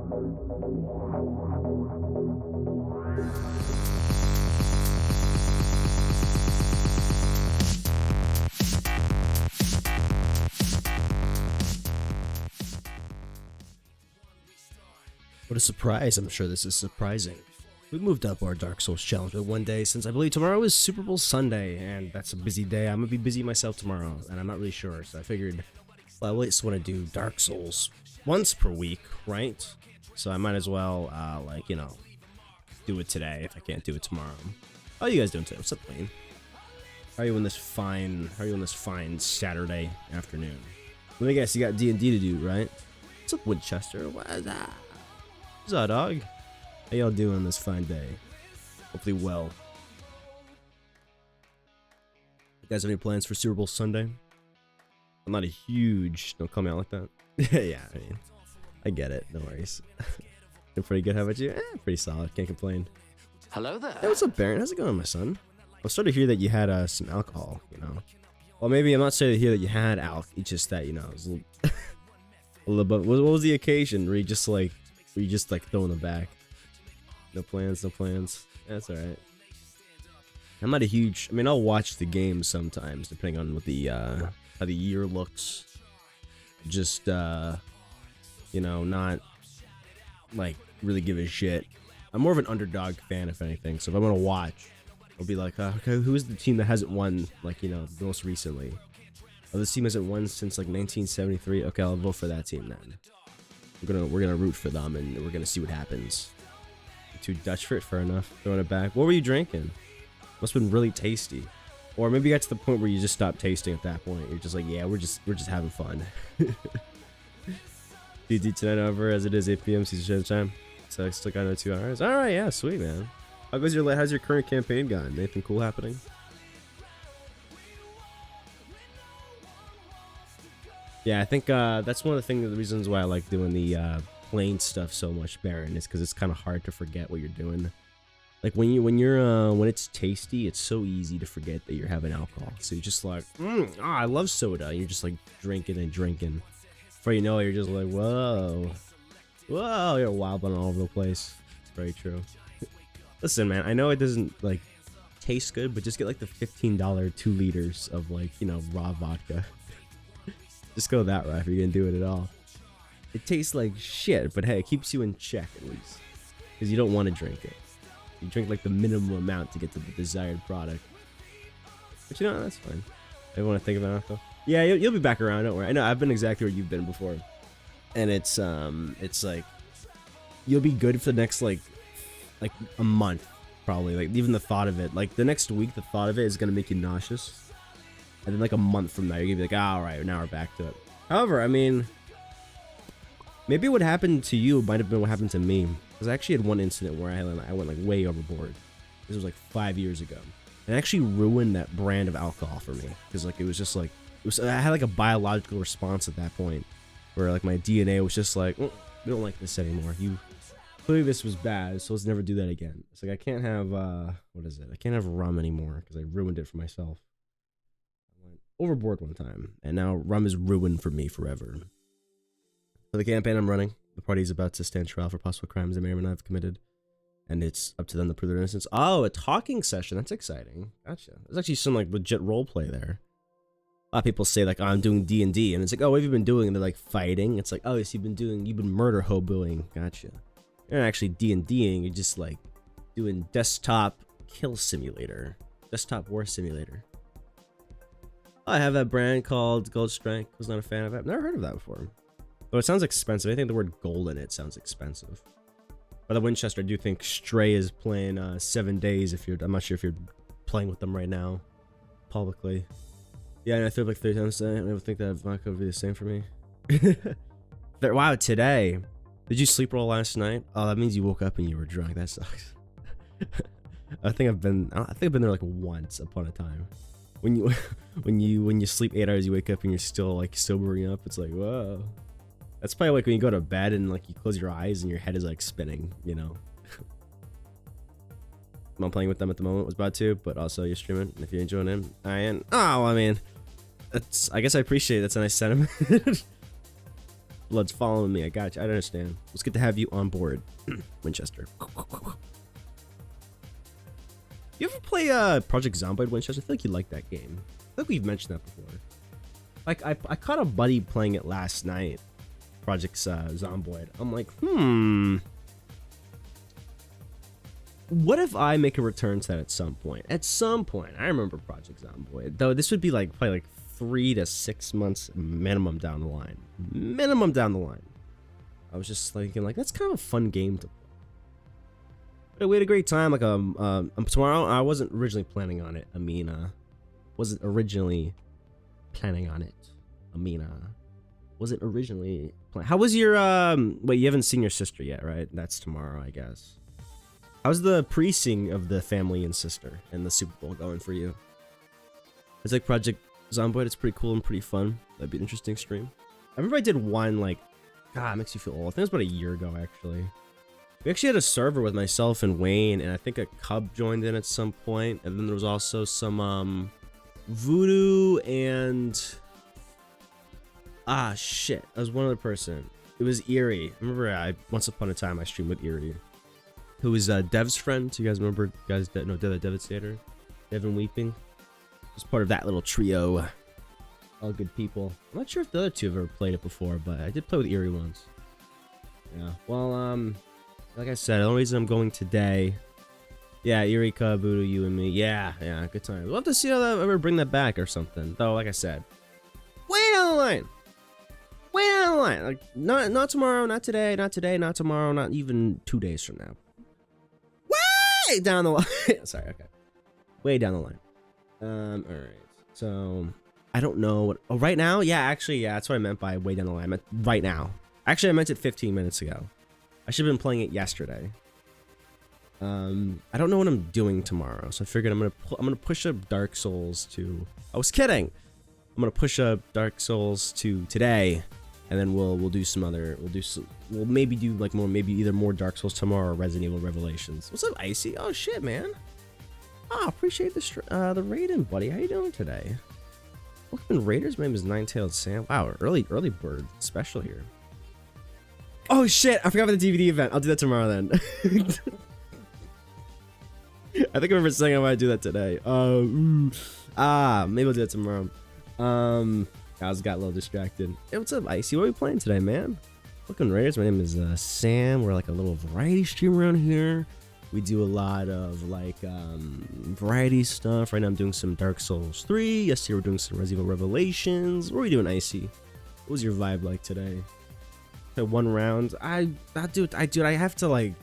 What a surprise. I'm sure this is surprising. We moved up our Dark Souls challenge by one day since I believe tomorrow is Super Bowl Sunday, and that's a busy day. I'm gonna be busy myself tomorrow, and I'm not really sure, so I figured, well, I at least want to do Dark Souls once per week, right? So I might as well, do it today if I can't do it tomorrow. How are you guys doing today? What's up, Wayne? How are you on this fine Saturday afternoon? Let me guess, you got D&D to do, right? What's up, Winchester? What is that? What's up, dog? How y'all doing this fine day? Hopefully well. You guys have any plans for Super Bowl Sunday? I'm not a huge... Don't call me out like that. Yeah, I mean, I get it. No worries. Doing pretty good. How about you? Pretty solid. Can't complain. Hello there. Hey, what's up, Baron? How's it going, my son? I was starting to hear that you had some alcohol, you know. Well, maybe I'm not saying to hear that you had alcohol. It's just that, you know, it was a little, a little bit. What was the occasion? Were you just like throwing them back? No plans, no plans. That's alright. I'm not a huge... I mean, I'll watch the game sometimes, depending on what the, how the year looks. Just, you know, not, like, really give a shit. I'm more of an underdog fan, if anything. So if I'm gonna watch, I'll be like, okay, who is the team that hasn't won, like, you know, most recently? Oh, this team hasn't won since, like, 1973? Okay, I'll vote for that team, then. We're gonna root for them, and we're gonna see what happens. Too Dutch for it, fair enough. Throwing it back. What were you drinking? Must have been really tasty. Or maybe you got to the point where you just stopped tasting at that point. You're just like, yeah, we're just having fun. DD tonight over as it is 8 p.m. Caesar time. So I still got another 2 hours. Alright, yeah, sweet, man. How's your current campaign gone? Anything cool happening? Yeah, I think that's one of the reasons why I like doing the playing stuff so much, Baron, is because it's kind of hard to forget what you're doing. Like when it's tasty, it's so easy to forget that you're having alcohol. So you're just like, I love soda. And you're just like drinking and drinking. Before you know it, you're just like, whoa, you're wilding all over the place. It's very true. Listen, man, I know it doesn't like taste good, but just get like the $15 2 liters of, like, you know, raw vodka. Just go that route if you're gonna do it at all. It tastes like shit, but hey, it keeps you in check at least. Because you don't want to drink it. You drink like the minimum amount to get to the desired product. But you know, that's fine. I want to think about it though. Yeah, you'll be back around, don't worry. I know, I've been exactly where you've been before. And it's like, you'll be good for the next like a month, probably. Like, even the thought of it. Like, the next week, the thought of it is going to make you nauseous. And then like a month from now, you're going to be like, alright, now we're back to it. However, I mean... Maybe what happened to you might have been what happened to me. Because I actually had one incident where I went like way overboard. This was like 5 years ago. And it actually ruined that brand of alcohol for me. Because like it was just like, I had like a biological response at that point. Where like my DNA was just like, we don't like this anymore. Clearly this was bad, so let's never do that again. It's like I can't have, what is it? I can't have rum anymore because I ruined it for myself. I went overboard one time. And now rum is ruined for me forever. For the campaign I'm running, the party is about to stand trial for possible crimes they may or may not have committed, and it's up to them to prove their innocence. Oh, a talking session. That's exciting. Gotcha. There's actually some like legit role play there. A lot of people say like, oh, I'm doing D&D, and it's like, oh, what have you been doing? And they're like fighting. It's like, oh, yes, you've been murder hoboing. Gotcha. You're not actually D&Ding. You're just like doing desktop kill simulator, desktop war simulator. Oh, I have that brand called Gold Strike. Was not a fan of it. I've never heard of that before. Though it sounds expensive. I think the word gold in it sounds expensive. By the Winchester, I do think Stray is playing 7 days. I'm not sure if you're playing with them right now, publicly. Yeah, and I threw up like 3 times today. I don't think that vodka would be the same for me. Wow, today. Did you sleep roll last night? Oh, that means you woke up and you were drunk. That sucks. I think I've been there like once upon a time. When you sleep 8 hours, you wake up and you're still like sobering up. It's like, whoa. That's probably like when you go to bed and like you close your eyes and your head is like spinning, you know. I'm not playing with them at the moment, was about to, but also you're streaming. And if you're enjoying him, I am. Oh, I mean, I guess I appreciate it. That's a nice sentiment. Blood's following me. I got you. I understand. It's good to have you on board, Winchester. You ever play Project Zomboid, Winchester? I feel like you like that game. I feel like we've mentioned that before. Like I caught a buddy playing it last night. Project Zomboid. I'm like, what if I make a return to that at some point? At some point, I remember Project Zomboid. Though this would be like probably like 3 to 6 months minimum down the line. Minimum down the line. I was just thinking like that's kind of a fun game to play. But we had a great time. Like tomorrow, I wasn't originally planning on it. Wasn't originally planning on it. Wasn't originally planning. How was your wait, you haven't seen your sister yet, right? That's tomorrow, I guess. How's the pre-sing of the family and sister and the Super Bowl going for you? It's like Project Zomboid. It's pretty cool and pretty fun. That'd be an interesting stream. I remember I did one like, God, it makes you feel old. I think it was about a year ago, actually. We actually had a server with myself and Wayne, and I think a Cub joined in at some point. And then there was also some Voodoo and shit. That was one other person. It was Eerie. I remember once upon a time I streamed with Eerie, who was Dev's friend. Do you guys remember? No, Dev the Devastator, Devin Weeping. Was part of that little trio. All good people. I'm not sure if the other two have ever played it before, but I did play with Eerie once. Yeah. Well, like I said, the only reason I'm going today. Yeah, Eerie, Cub, Voodoo, you and me. Yeah, good time. We'll have to see how that ever bring that back or something. Though, like I said, way down the line. Way down the line. Like not tomorrow, not today, not tomorrow, not even 2 days from now. Way down the line. Sorry, okay. Way down the line. Alright. So I don't know what right now? Yeah, actually, yeah, that's what I meant by way down the line. I meant right now. Actually, I meant it 15 minutes ago. I should have been playing it yesterday. I don't know what I'm doing tomorrow, so I figured I'm gonna push up Dark Souls to. I was kidding. I'm gonna push up Dark Souls to today, and then we'll do some other. We'll maybe do like maybe either more Dark Souls tomorrow or Resident Evil Revelations. What's up, Icy? Oh shit, man. Oh, appreciate the raiding, buddy. How you doing today? Welcome in Raiders. My name is Nine-Tailed Sam. Wow, early bird special here. Oh shit, I forgot about the DVD event. I'll do that tomorrow then. I think I remember saying I might do that today. Maybe I'll do that tomorrow. I got a little distracted. Hey, what's up, Icy? What are we playing today, man? Welcome to Raiders. My name is Sam. We're like a little variety stream around here. We do a lot of like variety stuff. Right now I'm doing some Dark Souls 3. Yesterday we're doing some Resident Evil Revelations. What are we doing, Icy? What was your vibe like today? One round. I have to like.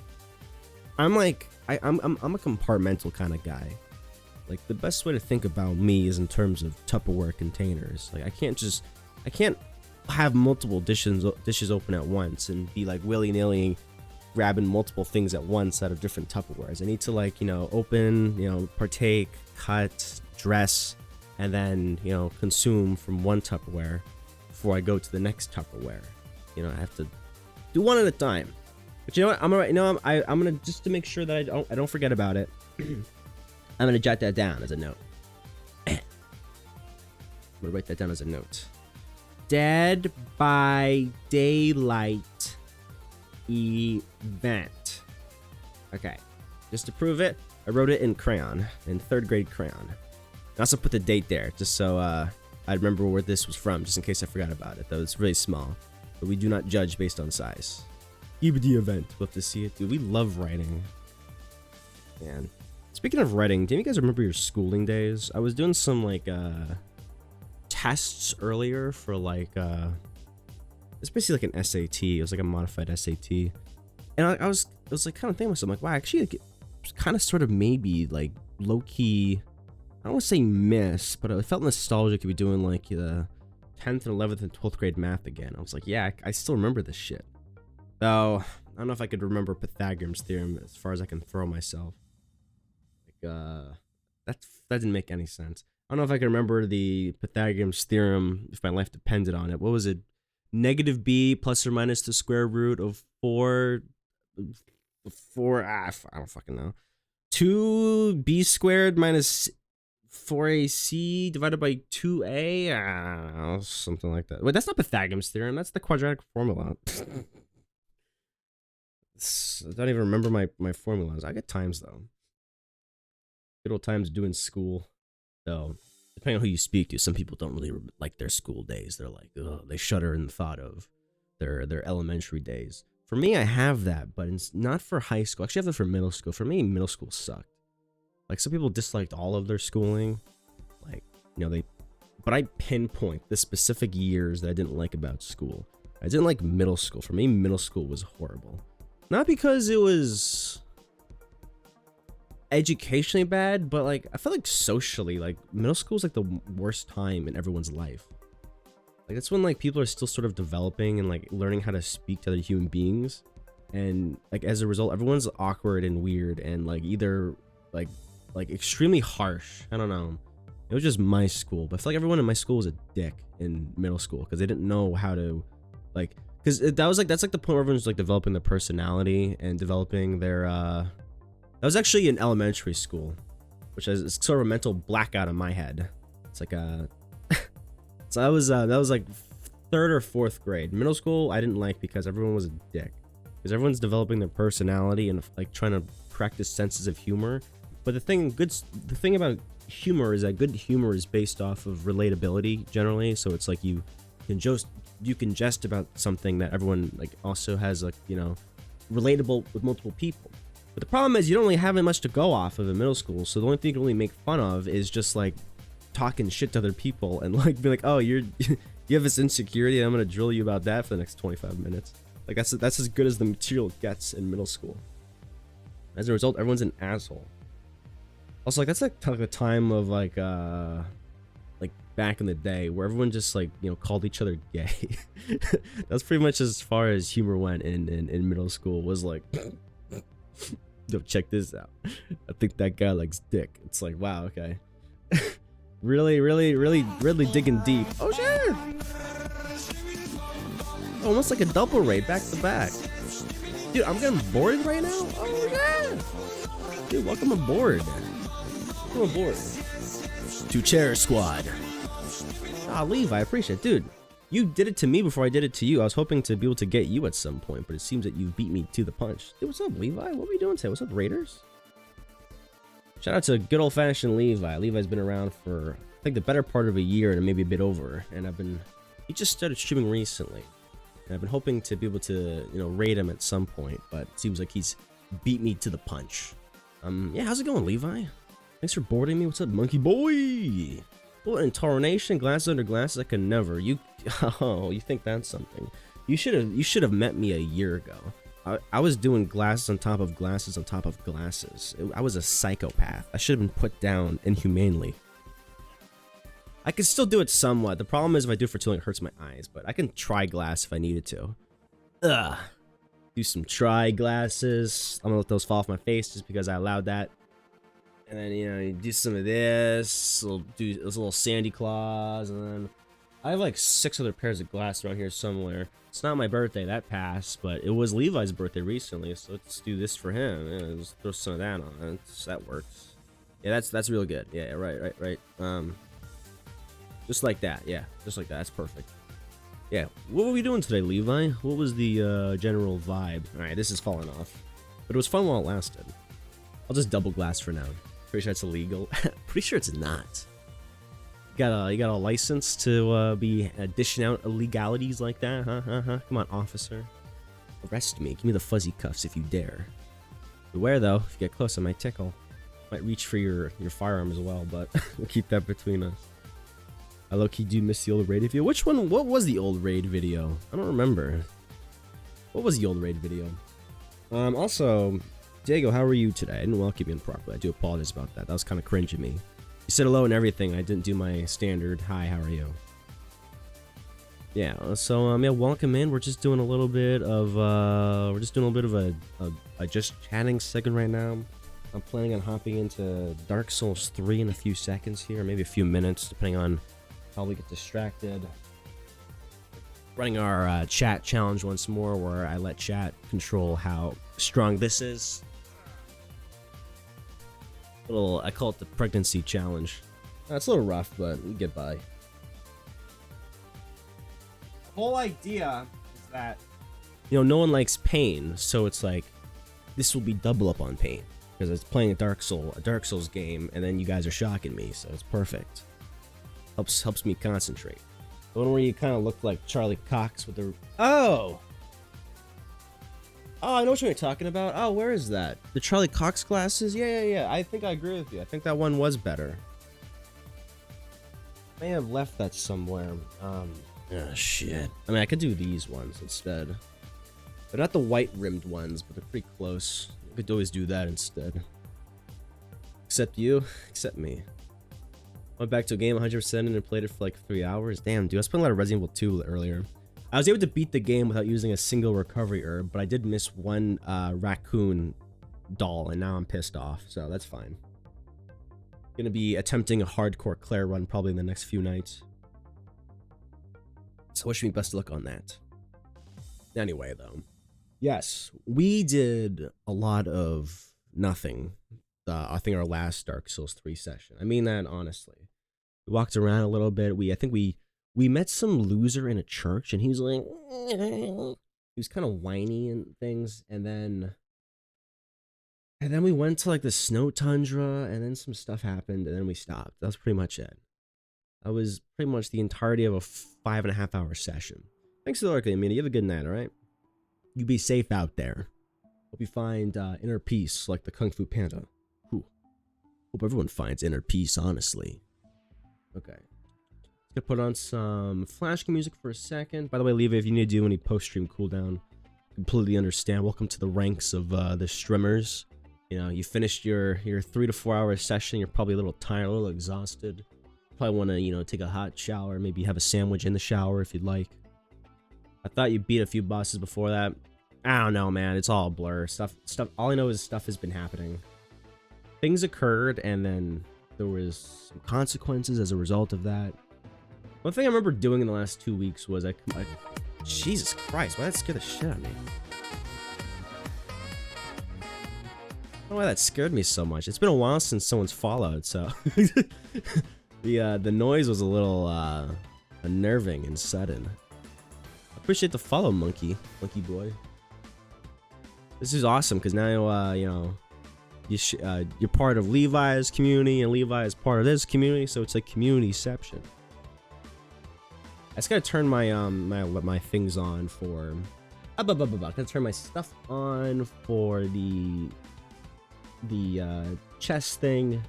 I'm a compartmental kind of guy. Like the best way to think about me is in terms of Tupperware containers. Like I can't have multiple dishes open at once and be like willy-nilly grabbing multiple things at once out of different Tupperwares. I need to like, open, partake, cut, dress, and then, consume from one Tupperware before I go to the next Tupperware. I have to do one at a time. But you know what? I'm alright. I'm gonna just to make sure that I don't forget about it. I'm gonna jot that down as a note. I'm gonna write that down as a note. Dead by Daylight event. Okay. Just to prove it, I wrote it in crayon, in 3rd grade crayon. I also put the date there, just so I remember where this was from, just in case I forgot about it. Though it's really small. But we do not judge based on size. EBD event. We'll have to see it. Dude, we love writing. Man. Speaking of writing, do you guys remember your schooling days? I was doing some, like, tests earlier for, like, it's basically like an SAT. It was like a modified SAT. And I was like, kind of thinking to myself, like, wow, actually, like, it's kind of sort of maybe, like, low-key, I don't want to say miss, but I felt nostalgic to be doing, like, the 10th and 11th and 12th grade math again. I was like, yeah, I still remember this shit. Though, I don't know if I could remember Pythagorean's theorem as far as I can throw myself. Like, that didn't make any sense. I don't know if I can remember the Pythagorean's theorem if my life depended on it. What was it? Negative b plus or minus the square root of 4, I don't fucking know. 2b squared minus 4ac divided by 2a, something like that. Wait, that's not Pythagoras theorem. That's the quadratic formula. I don't even remember my formulas. I get times though. Good old times doing school. So depending on who you speak to, some people don't really like their school days. They're like, ugh, they shudder in the thought of their elementary days. For me, I have that, but it's not for high school. Actually, I have that for middle school. For me, middle school sucked. Like, some people disliked all of their schooling. Like, you know, but I pinpoint the specific years that I didn't like about school. I didn't like middle school. For me, middle school was horrible. Not because it was educationally bad, but like, I felt like socially, like, middle school is like the worst time in everyone's life. Like, that's when like people are still sort of developing and like learning how to speak to other human beings. And like, as a result, everyone's awkward and weird and like either like extremely harsh. I don't know. It was just my school, but I feel like everyone in my school was a dick in middle school because they didn't know how to, like, because that's like the point where everyone's like developing their personality and developing their that was actually in elementary school, which is sort of a mental blackout in my head. It's like so that was like 3rd or 4th grade. Middle school I didn't like because everyone was a dick, because everyone's developing their personality and like trying to practice senses of humor. But the thing about humor is that good humor is based off of relatability generally. So it's like you can jest about something that everyone like also has, like, you know, relatable with multiple people. But the problem is you don't really have much to go off of in middle school. So the only thing you can really make fun of is just like talking shit to other people and like be like, oh, you have this insecurity, I'm gonna drill you about that for the next 25 minutes. Like that's as good as the material gets in middle school. As a result, everyone's an asshole. Also, like, that's like a time of like back in the day where everyone just like, you know, called each other gay. That's pretty much as far as humor went in middle school. Was like, yo, check this out, I think that guy likes dick. It's like, wow, okay. really digging deep. Oh shit, almost like a double raid back to back. Dude, I'm getting bored right now. Oh yeah, dude, welcome aboard. Welcome aboard to Chair Squad. Ah, Levi, I appreciate it. Dude, you did it to me before I did it to you. I was hoping to be able to get you at some point, but it seems that you beat me to the punch. Dude, what's up, Levi? What are we doing today? What's up, Raiders? Shout out to good old-fashioned Levi. Levi's been around for, I think, the better part of a year and maybe a bit over. And he just started streaming recently. And I've been hoping to be able to, you know, raid him at some point, but it seems like he's beat me to the punch. Yeah, how's it going, Levi? Thanks for boarding me. What's up, monkey boy? Well, intonation, glasses under glasses, I can never. You think that's something? You should have met me a year ago. I was doing glasses on top of glasses on top of glasses. I was a psychopath. I should have been put down inhumanely. I can still do it somewhat. The problem is if I do it for too long, it hurts my eyes. But I can try glass if I needed to. Ugh. Do some try glasses. I'm gonna let those fall off my face just because I allowed that. And then, you know, you do some of this. We'll do those little sandy claws, and then I have like 6 other pairs of glasses around here somewhere. It's not my birthday, that passed, but it was Levi's birthday recently, so let's do this for him. Yeah, let's throw some of that on. That works. Yeah, that's really good. Yeah, right. Just like that. Yeah, just like that. That's perfect. Yeah, what were we doing today, Levi? What was the general vibe? All right, this is falling off, but it was fun while it lasted. I'll just double glass for now. Pretty sure it's illegal. Pretty sure it's not. You got a license to be dishing out illegalities like that, huh? Come on, officer. Arrest me. Give me the fuzzy cuffs if you dare. Beware, though. If you get close, I might tickle. Might reach for your firearm as well, but we'll keep that between us. I low-key do miss the old raid video. Which one? What was the old raid video? I don't remember. What was the old raid video? Also, Diego, how are you today? I didn't welcome you properly. I do apologize about that. That was kind of cringe of me. You said hello and everything. I didn't do my standard hi, how are you? Yeah, so yeah, welcome in. We're just doing a little bit of a just chatting segment right now. I'm planning on hopping into Dark Souls 3 in a few seconds here, maybe a few minutes, depending on how we get distracted. Running our chat challenge once more, where I let chat control how strong this is. I call it the pregnancy challenge. It's a little rough, but we get by. The whole idea is that, you know, no one likes pain, so it's like, this will be double up on pain. Because it's playing a Dark Souls game, and then you guys are shocking me, so it's perfect. Helps me concentrate. The one where you kind of look like Charlie Cox with the... Oh! Oh, I know what you're talking about. Oh, where is that? The Charlie Cox glasses? Yeah. I think I agree with you. I think that one was better. May have left that somewhere. Oh, shit. I mean, I could do these ones instead. They're not the white-rimmed ones, but they're pretty close. I could always do that instead. Except you. Except me. Went back to a game 100% and played it for like 3 hours. Damn, dude. I was playing a lot of Resident Evil 2 earlier. I was able to beat the game without using a single recovery herb, but I did miss one raccoon doll, and now I'm pissed off, so that's fine. Gonna be attempting a hardcore Claire run probably in the next few nights. So wish me best of luck on that. Anyway, though. Yes, we did a lot of nothing. I think our last Dark Souls 3 session. I mean that honestly. We walked around a little bit. I think we met some loser in a church, and he was like, he was kind of whiny and things, and then we went to like the snow tundra, and then some stuff happened, and then we stopped. That's pretty much it. That was pretty much the entirety of a 5.5 hour session. Thanks for lurking, Amina. You have a good night, all right? You be safe out there. Hope you find inner peace like the Kung Fu Panda. Whew. Hope everyone finds inner peace, honestly. Okay. Gonna put on some flash music for a second. By the way, Leva, if you need to do any post-stream cooldown, completely understand. Welcome to the ranks of the streamers. You know, you finished your 3 to 4 hour session. You're probably a little tired, a little exhausted. Probably want to, you know, take a hot shower. Maybe have a sandwich in the shower if you'd like. I thought you beat a few bosses before that. I don't know, man. It's all a blur. Stuff. All I know is stuff has been happening. Things occurred, and then there was some consequences as a result of that. One thing I remember doing in the last 2 weeks was Jesus Christ, why did that scare the shit out of me? I don't know why that scared me so much. It's been a while since someone's followed, so the noise was a little unnerving and sudden. I appreciate the follow, monkey boy. This is awesome because now you know you're part of Levi's community, and Levi is part of this community, so it's like communityception. I just gotta turn my my things on for. Gotta turn my stuff on for the chest thing,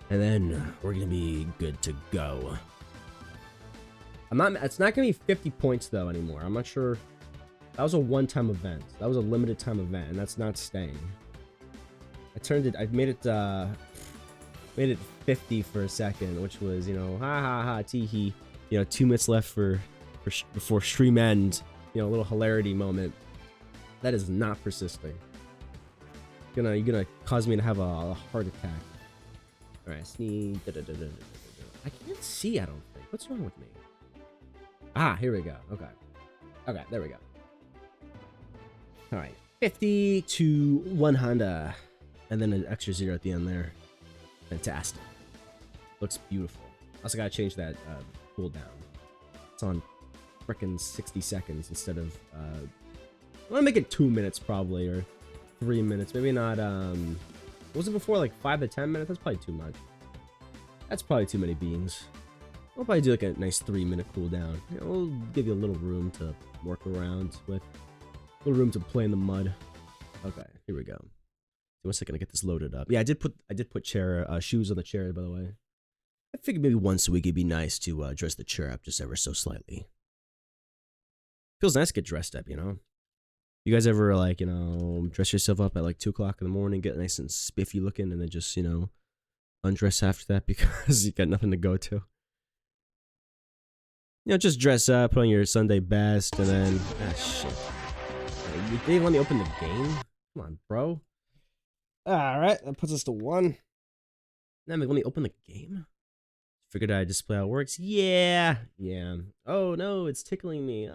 and then we're gonna be good to go. It's not gonna be 50 points though anymore. I'm not sure. That was a one-time event. That was a limited time event, and that's not staying. I made it 50 for a second, which was, you know, ha teehee. You know, 2 minutes left before stream end. You know, a little hilarity moment. That is not persisting. You're gonna cause me to have a heart attack. All right, sneeze. I can't see. I don't think. What's wrong with me? Ah, here we go. Okay, there we go. All right, 50 to 100, and then an extra 0 at the end there. Fantastic. Looks beautiful. Also gotta change that cooldown. It's on frickin' 60 seconds instead of I'm gonna make it 2 minutes probably, or 3 minutes. Maybe not. What was it before? Like 5 to 10 minutes? That's probably too much. That's probably too many beans. I'll probably do like a nice 3-minute cooldown. You know, we'll give you a little room to work around with. A little room to play in the mud. Okay, here we go. 1 second to get this loaded up. Yeah, I did put chair shoes on the chair, by the way. I figured maybe once a week it'd be nice to dress the chair up just ever so slightly. Feels nice to get dressed up, you know. You guys ever like, you know, dress yourself up at like 2 o'clock in the morning, get nice and spiffy looking, and then just, you know, undress after that because you got nothing to go to? You know, just dress up, put on your Sunday best, and then shit. You didn't let me open the game? Come on, bro. Alright, that puts us to 1. Now let me open the game. Figured I'd display how it works. Yeah. Oh no, it's tickling me.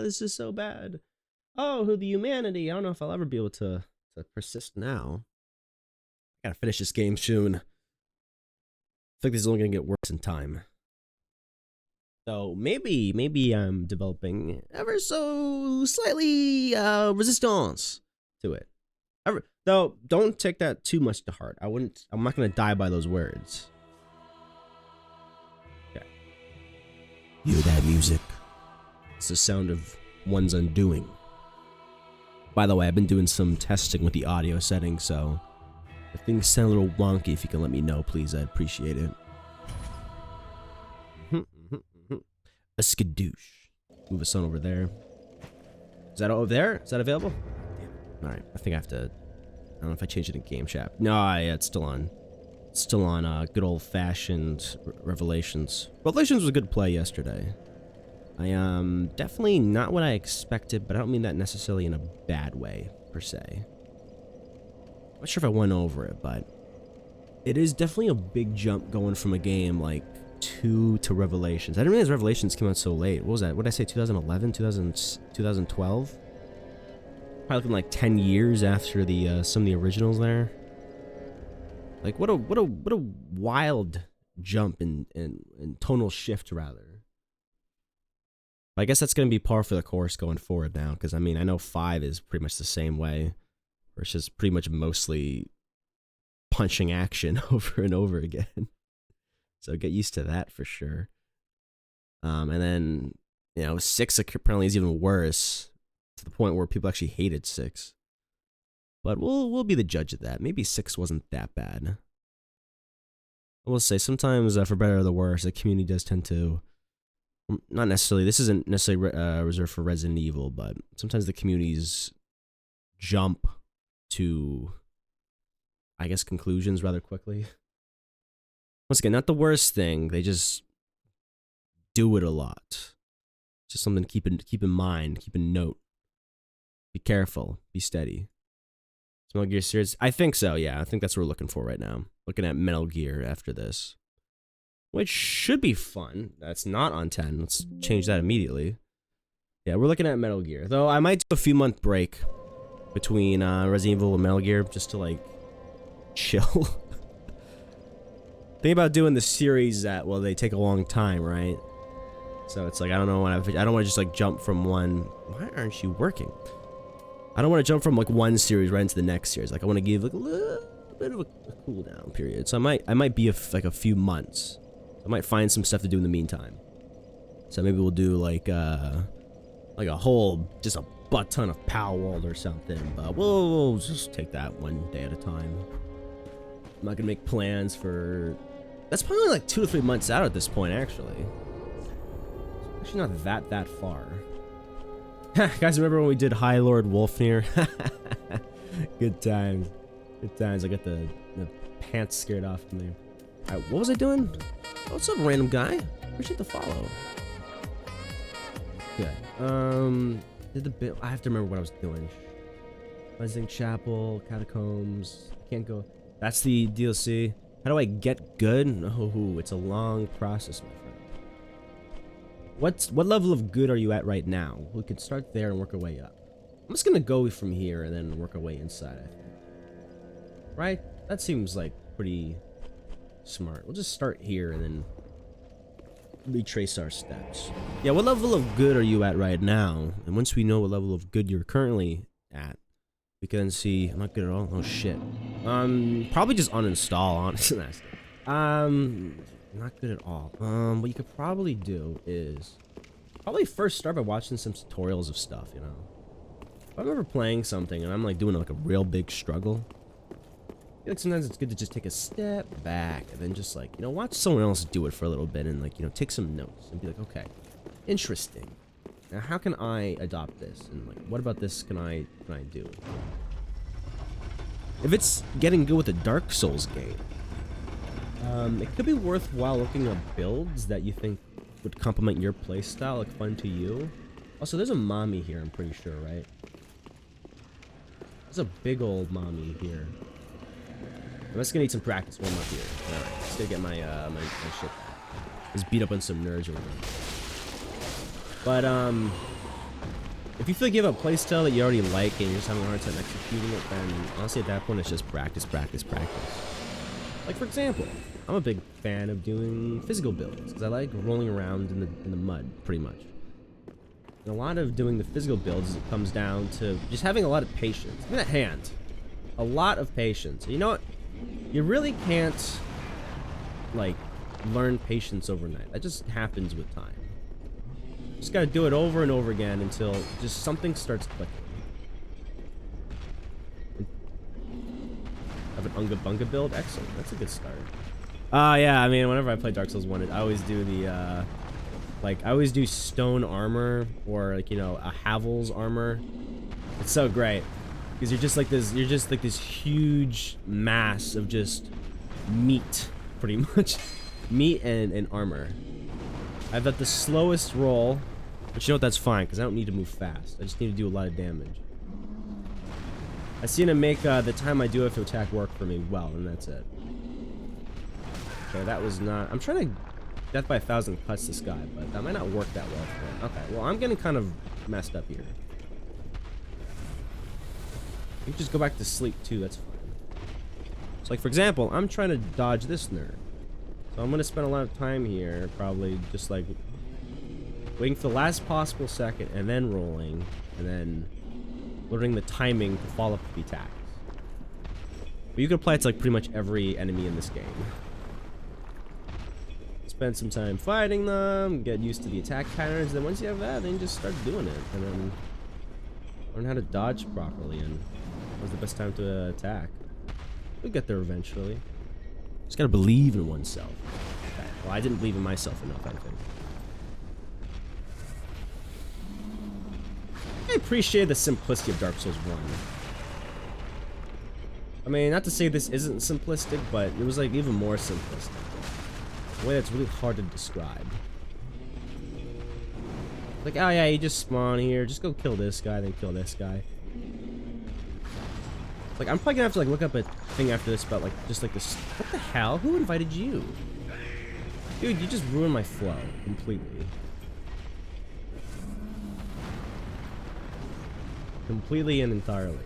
This is so bad. Oh, the humanity. I don't know if I'll ever be able to persist now. I gotta finish this game soon. think this is only gonna get worse in time. So maybe I'm developing ever so slightly resistance to it. Though, don't take that too much to heart. I'm not gonna die by those words. Okay. Hear that music? It's the sound of one's undoing. By the way, I've been doing some testing with the audio settings, so if things sound a little wonky, if you can let me know, please, I'd appreciate it. A skadoosh. Move us on over there. Is that over there? Is that available? Alright, I think I have to... I don't know if I changed it in game chat. No, yeah, it's still on. It's still on good old-fashioned Revelations. Revelations was a good play yesterday. Definitely not what I expected, but I don't mean that necessarily in a bad way, per se. I'm not sure if I went over it, but... it is definitely a big jump going from a game like 2 to Revelations. I didn't realize Revelations came out so late. What was that? What did I say? 2011? 2012? Probably looking like 10 years after the some of the originals there. Like what a wild jump in tonal shift rather. But I guess that's gonna be par for the course going forward now, because I mean I know 5 is pretty much the same way, where it's just pretty much mostly punching action over and over again. So get used to that for sure. And then, you know, 6 apparently is even worse, to the point where people actually hated 6. But we'll be the judge of that. Maybe 6 wasn't that bad. I will say sometimes, for better or the worse, the community does tend to, not necessarily, this isn't necessarily reserved for Resident Evil, but sometimes the communities jump to, I guess, conclusions rather quickly. Once again, not the worst thing. They just do it a lot. Just something to keep in mind, keep in note. Be careful. Be steady. Metal Gear series? I think so, yeah. I think that's what we're looking for right now. Looking at Metal Gear after this. Which should be fun. That's not on 10. Let's change that immediately. Yeah, we're looking at Metal Gear. Though I might do a few month break between Resident Evil and Metal Gear just to like chill. Think about doing the series that, well, they take a long time, right? So it's like, I don't know, I don't want to just like jump from one. Why aren't you working? I don't want to jump from like one series right into the next series. Like I want to give like a little bit of a cooldown period. So I might be like a few months. I might find some stuff to do in the meantime. So maybe we'll do like a whole, just a butt ton of Palworld or something. But we'll just take that one day at a time. I'm not gonna make plans for. That's probably like 2 to 3 months out at this point, actually. It's actually not that far. Guys, remember when we did High Lord Wolfnir? Good times. Good times. I got the pants scared off of me. Alright, what was I doing? Oh, what's up, random guy? Appreciate the follow. Good. Did the bit. I have to remember what I was doing. Blazing Chapel, Catacombs. Can't go. That's the DLC. How do I get good? Oh, it's a long process, my friend. What level of good are you at right now? We could start there and work our way up. I'm just gonna go from here and then work our way inside, I think. Right? That seems like pretty smart. We'll just start here and then retrace our steps. Yeah, what level of good are you at right now? And once we know what level of good you're currently at, we can then see. I'm not good at all. Oh shit. Probably just uninstall, honestly. Not good at all. What you could probably do is probably first start by watching some tutorials of stuff, you know. If I'm ever playing something and I'm like doing like a real big struggle, I feel like sometimes it's good to just take a step back and then just like, you know, watch someone else do it for a little bit and like, you know, take some notes and be like, okay, interesting. Now how can I adopt this? And like, what about this can I do? If it's getting good with a Dark Souls game, it could be worthwhile looking at builds that you think would complement your playstyle, like fun to you. Also, there's a mommy here, I'm pretty sure, right? There's a big old mommy here. I'm just gonna need some practice while I'm up here. Alright, just gonna get my my shit back. Just beat up on some nerds or whatever. But if you feel like you have a playstyle that you already like and you're just having a hard time executing it, then honestly at that point it's just practice. Like for example, I'm a big fan of doing physical builds because I like rolling around in the mud pretty much. And a lot of doing the physical builds, it comes down to just having a lot of patience. Give me that hand. A lot of patience. You know what? You really can't like learn patience overnight. That just happens with time. Just gotta do it over and over again until just something starts clicking. Have an Unga Bunga build? Excellent. That's a good start. Yeah, I mean, whenever I play Dark Souls 1, I always do the, like, I always do stone armor or, like, you know, a Havel's armor. It's so great. Because you're just like this huge mass of just meat, pretty much. Meat and armor. I've got the slowest roll, but you know what, that's fine, because I don't need to move fast. I just need to do a lot of damage. I seem to make the time I do have to attack work for me well, and that's it. Okay, that was not... I'm trying to death by 1,000 cuts this guy, but that might not work that well for him. Okay, well, I'm getting kind of messed up here. You can just go back to sleep, too. That's fine. So, like, for example, I'm trying to dodge this nerd. So I'm going to spend a lot of time here, probably just, like, waiting for the last possible second, and then rolling, and then learning the timing to follow up the attacks. But you can apply it to, like, pretty much every enemy in this game. Spend some time fighting them, get used to the attack patterns, then once you have that, then you just start doing it, and then learn how to dodge properly, and when's the best time to attack. We'll get there eventually. Just gotta believe in oneself. Okay. Well, I didn't believe in myself enough, I think. I appreciate the simplicity of Dark Souls 1. I mean, not to say this isn't simplistic, but it was like even more simplistic. A way that's really hard to describe. Like, oh yeah, you just spawn here, just go kill this guy, then kill this guy. Like, I'm probably gonna have to like look up a thing after this about like just like this. What the hell? Who invited you? Dude, you just ruined my flow completely. Completely and entirely.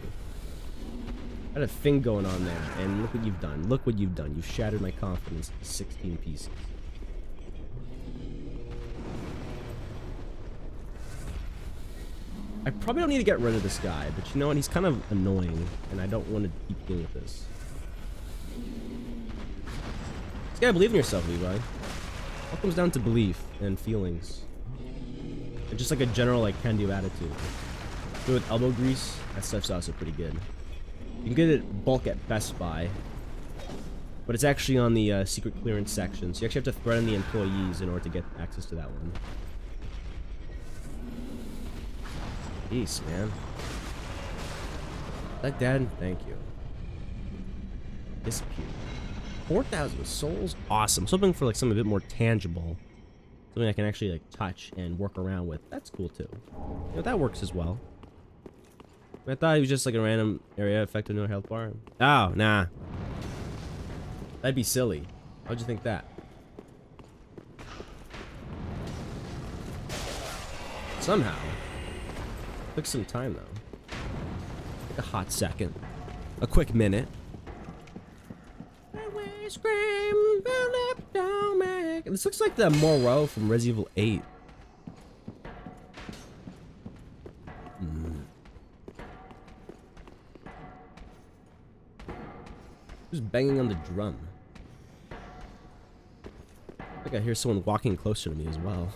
I had a thing going on there, and look what you've done. Look what you've done. You've shattered my confidence into 16 pieces. I probably don't need to get rid of this guy, but you know what? He's kind of annoying, and I don't want to keep dealing with this. You gotta believe in yourself, Levi. It all comes down to belief and feelings. And just like a general, like, can-do attitude. But with elbow grease, that stuff's also pretty good. You can get it bulk at Best Buy, but it's actually on the secret clearance section, so you actually have to threaten the employees in order to get access to that one. Peace, man. Like Dad, thank you. Disappear. 4,000 souls? Awesome. So hoping for like something a bit more tangible. Something I can actually like touch and work around with. That's cool too. You know, that works as well. I thought it was just like a random area effective no health bar. Oh, nah. That'd be silly. How'd you think that? Somehow. Took some time though. Like a hot second. A quick minute. This looks like the Moreau from Resident Evil 8. Who's banging on the drum? I think I hear someone walking closer to me as well.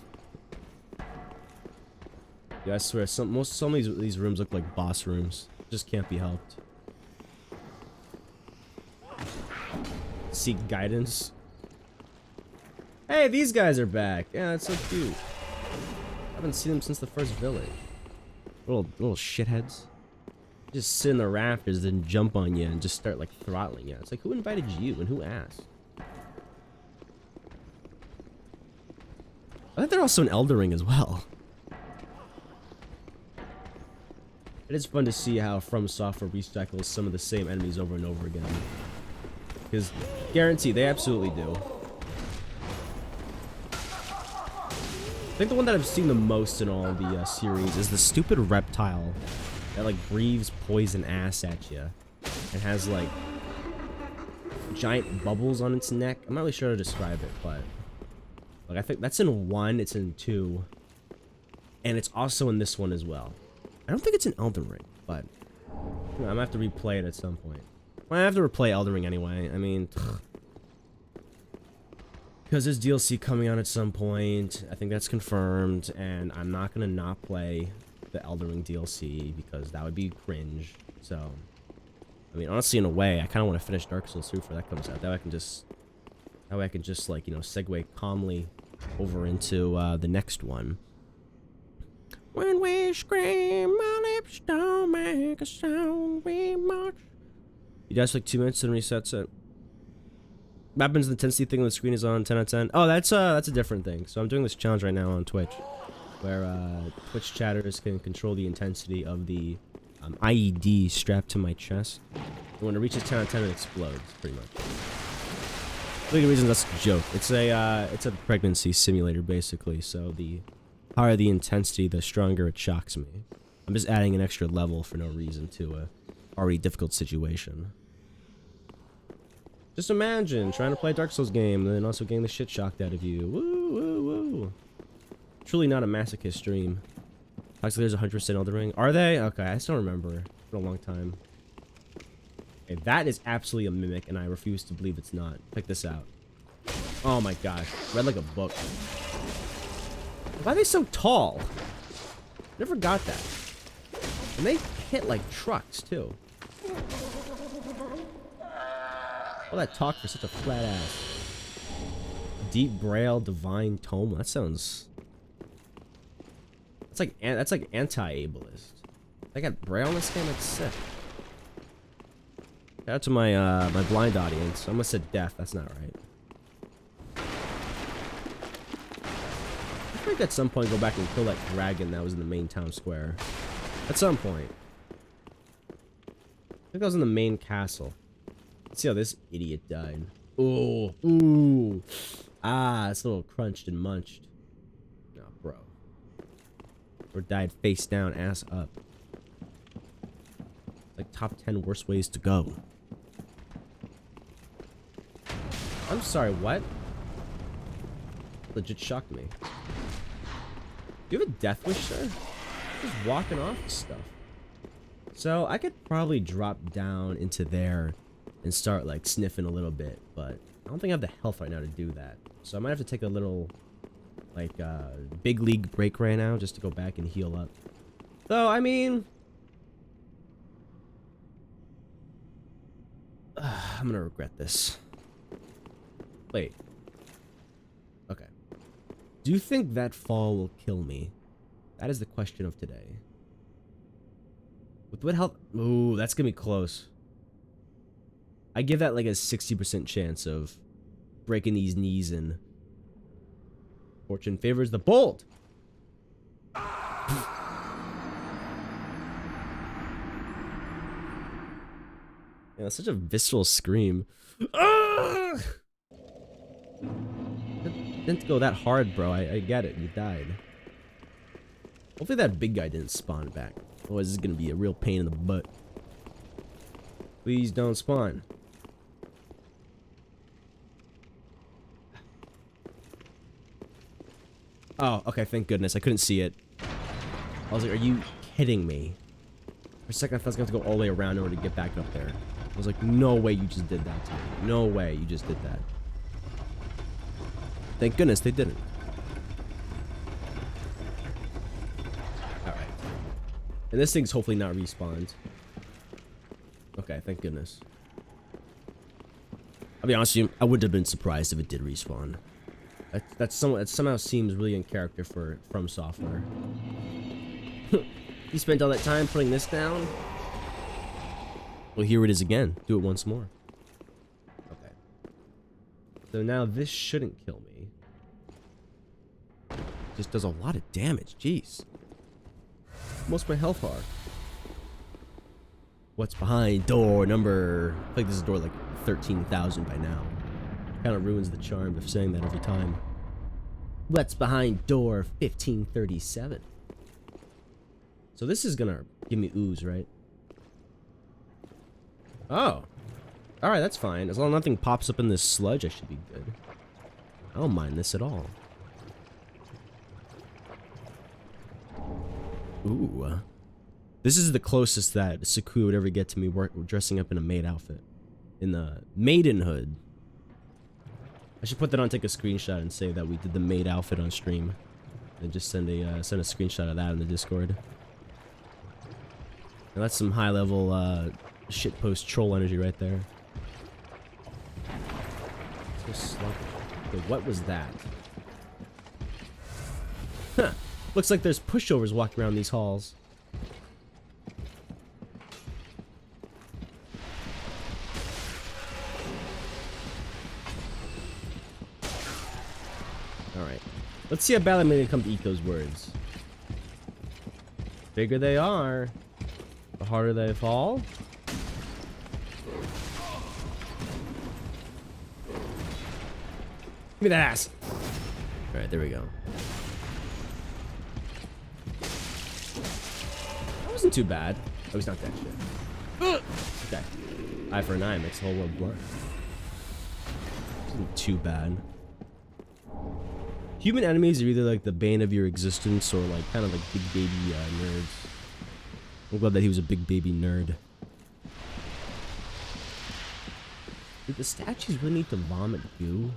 Yeah, I swear, some of these rooms look like boss rooms. Just can't be helped. Seek guidance. Hey, these guys are back. Yeah, that's so cute. I haven't seen them since the first village. Little shitheads. Just sit in the rafters, then jump on you and just start like throttling you. It's like, who invited you and who asked? I think they're also an Elden Ring as well. It is fun to see how From Software recycles some of the same enemies over and over again. Because, guarantee, they absolutely do. I think the one that I've seen the most in all the series is the stupid reptile that like breathes poison ass at you and has like giant bubbles on its neck. I'm not really sure how to describe it, but like I think that's in 1, it's in 2, and it's also in this one as well. I don't think it's in Elden Ring, but I'm gonna have to replay it at some point. Well, I have to replay Elden Ring anyway. I mean, because there's DLC coming out at some point. I think that's confirmed, and I'm not gonna not play the Elden Ring DLC because that would be cringe. So, I mean, honestly, in a way, I kind of want to finish Dark Souls 2 before that comes out. That way I can just like, you know, segue calmly over into the next one. When we scream, our lips don't make a sound, we march. You guys like 2 minutes and resets it. What happens? The intensity thing on the screen is on 10 out of 10. Oh, that's a different thing. So I'm doing this challenge right now on Twitch, where Twitch chatters can control the intensity of the IED strapped to my chest. And when it reaches 10 out of 10, it explodes, pretty much. The reason that's a joke. It's a pregnancy simulator, basically. So the higher the intensity, the stronger it shocks me. I'm just adding an extra level for no reason to a already difficult situation. Just imagine trying to play a Dark Souls game and then also getting the shit shocked out of you. Woo, woo, woo. Truly not a masochist stream. Actually, there's 100% Elden Ring. Are they? Okay, I still remember. It's been a long time. Okay, that is absolutely a mimic, and I refuse to believe it's not. Check this out. Oh my gosh. Read like a book. Why are they so tall? Never got that. And they hit like trucks, too. All that talk for such a flat ass. Deep Braille Divine Tome. That sounds... That's like anti-ableist. I got Braille in this game. That's sick. Shout out to my my blind audience. I almost said deaf. That's not right. I think at some point go back and kill that dragon that was in the main town square. At some point. I think that was in the main castle. Let's see how this idiot died. Ooh, ooh. Ah, it's a little crunched and munched. No, bro. Or died face down, ass up. Like top 10 worst ways to go. I'm sorry, what? Legit shocked me. Do you have a death wish, sir? Just walking off this stuff. So I could probably drop down into there and start like sniffing a little bit, but I don't think I have the health right now to do that. So I might have to take a little like big league break right now just to go back and heal up. Though I mean, I'm gonna regret this. Wait. Okay. Do you think that fall will kill me? That is the question of today. With what health? Ooh, that's gonna be close. I give that like a 60% chance of breaking these knees in. Fortune favors the bold. Yeah, that's such a visceral scream. Ah! Didn't go that hard, bro. I get it. You died. Hopefully that big guy didn't spawn back. Otherwise, this is gonna be a real pain in the butt. Please don't spawn. Oh, okay, thank goodness. I couldn't see it. I was like, are you kidding me? For a second, I thought I was going to have to go all the way around in order to get back up there. I was like, no way you just did that to me. No way you just did that. Thank goodness they didn't. Alright. And this thing's hopefully not respawned. Okay, thank goodness. I'll be honest with you, I wouldn't have been surprised if it did respawn. That somehow seems really in character for From Software. You spent all that time putting this down? Well, here it is again. Do it once more. Okay. So now this shouldn't kill me. Just does a lot of damage. Jeez. Most of my health are. What's behind door number... I think this is door like 13,000 by now. Kind of ruins the charm of saying that every time. What's behind door 1537? So this is gonna give me ooze, right? Oh. Alright, that's fine. As long as nothing pops up in this sludge, I should be good. I don't mind this at all. Ooh. This is the closest that Sakuya would ever get to me dressing up in a maid outfit. In the maidenhood. I should put that on, take a screenshot, and say that we did the maid outfit on stream. And just send a screenshot of that in the Discord. Now that's some high level shitpost troll energy right there. So sluggish. Okay, what was that? Huh. Looks like there's pushovers walking around these halls. Alright. Let's see how bad I'm gonna come to eat those words. Bigger they are, the harder they fall. Give me that ass. Alright, there we go. That wasn't too bad. Oh, he's not that shit. Okay. Eye for an eye makes the whole world blur. Wasn't too bad. Human enemies are either like the bane of your existence or like kind of like big baby nerds. I'm glad that he was a big baby nerd. Did the statues really need to vomit goo?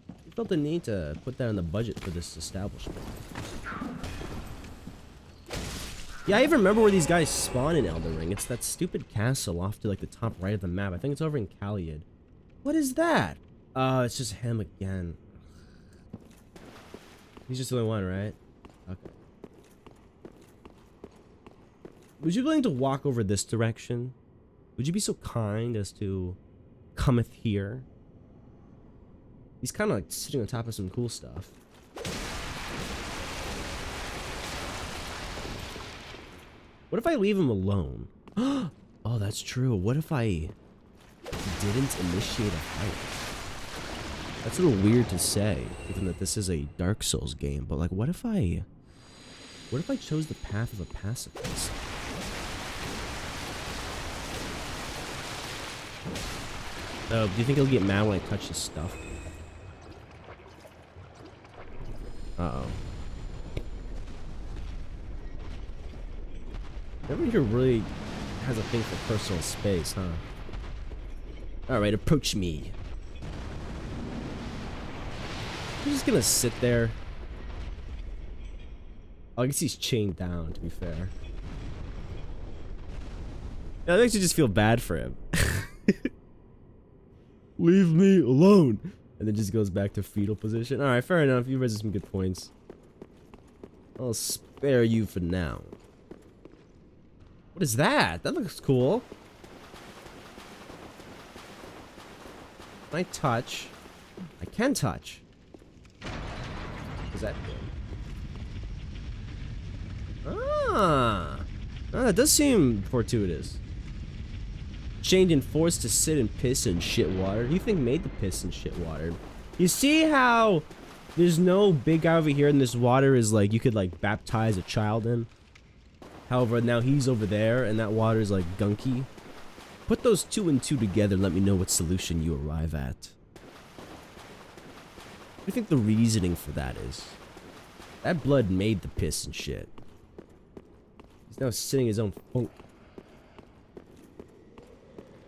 I felt the need to put that in the budget for this establishment. Yeah, I even remember where these guys spawn in Elden Ring. It's that stupid castle off to like the top right of the map. I think it's over in Caelid. What is that? It's just him again. He's just the only one, right? Okay. Would you be willing to walk over this direction? Would you be so kind as to cometh here? He's kind of like sitting on top of some cool stuff. What if I leave him alone? Oh, that's true. What if I didn't initiate a fight? That's a little weird to say, given that this is a Dark Souls game, but like, what if I chose the path of a pacifist? Oh, do you think he'll get mad when I touch his stuff? Uh-oh. Everyone here really has a thing for personal space, huh? Alright, approach me. I'm just gonna sit there. Oh, I guess he's chained down, to be fair. That makes you just feel bad for him. Leave me alone. And then just goes back to fetal position. Alright, fair enough. You raised some good points. I'll spare you for now. What is that? That looks cool. Can I touch? I can touch. Is that good? Ah, that does seem fortuitous. Chained and forced to sit and piss in shit water. Who do you think made the piss and shit water? You see how there's no big guy over here and this water is like you could like baptize a child in? However, now he's over there and that water is like gunky. Put those two and two together and let me know what solution you arrive at. What do you think the reasoning for that is? That blood made the piss and shit. He's now sitting his own funk.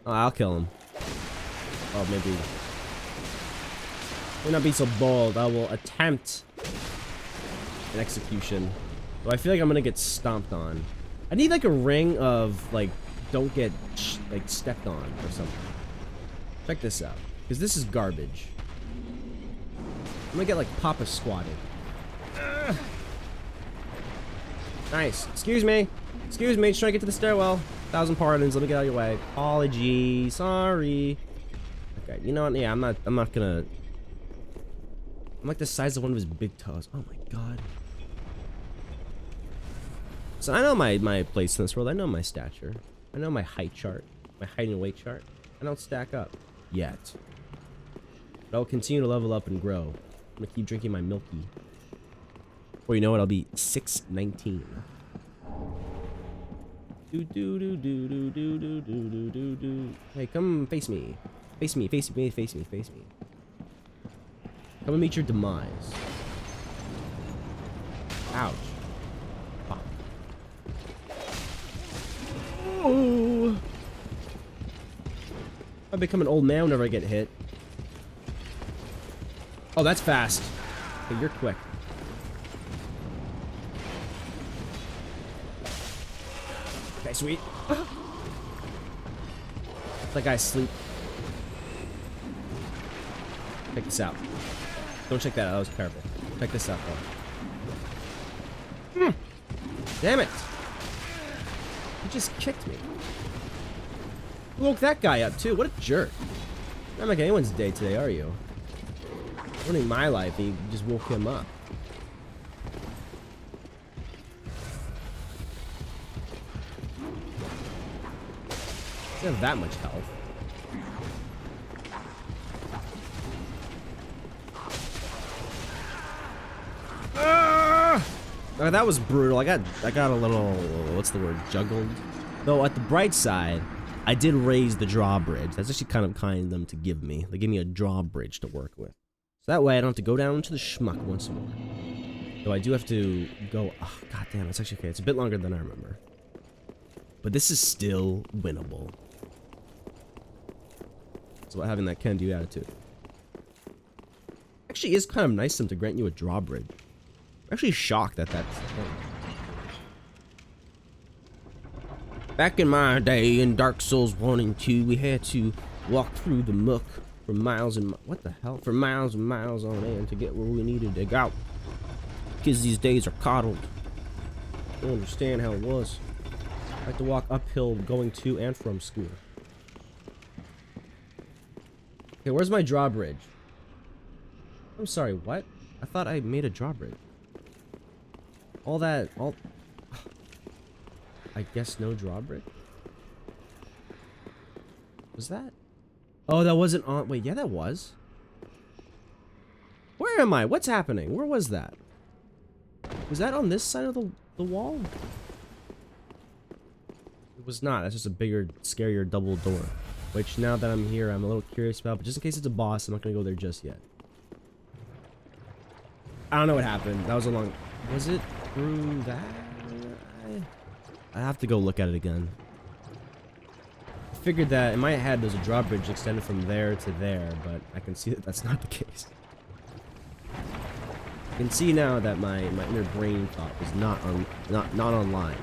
Oh, I'll kill him. Oh, maybe. Will not be so bold. I will attempt an execution. But I feel like I'm gonna get stomped on. I need like a ring of like don't get like stepped on or something. Check this out, because this is garbage. I'm gonna get like Papa squatted. Nice. Excuse me. Excuse me. Just trying to get to the stairwell. 1,000 pardons. Let me get out of your way. Apology. Sorry. Okay. You know what? Yeah, I'm not gonna. I'm like the size of one of his big toes. Oh my god. So I know my place in this world. I know my stature. I know my height chart. My height and weight chart. I don't stack up. Yet. But I'll continue to level up and grow. I'm gonna keep drinking my milky. Or you know what? I'll be 6'19". Do do do do do do do do do do do. Hey, come face me. Face me, face me, face me, face me. Come and meet your demise. Ouch. Fuck. Oh. I become an old man whenever I get hit. Oh, that's fast. Okay, you're quick. Okay, sweet. That guy's asleep. Check this out. Don't check that out. That was terrible. Check this out, though. Damn it! He just kicked me. You woke that guy up, too. What a jerk. Not making anyone's day today, are you? Ruining my life, and you just woke him up. Doesn't have that much health. Oh, that was brutal. I got a little, what's the word, juggled. Though at the bright side, I did raise the drawbridge. That's actually kind of them to give me. They gave me a drawbridge to work with. So that way I don't have to go down into the schmuck once more. Though I do have to go, oh, god damn, it's actually okay. It's a bit longer than I remember. But this is still winnable. It's about having that can-do attitude. Actually, it's kind of nice of them to grant you a drawbridge. I'm actually shocked that that's the thing. Back in my day, in Dark Souls 1 and 2, we had to walk through the muck for miles and what the hell? For miles and miles on end to get where we needed to go. Kids these days are coddled. Don't understand how it was. I had to walk uphill going to and from school. Okay, where's my drawbridge? I'm sorry, what? I thought I made a drawbridge. I guess no drawbridge? Was that? Oh, that wasn't on. Wait, yeah, that was. Where am I? What's happening? Where was that? Was that on this side of the wall? It was not. That's just a bigger, scarier double door. Which, now that I'm here, I'm a little curious about. But just in case it's a boss, I'm not going to go there just yet. I don't know what happened. That was a long... Was it through that? I have to go look at it again. I figured that in my head there's a drawbridge extended from there to there, but I can see that that's not the case. I can see now that my inner brain thought was not online.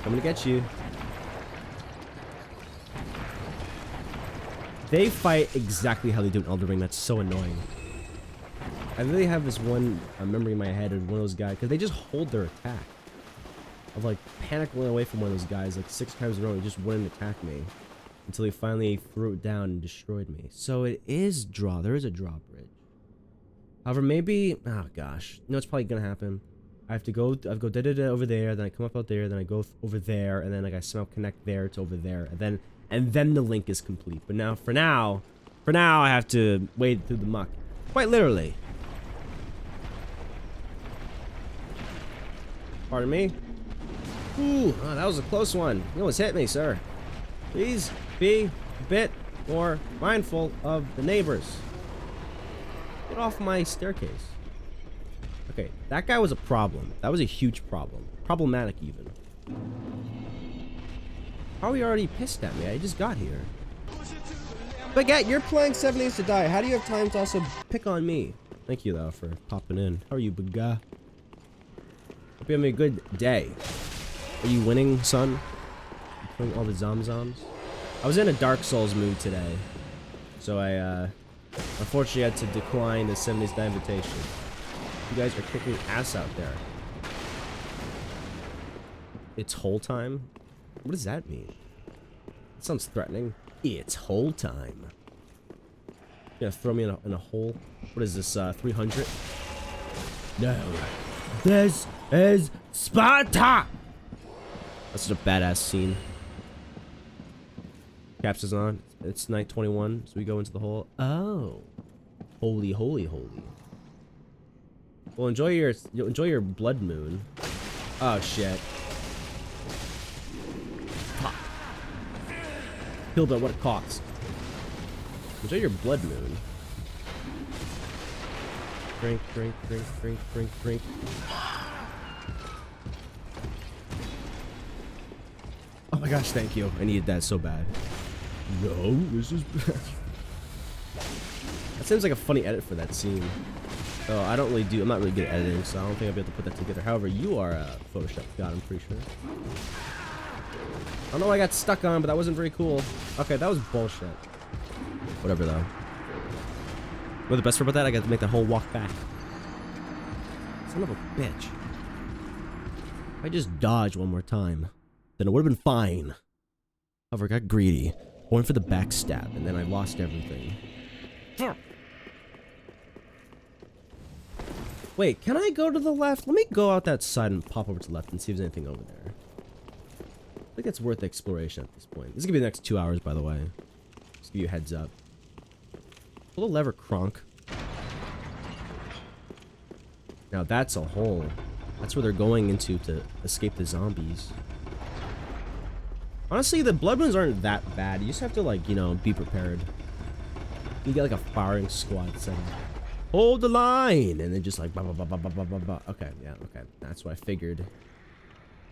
I'm gonna get you. They fight exactly how they do in Elden Ring. That's so annoying. I really have this one memory in my head of one of those guys, because they just hold their attack. Of like panic running away from one of those guys like 6 times in a row. He just wouldn't attack me until he finally threw it down and destroyed me. So it is there is a drawbridge. However, maybe, oh gosh, you know what's probably gonna happen? I go over there, then I come up out there, then I go over there, and then like I somehow connect there to over there, and then the link is complete. But now, for now, I have to wade through the muck, quite literally. Pardon me. Ooh, oh, that was a close one. You almost hit me, sir. Please be a bit more mindful of the neighbors. Get off my staircase. Okay, that guy was a problem. That was a huge problem. Problematic, even. How are you already pissed at me? I just got here. Baguette, you're playing 7 Days to Die. How do you have time to also pick on me? Thank you, though, for popping in. How are you, big guy? Hope you're having a good day. Are you winning, son? You playing all the zomzoms? I was in a Dark Souls mood today. So I, unfortunately had to decline the 7 Days to Die invitation. You guys are kicking ass out there. It's hole time? What does that mean? That sounds threatening. It's hole time. You're gonna throw me in a hole? What is this, 300? No. This is Sparta! That's such a badass scene. Caps is on. It's night 21, so we go into the hole. Oh. Holy, holy, holy. Well, enjoy your blood moon. Oh, shit. Killed at what cost? Enjoy your blood moon. Drink, drink, drink, drink, drink, drink. Oh my gosh, thank you. I needed that so bad. No, this is bad. That seems like a funny edit for that scene. Oh, I'm not really good at editing, so I don't think I'll be able to put that together. However, you are a Photoshop god, I'm pretty sure. I don't know what I got stuck on, but that wasn't very cool. Okay, that was bullshit. Whatever, though. Well, the best part about that, I got to make that whole walk back. Son of a bitch. If I just dodged one more time, then it would have been fine. However, I got greedy. Went for the backstab, and then I lost everything. Wait, can I go to the left? Let me go out that side and pop over to the left and see if there's anything over there. I think that's worth exploration at this point. This is gonna be the next 2 hours, by the way. Just give you a heads up. Pull the lever, Kronk. Now that's a hole. That's where they're going into to escape the zombies. Honestly, the blood moons aren't that bad. You just have to, like, you know, be prepared. You get like a firing squad set up. Hold the line! And then just like, bah, bah, bah, bah, bah, bah, bah, bah. Okay, yeah, okay. That's what I figured.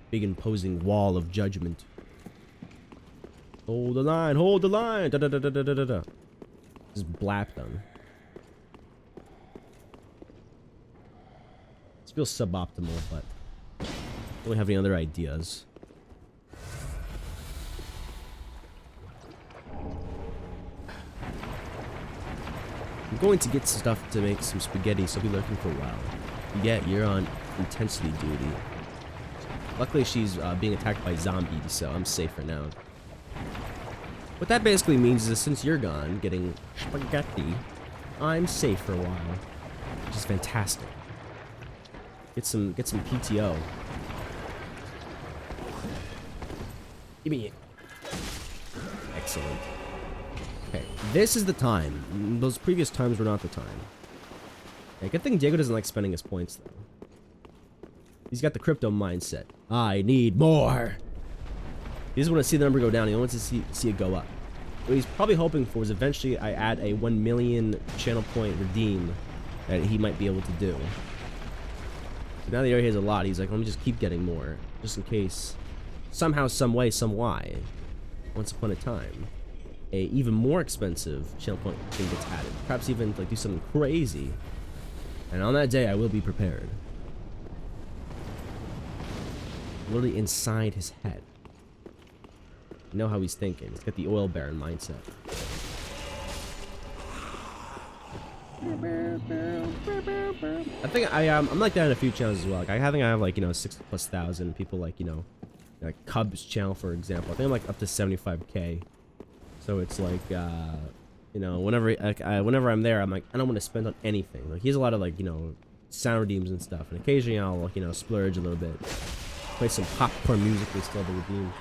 Big imposing wall of judgment. Hold the line, hold the line! Da da da da da da da. Just blap them. This feels suboptimal, but I don't have any other ideas. I'm going to get stuff to make some spaghetti, so I'll be lurking for a while. Yeah, you're on intensity duty. Luckily, she's being attacked by zombies, so I'm safe for now. What that basically means is since you're gone, getting spaghetti, I'm safe for a while, which is fantastic. Get some PTO. Give me it. Excellent. Okay, this is the time. Those previous times were not the time. Okay, good thing Diego doesn't like spending his points, though. He's got the crypto mindset. I need more. He doesn't want to see the number go down. He wants to see it go up. What he's probably hoping for is eventually I add a 1 million channel point redeem that he might be able to do. So now that he already has a lot, he's like, let me just keep getting more, just in case somehow, some way, some why, once upon a time, a even more expensive channel point thing gets added. Perhaps even like do something crazy. And on that day, I will be prepared. Literally inside his head. You know how he's thinking. He's got the oil baron mindset. I think I'm like that in a few channels as well. Like I think I have like, you know, 6,000+ people, like, you know, like Cubs channel, for example. I think I'm like up to 75K. So it's like, you know, whenever I'm there, I'm like, I don't want to spend on anything. Like he has a lot of, like, you know, sound redeems and stuff, and occasionally I'll, like, you know, splurge a little bit, play some popcorn music and still the redeem,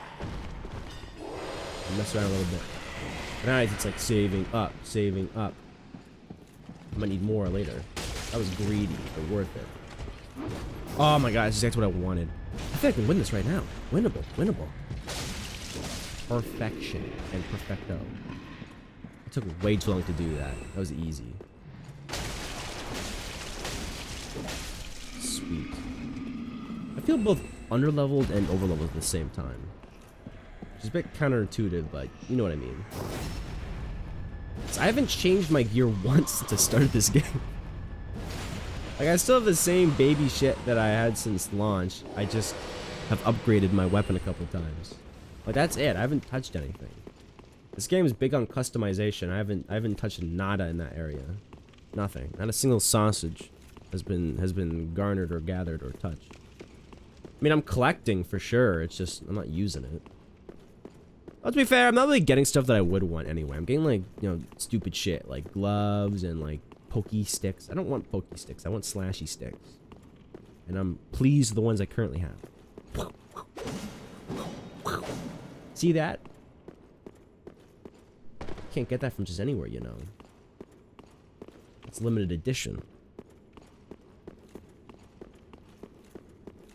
and mess around a little bit. But now it's like saving up. I might need more later. That was greedy, but worth it. Oh my god, this is exactly what I wanted. I think I can win this right now. Winnable. Perfection and perfecto. It took way too long to do that. That was easy. Sweet. I feel both underleveled and overleveled at the same time. Which is a bit counterintuitive, but you know what I mean. So I haven't changed my gear once since I started this game. Like, I still have the same baby shit that I had since launch. I just have upgraded my weapon a couple times. Like, that's it. I haven't touched anything. This game is big on customization. I haven't touched nada in that area. Nothing. Not a single sausage has been garnered or gathered or touched. I mean, I'm collecting for sure. It's just I'm not using it. Well, to be fair, I'm not really getting stuff that I would want anyway. I'm getting, like, you know, stupid shit like gloves and like pokey sticks. I don't want pokey sticks. I want slashy sticks. And I'm pleased with the ones I currently have. See that? Can't get that from just anywhere, you know. It's limited edition.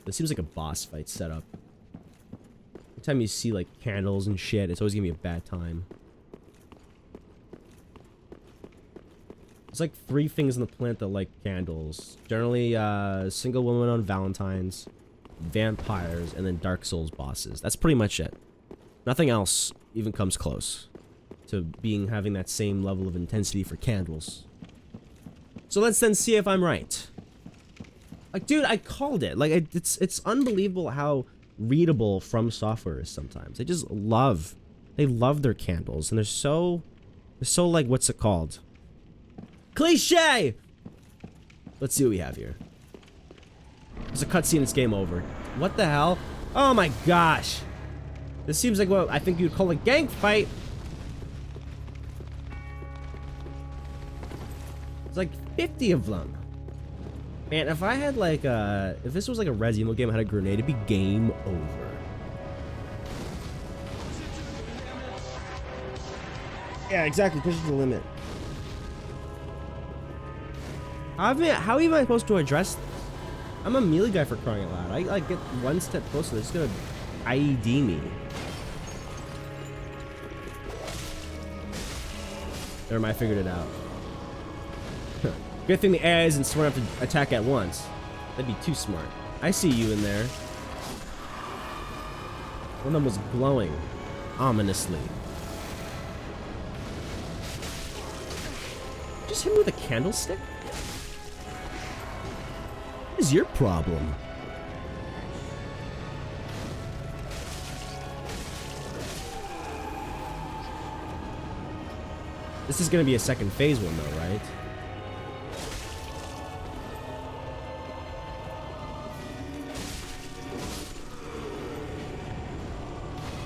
This seems like a boss fight setup. Anytime you see like candles and shit, it's always gonna be a bad time. There's like 3 things on the planet that like candles. Generally, single women on Valentine's, vampires, and then Dark Souls bosses. That's pretty much it. Nothing else even comes close to having that same level of intensity for candles. So let's then see if I'm right. Like, dude, I called it. Like, it's unbelievable how readable From Software is sometimes. They love their candles, and they're so like, what's it called? Cliche! Let's see what we have here. There's a cutscene, it's game over. What the hell? Oh my gosh! This seems like what I think you'd call a gang fight. It's like 50 of them. Man, if I had like if this was like a Resident Evil game, I had a grenade, it'd be game over. Yeah, exactly. Push it to the limit. How am I supposed to address this? I'm a melee guy for crying out loud. I like get one step closer, they're just gonna IED me. Never mind, I figured it out. Good thing the AI isn't smart enough to attack at once. That'd be too smart. I see you in there. One of them was glowing ominously. Just hit me with a candlestick? What is your problem? This is gonna be a second phase one though, right?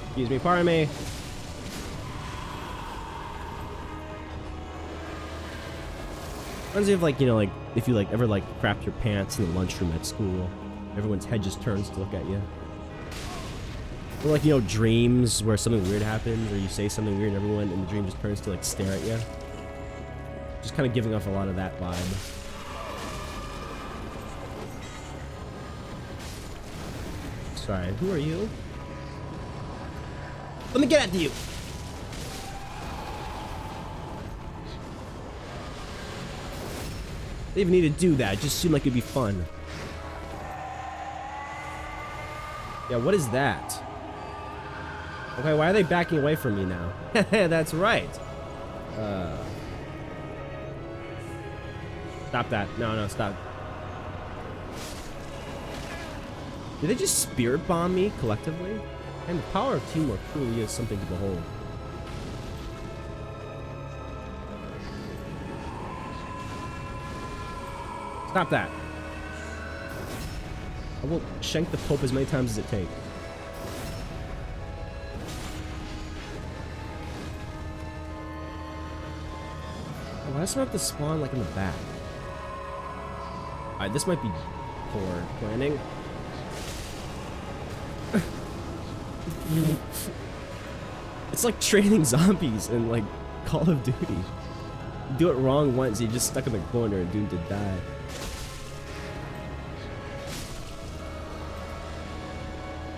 Excuse me, pardon me. Reminds me of like, you know, like if you like ever like crap your pants in the lunchroom at school, everyone's head just turns to look at you. Or like, you know, dreams where something weird happens, or you say something weird and everyone in the dream just turns to like stare at you. Just kind of giving off a lot of that vibe. Sorry, who are you? Let me get at you! They even need to do that. It just seemed like it'd be fun. Yeah, what is that? Okay, why are they backing away from me now? That's right. Stop that. No, stop. Did they just spirit bomb me collectively? And the power of teamwork truly is something to behold. Stop that. I will shank the Pope as many times as it takes. Oh, why does it have to spawn like in the back? Alright, this might be poor planning. It's like training zombies in like Call of Duty. You do it wrong once, you're just stuck in the corner and doomed to die.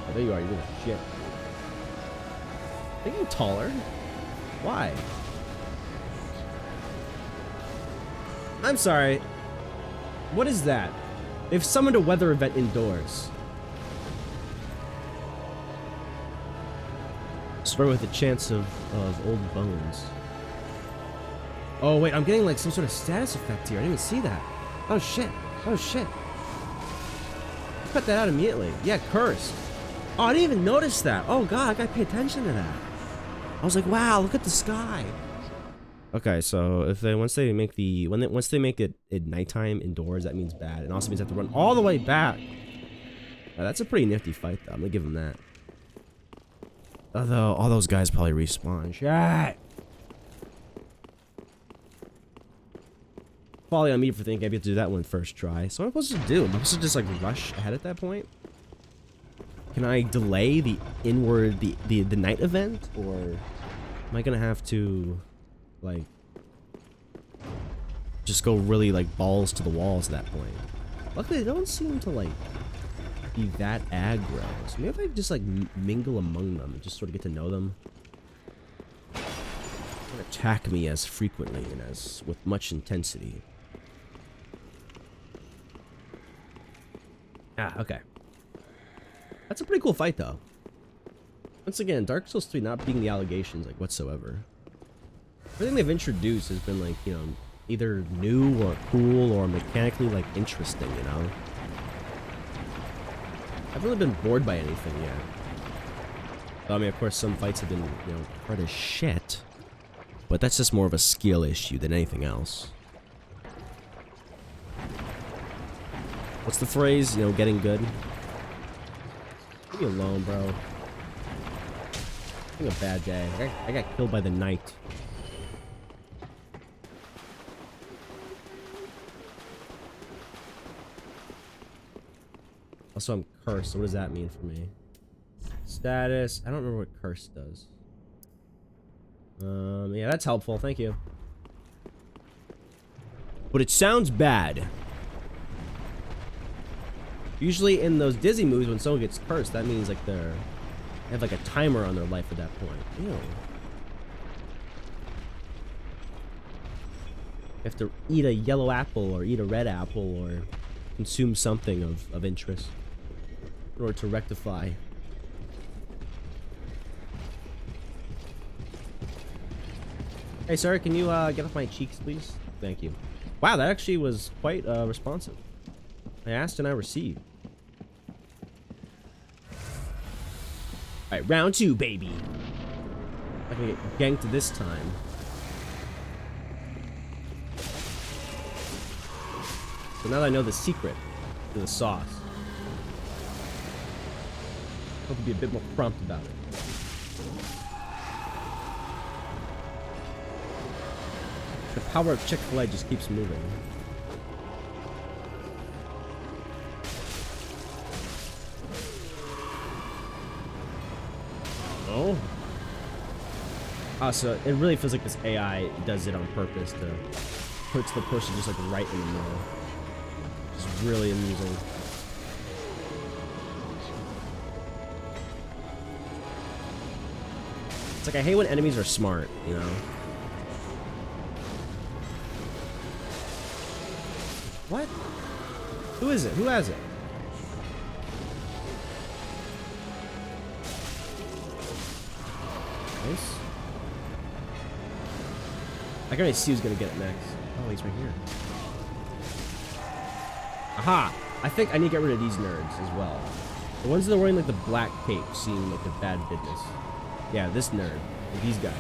Oh, there you are, you little shit. Are you taller? Why? I'm sorry. What is that? They've summoned a weather event indoors. Swear with a chance of old bones. Oh wait, I'm getting like some sort of status effect here. I didn't even see that. Oh shit. Oh shit. Cut that out immediately. Yeah, cursed. Oh, I didn't even notice that. Oh god, I gotta pay attention to that. I was like, wow, look at the sky. Okay, so if they once they make it at nighttime indoors, that means bad. It also means I have to run all the way back. That's a pretty nifty fight though. I'm gonna give them that. Although all those guys probably respawn. Shit. Folly on me for thinking I'd be able to do that one first try. So what am I supposed to do? Am I supposed to just like rush ahead at that point? Can I delay the night event, or am I gonna have to like just go really like balls to the walls at that point? Luckily they don't seem to like be that aggro. So maybe if I just like mingle among them and just sort of get to know them. Don't attack me as frequently and as with much intensity. Ah, okay. That's a pretty cool fight though. Once again, Dark Souls 3 not being the allegations like whatsoever. Everything they've introduced has been like, you know, either new or cool or mechanically like interesting, you know? I've really been bored by anything yet. I mean, of course, some fights have been, you know, hard as shit. But that's just more of a skill issue than anything else. What's the phrase? You know, getting good? Leave me alone, bro. Having a bad day. I got killed by the knight. Also, I'm cursed. So what does that mean for me? Status. I don't remember what curse does. Yeah, that's helpful. Thank you. But it sounds bad. Usually in those Dizzy moves, when someone gets cursed, that means like they have like a timer on their life at that point. Ew. You have to eat a yellow apple or eat a red apple or consume something of interest in order to rectify. Hey, sir, can you get off my cheeks, please? Thank you. Wow, that actually was quite responsive. I asked and I received. Alright, round 2, baby. I can get ganked this time. So now that I know the secret to the sauce, I hope to be a bit more prompt about it. The power of Chick-fil-A just keeps moving. Oh. So it really feels like this AI does it on purpose to put the person just like right in the middle. It's really amusing. It's like I hate when enemies are smart, you know? What? Who is it? Who has it? Nice. I can already see who's gonna get it next. Oh, he's right here. Aha! I think I need to get rid of these nerds as well. The ones that are wearing like the black cape seem like a bad business. Yeah, this nerd. Like these guys.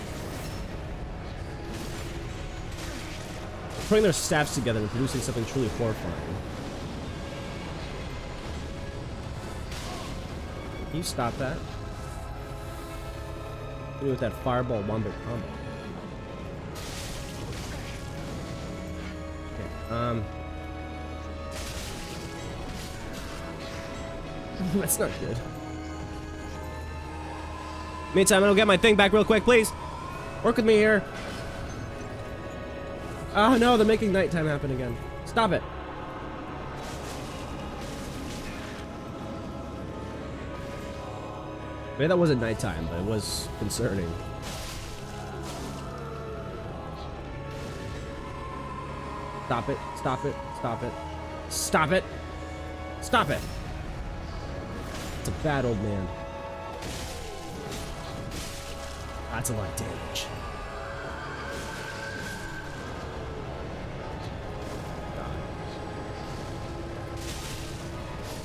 Putting their staffs together and producing something truly horrifying. Can you stop that? What do you do with that fireball wombo combo? Okay, that's not good. Meantime, I'll get my thing back real quick, please. Work with me here. Oh no, they're making nighttime happen again. Stop it. Maybe that wasn't nighttime, but it was concerning. Stop it, stop it, stop it. Stop it! Stop it! It's a bad old man. That's a lot of damage.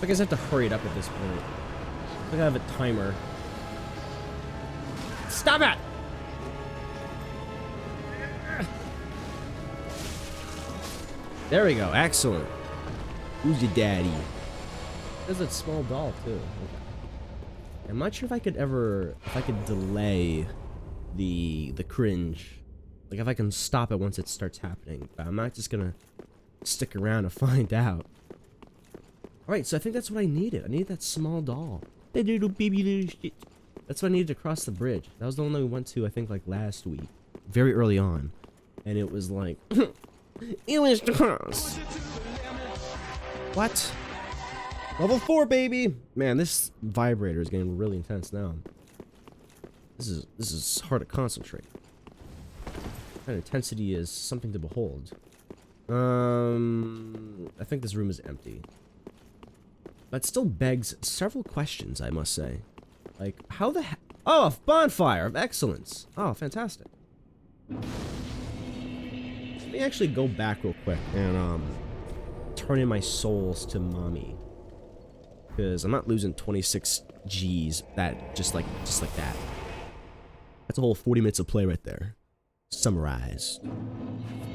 I guess I have to hurry it up at this point. I think I have a timer. Stop it! There we go. Excellent. Who's your daddy? There's a small doll too. Okay. I'm not sure if I could delay the cringe. Like if I can stop it once it starts happening. But I'm not just gonna stick around to find out. Alright, so I think that's what I needed. I needed that small doll. That little baby little shit. That's what I needed to cross the bridge. That was the one that we went to, I think, like last week. Very early on. And it was like... it was to cross. What? Level 4, baby! Man, this vibrator is getting really intense now. This is hard to concentrate. That intensity is something to behold. I think this room is empty. That still begs several questions, I must say. Like, how the heck? Oh, a bonfire of excellence. Oh, fantastic. Let me actually go back real quick and turn in my souls to mommy, because I'm not losing 26 G's just like that. That's a whole 40 minutes of play right there. Summarized.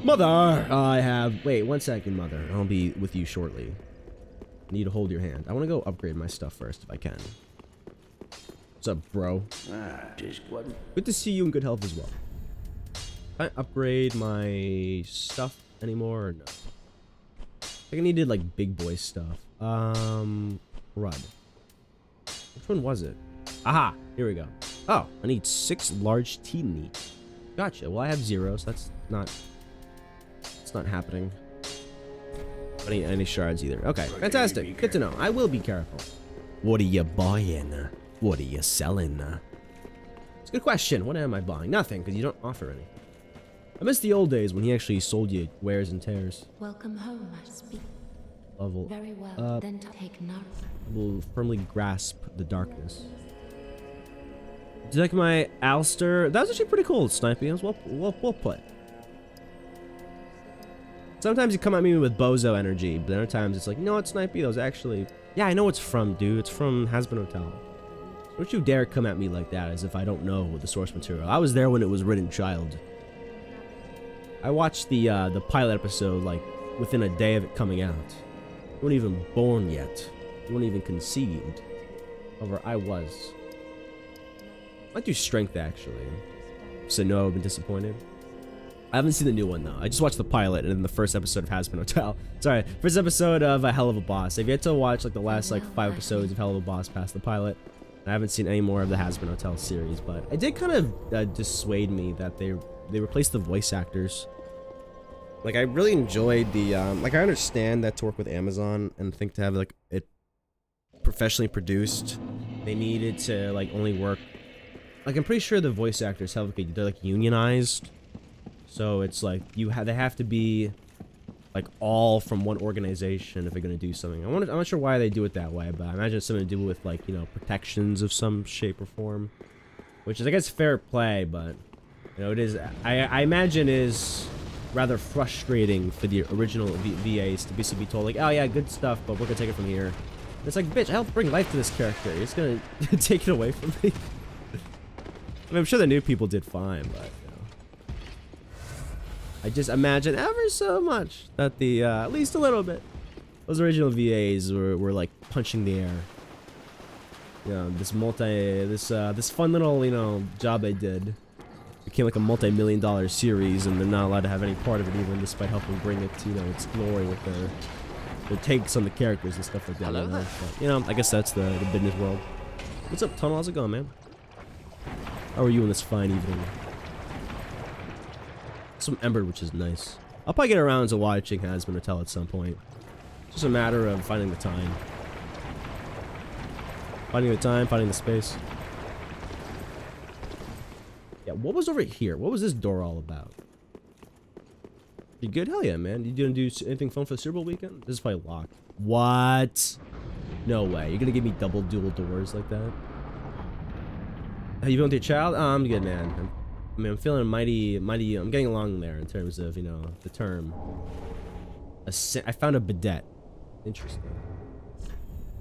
Mother, I have. Wait 1 second, mother. I'll be with you shortly. I need to hold your hand. I want to go upgrade my stuff first if I can. What's up, bro? Good to see you in good health as well. Can I upgrade my stuff anymore or no? I think I needed like big boy stuff. Crud. Which one was it? Aha! Here we go. Oh, I need 6 large tea meat. Gotcha. Well, I have 0, so that's not. It's not happening. Any shards either. Okay, fantastic. Good to know. I will be careful. What are you buying? What are you selling? It's a good question. What am I buying? Nothing, because you don't offer any. I miss the old days when he actually sold you wares and tears. Welcome home, I speak. Level Very well, then take note. Will firmly grasp the darkness. Do you like my Alster? That was actually pretty cool, Snipey. It was well put. Sometimes you come at me with bozo energy, but other times it's like, no, it's Snipey. That was actually... Yeah, I know it's from, dude. It's from Hazbin Hotel. Don't you dare come at me like that as if I don't know the source material. I was there when it was written, child. I watched the pilot episode, like, within a day of it coming out. You weren't even born yet. You weren't even conceived. However, I was. I might do strength, actually. So no, I've been disappointed. I haven't seen the new one, though. I just watched the pilot and then the first episode of Hazbin Hotel. Sorry, first episode of A Hell of a Boss. I've yet to watch, like, the last, like, 5 episodes of Hell of a Boss past the pilot. I haven't seen any more of the Hazbin Hotel series, but it did kind of dissuade me that they replaced the voice actors. Like, I really enjoyed the, like, I understand that to work with Amazon and think to have, like, it professionally produced, they needed to, like, only work, like, I'm pretty sure the voice actors have, like, they're, like, unionized, so it's, like, they have to be, like, all from one organization if they're gonna do something. I'm not sure why they do it that way, but I imagine it's something to do with, like, you know, protections of some shape or form, which is, I guess, fair play, but, you know, it is, I imagine is rather frustrating for the original VAs to basically be told, like, oh yeah, good stuff, but we're gonna take it from here. And it's like, bitch, I helped bring life to this character. You're just gonna take it away from me. I mean, I'm sure the new people did fine, but, you know. I just imagine ever so much that the, at least a little bit, those original VAs were like punching the air. You know, this fun little, you know, job they did became like a multi-million-dollar series, and they're not allowed to have any part of it even, despite helping bring it to, you know, its glory with their takes on the characters and stuff like that. Hello, but, you know, I guess that's the business world. What's up, Tunnel? How's it going, man? How are you on this fine evening? Some Ember, which is nice. I'll probably get around to watching Hazbin Hotel at some point. It's just a matter of finding the time. Finding the time, finding the space. Yeah, what was over here? What was this door all about? You good? Hell yeah, man. You gonna do anything fun for the Super Bowl weekend? This is probably locked. What? No way. You're gonna give me double dual doors like that? How you feeling with your child? Oh, I'm good, man. I'm feeling mighty. I'm getting along there in terms of, you know, the term. I found a bidet. Interesting.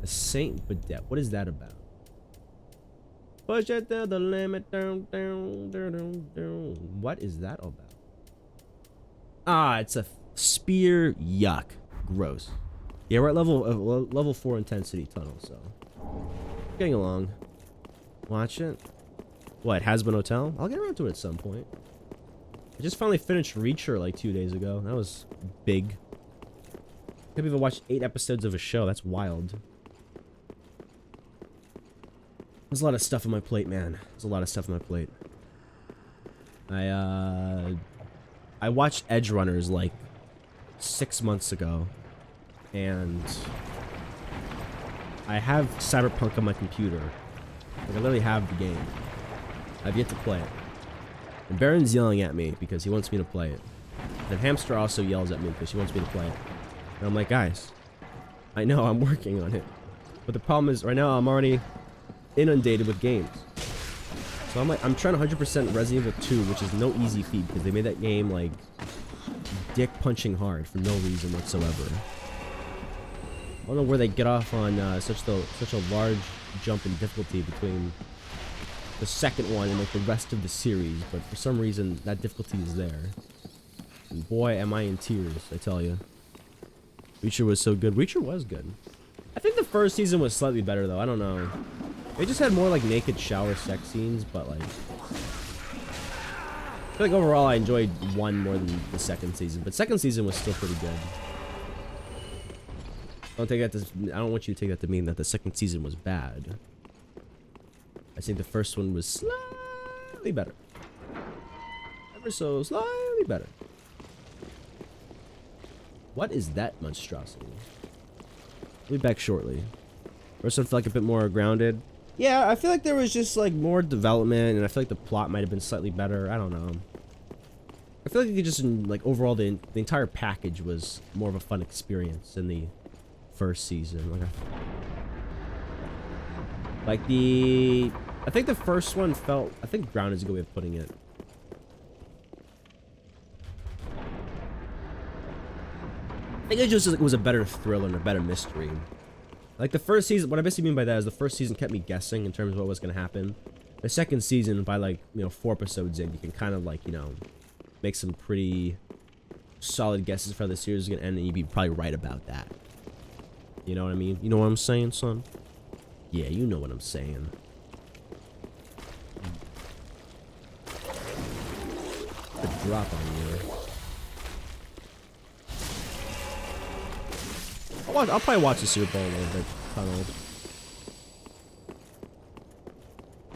A Saint bidet. What is that about? Push it to the limit. Down, down, down, down, down. What is that about? Ah, it's a spear. Yuck. Gross. Yeah, we're at level 4 intensity tunnel, so getting along. Watch it. What, Hazbin Hotel? I'll get around to it at some point. I just finally finished Reacher like 2 days ago. That was big. I can't even watch 8 episodes of a show. That's wild. There's a lot of stuff on my plate, man. There's a lot of stuff on my plate. I watched Edge Runners like 6 months ago, and I have Cyberpunk on my computer. Like, I literally have the game. I've yet to play it. And Baron's yelling at me because he wants me to play it. And Hamster also yells at me because she wants me to play it. And I'm like, guys, I know I'm working on it. But the problem is, right now I'm already inundated with games. So I'm trying 100% Resident Evil 2, which is no easy feat because they made that game like dick punching hard for no reason whatsoever. I don't know where they get off on such a large jump in difficulty between the second one and like the rest of the series, but for some reason that difficulty is there. And boy, am I in tears, I tell you. Reacher was so good. Reacher was good. I think the first season was slightly better though. I don't know. They just had more like naked shower sex scenes, but like I feel like overall I enjoyed one more than the second season, but second season was still pretty good. I don't want you to take that to mean that the second season was bad. I think the first one was slightly better. Ever so slightly better. What is that monstrosity? We'll be back shortly. First one felt like a bit more grounded. Yeah, I feel like there was just like more development, and I feel like the plot might have been slightly better. I don't know. I feel like you could just like overall the entire package was more of a fun experience than the first season. Like I think the first one felt, I think grounded is a good way of putting it. I think it just was a better thriller and a better mystery. Like the first season, what I basically mean by that is the first season kept me guessing in terms of what was going to happen. The second season, by like, 4 episodes in, you can kind of like, make some pretty solid guesses for how the series is going to end, and you'd be probably right about that. You know what I mean? You know what I'm saying, son? Yeah, you know what I'm saying. A drop on you. I'll probably watch the Super Bowl a little bit. Tunneled.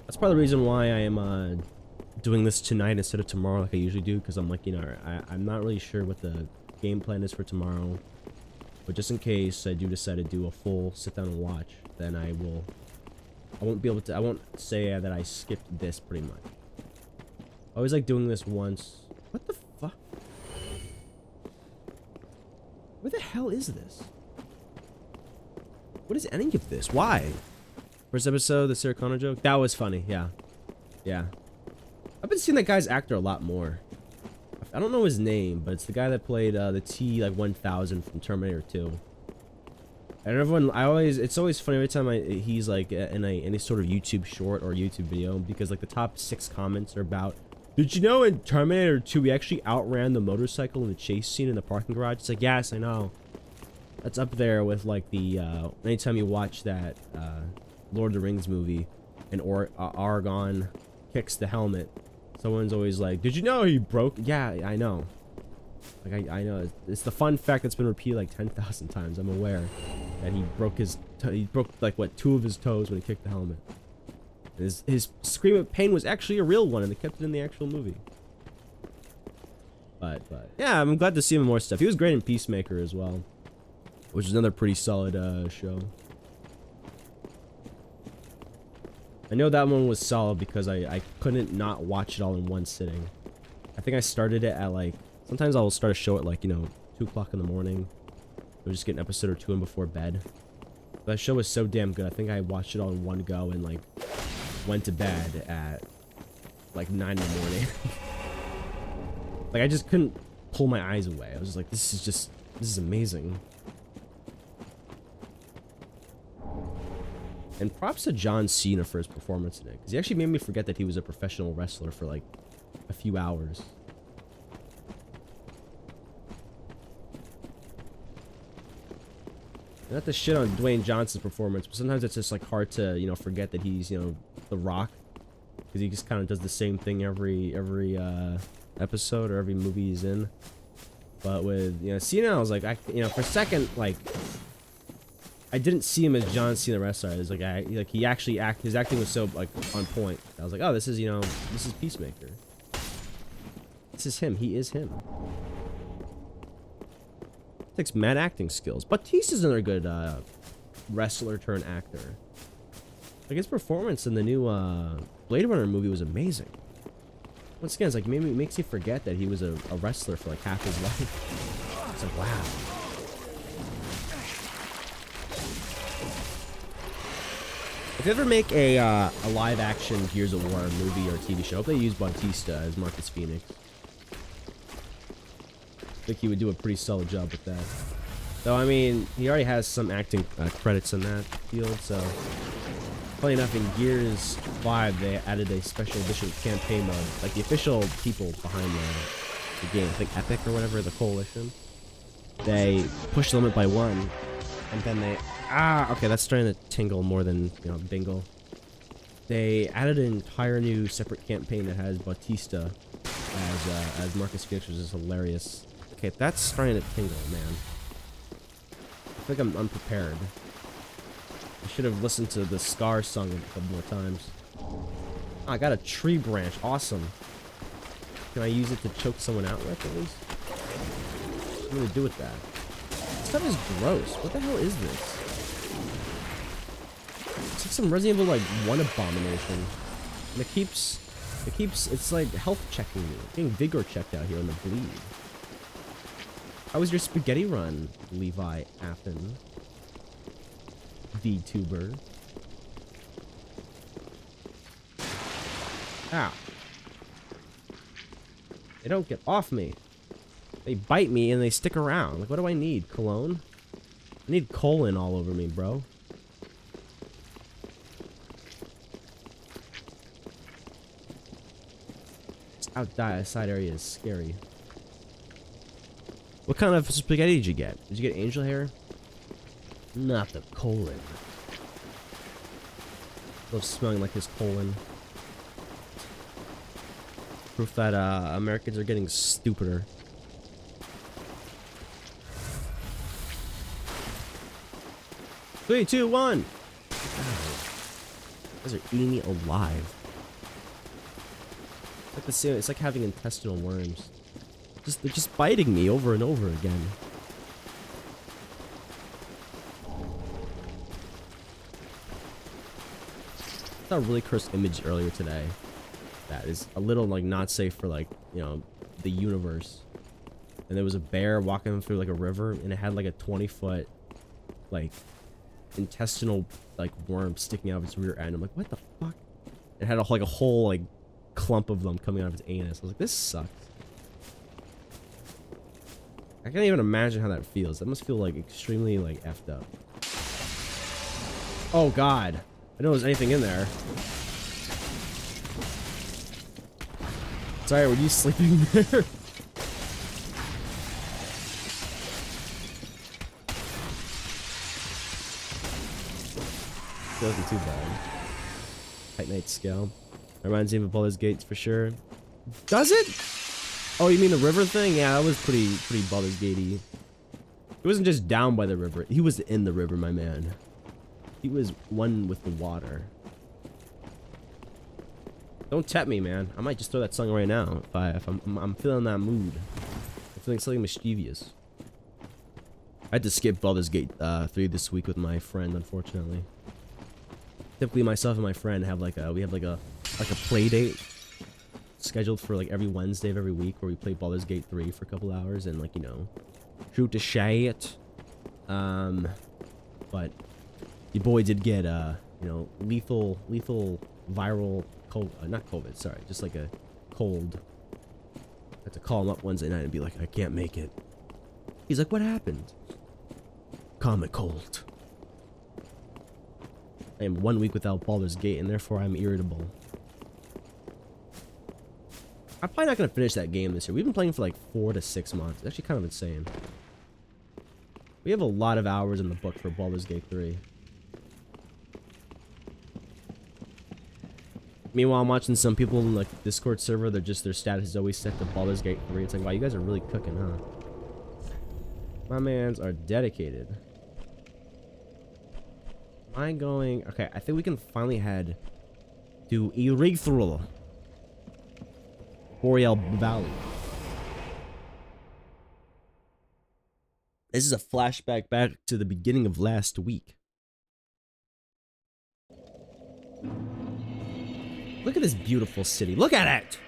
That's part of the reason why I am doing this tonight instead of tomorrow like I usually do, because I'm like, I'm not really sure what the game plan is for tomorrow. But just in case I do decide to do a full sit down and watch, then I won't say that I skipped this pretty much. I always like doing this once. What the fuck? Where the hell is this? What is any of this? Why? First episode, the Sarah Connor joke? That was funny, yeah. Yeah. I've been seeing that guy's actor a lot more. I don't know his name, but it's the guy that played the T-1000 from Terminator 2. And everyone, it's always funny every time he's like in any sort of YouTube short or YouTube video, because like the top 6 comments are about, did you know in Terminator 2 we actually outran the motorcycle in the chase scene in the parking garage? It's like, yes, I know. That's up there with like the anytime you watch that Lord of the Rings movie and Aragorn kicks the helmet, someone's always like, did you know he broke? Yeah, I know. Like I know. It's the fun fact that's been repeated like 10,000 times. I'm aware that he broke like what, 2 of his toes when he kicked the helmet. His scream of pain was actually a real one, and they kept it in the actual movie. But yeah, I'm glad to see him in more stuff. He was great in Peacemaker as well, which is another pretty solid show. I know that one was solid because I couldn't not watch it all in one sitting. I think I started it at like, sometimes I'll start a show at like, 2 o'clock in the morning. I'll just get an episode or 2 in before bed. But that show was so damn good. I think I watched it all in one go and like went to bed at like 9 in the morning. Like I just couldn't pull my eyes away. I was just like, this is amazing. And props to John Cena for his performance in it, because he actually made me forget that he was a professional wrestler for like a few hours. Not to shit on Dwayne Johnson's performance, but sometimes it's just like hard to forget that he's The Rock, because he just kind of does the same thing every episode or every movie he's in. But with Cena, I was like, for a second, like, I didn't see him as John Cena wrestler. It was like he actually his acting was so like on point. I was like, oh, this is Peacemaker. This is him. He is him. Takes mad acting skills. Batista's another good wrestler turned actor. Like his performance in the new Blade Runner movie was amazing. Once again, it's like maybe it makes you forget that he was a wrestler for like half his life. It's like wow. If you ever make a live action Gears of War movie or TV show, I hope they use Bautista as Marcus Phoenix. I think he would do a pretty solid job with that. Though, I mean, he already has some acting credits in that field, so... Funny enough, in Gears 5, they added a special edition campaign mode. Like, the official people behind the game, I think Epic or whatever, the Coalition, they push the limit by 1, and then they... okay, that's starting to tingle more than, you know, bingle. They added an entire new separate campaign that has Bautista as Marcus Phoenix, which is hilarious. Okay, that's starting to tingle, man. I feel like I'm unprepared. I should have listened to the Scar song a couple more times. Oh, I got a tree branch. Awesome. Can I use it to choke someone out with, at least? What am I gonna do with that? This stuff is gross. What the hell is this? It's like some Resident Evil, like, 1 abomination. And it keeps, it's like health checking me. Getting vigor checked out here on the bleed. How was your spaghetti run, Levi Appen? VTuber. Ow. They don't get off me. They bite me and they stick around. Like, what do I need? Cologne? I need colon all over me, bro. Outside area is scary. What kind of spaghetti did you get? Did you get angel hair? Not the colon. Love smelling like his colon. Proof that Americans are getting stupider. Three, two, one. These are eating me alive. It's like the same. It's like having intestinal worms. They're just biting me over and over again. I saw a really cursed image earlier today that is a little like not safe for like, you know, the universe. And there was a bear walking through like a river and it had like a 20-foot like intestinal like worm sticking out of its rear end. I'm like, what the fuck? It had like a whole like clump of them coming out of its anus. I was like, this sucks. I can't even imagine how that feels. That must feel like extremely like effed up. Oh god. I know there's anything in there. Sorry, were you sleeping there? Wasn't too bad. Tight Night Scale. Reminds me of Baldur's Gate for sure. Does it? Oh, you mean the river thing? Yeah, that was pretty Baldur's Gate-y. He wasn't just down by the river. He was in the river, my man. He was one with the water. Don't tap me, man. I might just throw that song right now if I'm feeling that mood. I'm feeling something mischievous. I had to skip Baldur's Gate 3 this week with my friend, unfortunately. Typically, myself and my friend have like a play date scheduled for like every Wednesday of every week where we play Baldur's Gate 3 for a couple hours and like, you know, shoot the shit. But the boy did get you know, lethal viral not COVID, sorry, just like a cold. I had to call him up Wednesday night and be like, I can't make it. He's like, what happened? Common cold. I am 1 week without Baldur's Gate and therefore I'm irritable. I'm probably not going to finish that game this year. We've been playing for like 4 to 6 months. It's actually kind of insane. We have a lot of hours in the book for Baldur's Gate 3. Meanwhile, I'm watching some people in like Discord server, their status is always set to Baldur's Gate 3. It's like, wow, you guys are really cooking, huh? My mans are dedicated. Am I going... Okay, I think we can finally head to Yggdrasil. Boreal Valley. This is a flashback back to the beginning of last week. Look at this beautiful city. Look at it!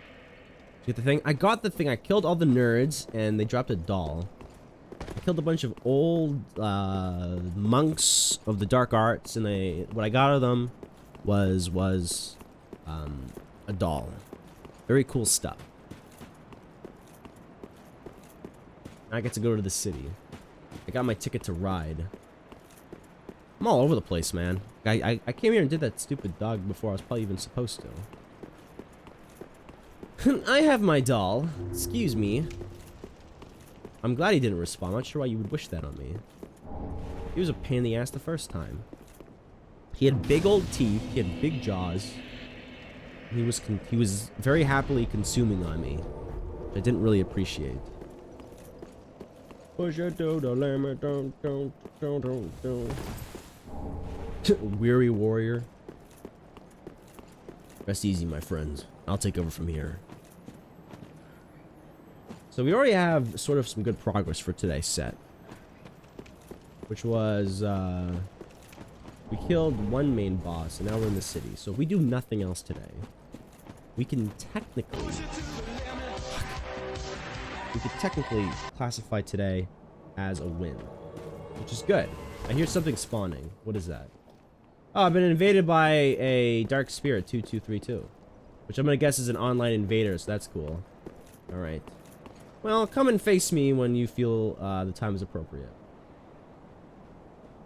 Get the thing? I got the thing. I killed all the nerds, and they dropped a doll. I killed a bunch of old monks of the dark arts, and what I got of them was a doll. Very cool stuff. Now I get to go to the city. I got my ticket to ride. I'm all over the place, man. I came here and did that stupid dog before I was probably even supposed to. I have my doll. Excuse me. I'm glad he didn't respond. I'm not sure why you would wish that on me. He was a pain in the ass the first time. He had big old teeth. He had big jaws. He was very happily consuming on me, which I didn't really appreciate. Push it to the limit, don't. Weary warrior. Rest easy, my friends. I'll take over from here. So we already have sort of some good progress for today's set, which was we killed one main boss, and now we're in the city. So if we do nothing else today, we can technically classify today as a win, which is good. I hear something spawning. What is that? Oh, I've been invaded by a Dark Spirit 2232, which I'm gonna guess is an online invader, so that's cool. All right. Well, come and face me when you feel the time is appropriate.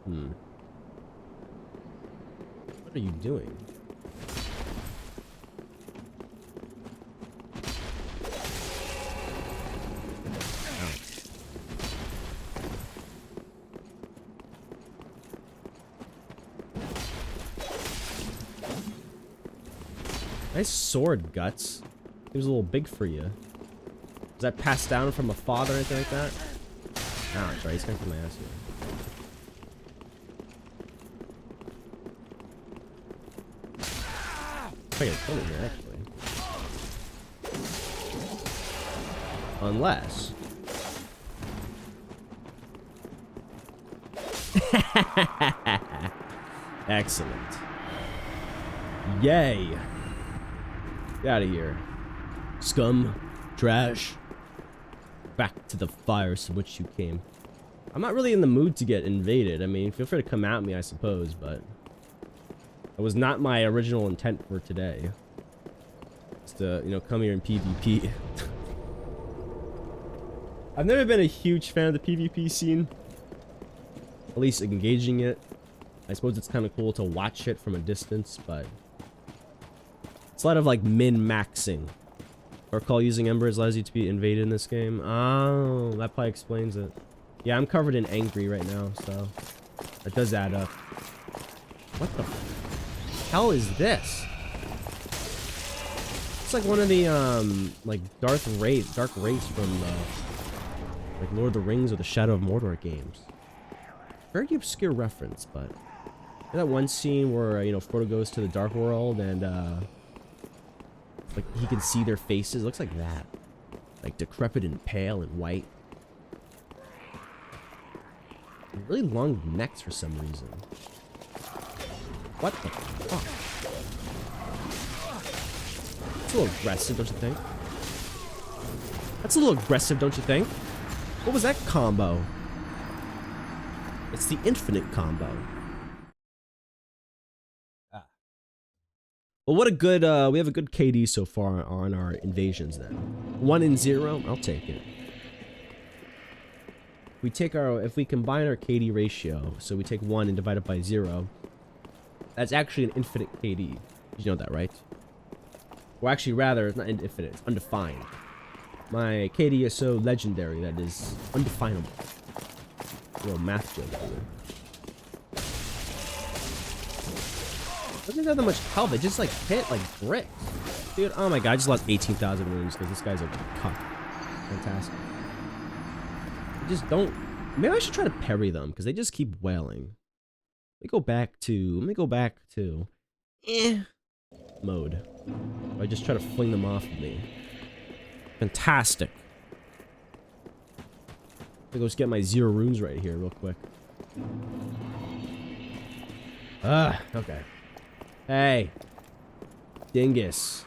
What are you doing? Nice sword, Guts. He was a little big for you. Was that passed down from a father or anything like that? Ouch, right, he's gonna kick my ass here. I can kill him here, actually. Unless... Excellent. Yay! Get out of here. Scum. Trash. Back to the fires from which you came. I'm not really in the mood to get invaded. I mean, feel free to come at me, I suppose, but... It was not my original intent for today. Just to, you know, come here and PvP. I've never been a huge fan of the PvP scene. At least engaging it. I suppose it's kind of cool to watch it from a distance, but... It's a lot of, like, min-maxing. Or call using Embers allows you to be invaded in this game. Oh, that probably explains it. Yeah, I'm covered in angry right now, so... That does add up. What the hell is this? It's like one of the, like, Dark Wraith from, like, Lord of the Rings or the Shadow of Mordor games. Very obscure reference, but... You know that one scene where, you know, Frodo goes to the Dark World and, like, he can see their faces? It looks like that. Like, decrepit and pale and white. And really long necks for some reason. What the fuck? That's a little aggressive, don't you think? That's a little aggressive, don't you think? What was that combo? It's the infinite combo. Well, what a good, we have a good KD so far on our invasions then. 1 and 0, I'll take it. If we combine our KD ratio, so we take 1 and divide it by 0, that's actually an infinite KD. Did you know that, right? Or actually, rather, it's not infinite, it's undefined. My KD is so legendary that it is undefinable. A little math joke here. Doesn't have that much health. They just like hit like bricks. Dude, oh my god, I just lost 18,000 wounds because this guy's a cuck. Fantastic. I just don't... Maybe I should try to parry them because they just keep wailing. Let me go back to... mode. I just try to fling them off of me. Fantastic. Let me go just get my 0 runes right here real quick. Okay. Hey. Dingus.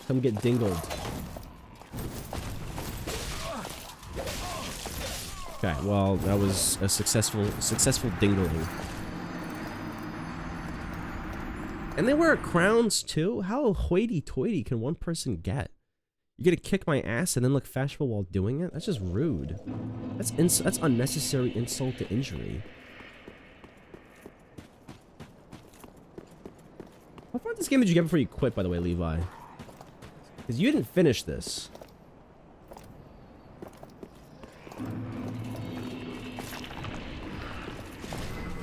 Come get dingled. Okay, well, that was a successful dingling. And they wear crowns too? How hoity-toity can one person get? You're gonna kick my ass and then look fashionable while doing it? That's just rude. That's unnecessary insult to injury. How far in this game did you get before you quit, by the way, Levi? Because you didn't finish this.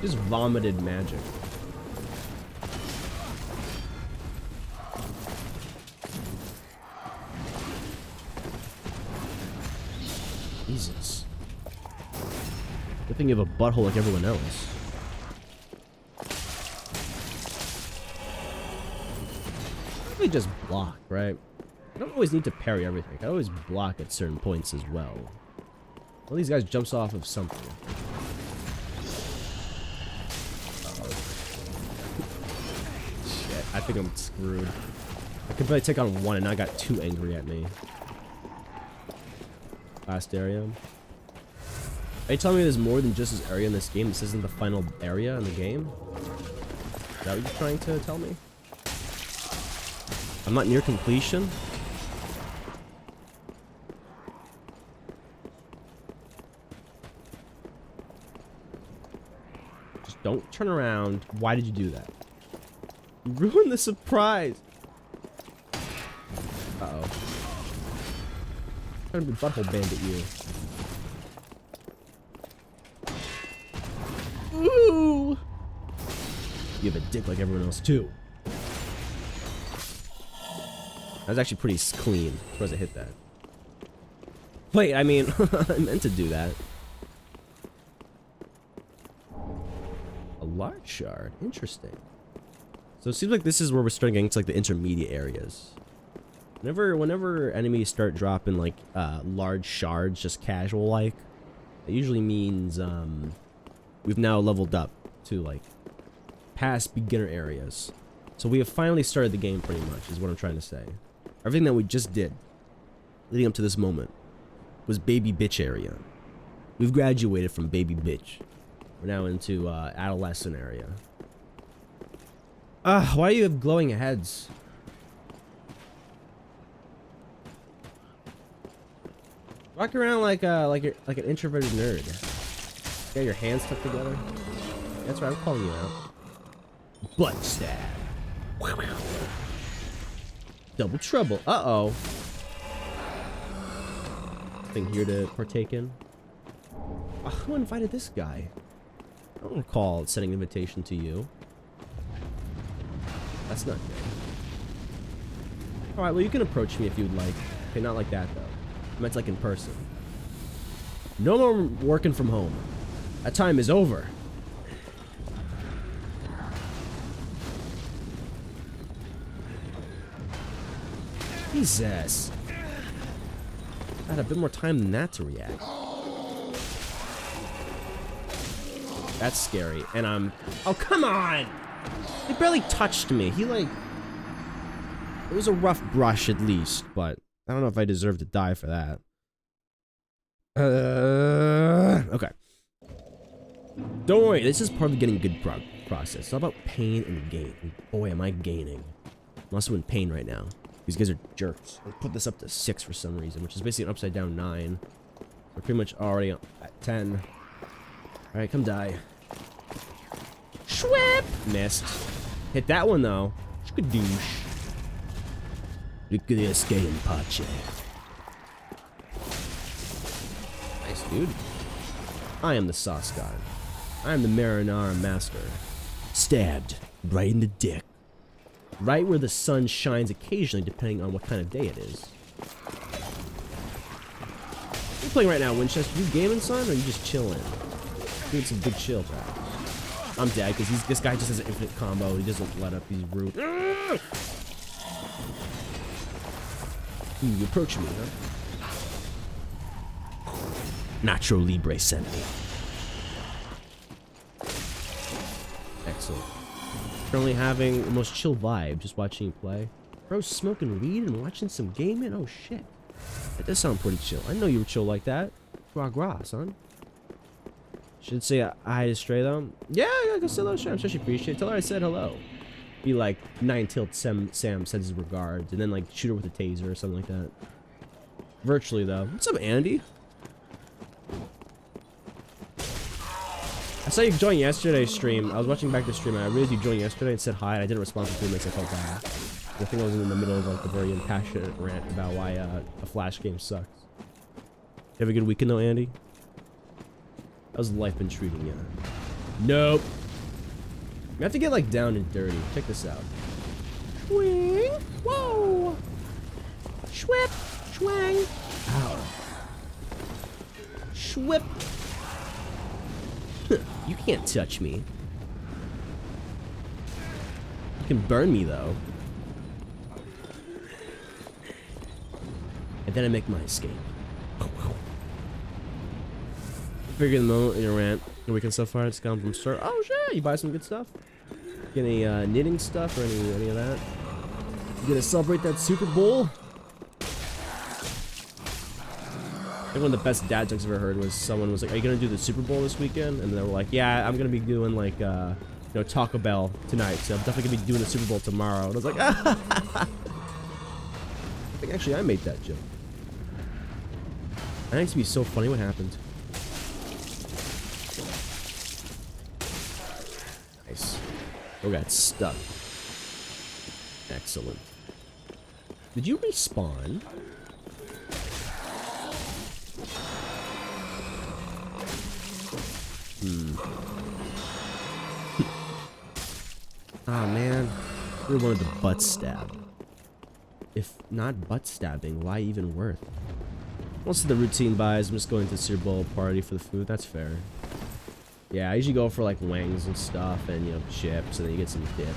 Just vomited magic. Jesus. Good thing you have a butthole like everyone else. Probably just block, right? I don't always need to parry everything. I always block at certain points as well. One of these guys jumps off of something. Shit, I think I'm screwed. I could probably take on one and I got too angry at me. Last area. Are you telling me there's more than just this area in this game? This isn't the final area in the game? Is that what you're trying to tell me? I'm not near completion? Just don't turn around. Why did you do that? You ruined the surprise. Uh-oh. I'm trying to be butthole bandit you. Ooh! You have a dick like everyone else too. That was actually pretty clean. As far as I hit that. Wait, I mean, I meant to do that. A large shard. Interesting. So it seems like this is where we're starting getting to like the intermediate areas. Whenever enemies start dropping like large shards, just casual like, it usually means we've now leveled up to like past beginner areas. So we have finally started the game pretty much, is what I'm trying to say. Everything that we just did leading up to this moment was baby bitch area. We've graduated from baby bitch. We're now into adolescent area. Why do you have glowing heads? Walk around like an introverted nerd. Got your hands stuck together. That's right, I'm calling you out. Butt stab. Double trouble. Uh-oh. Thing here to partake in. Who invited this guy? I don't recall sending an invitation to you. That's not good. Alright, well you can approach me if you'd like. Okay, not like that though. I meant like in person. No more working from home. That time is over. Jesus. I had a bit more time than that to react. That's scary. And I'm... Oh, come on! He barely touched me. He like... It was a rough brush at least, but I don't know if I deserve to die for that. Okay. Don't worry, this is part of the getting good process. It's all about pain and gain. And boy, am I gaining. I'm also in pain right now. These guys are jerks. I put this up to 6 for some reason, which is basically an upside down 9. We're pretty much already at 10. Alright, come die. Schwip! Missed. Hit that one though. Skadoosh. Look at this game, Pache. Nice, dude. I am the sauce god. I am the marinara master. Stabbed right in the dick. Right where the sun shines occasionally, depending on what kind of day it is. What are you playing right now, Winchester? You gaming, son, or are you just chilling? Doing some big chill practice. I'm dead, because this guy just has an infinite combo. He doesn't let up. He's rude. You approach me, huh? Nacho Libre sent me. Excellent. Currently having the most chill vibe, just watching you play. Bro, smoking weed and watching some gaming? Oh, shit. That does sound pretty chill. I know you were chill like that. Gra gra, son. Should say hi to Stray, though. Yeah, I can say hello, Stray. I'm sure she appreciate it. Tell her I said hello. Be like, Nine-Tailed Sam sends his regards. And then, like, shoot her with a taser or something like that. Virtually, though. What's up, Andy? I saw you join yesterday's stream. I was watching back the stream, and I realized you joined yesterday and said hi, and I didn't respond for 2 minutes. I felt bad. I think I was in the middle of like a very impassionate rant about why a Flash game sucks. You have a good weekend though, Andy? How's life been treating you? Nope. You have to get like down and dirty. Check this out. Swing. Whoa. Schwip. Schwang. Ow. Schwip. You can't touch me. You can burn me though. And then I make my escape. Figure the moment in your rant. Your weekend so far, it's gone from store. Oh shit, you buy some good stuff? Get any knitting stuff or any of that? You gonna celebrate that Super Bowl? I think one of the best dad jokes I've ever heard was someone was like, "Are you gonna do the Super Bowl this weekend?" And they were like, "Yeah, I'm gonna be doing like you know, Taco Bell tonight, so I'm definitely gonna be doing the Super Bowl tomorrow." And I was like, I think actually I made that joke. That used to be so funny. What happened? Nice. Oh, got stuck. Excellent. Did you respawn? Ah, man. We wanted the butt stab. If not butt stabbing, why even worth? Most of the routine buys, I'm just going to the Super Bowl party for the food. That's fair. Yeah, I usually go for like wings and stuff and, you know, chips, and then you get some dip.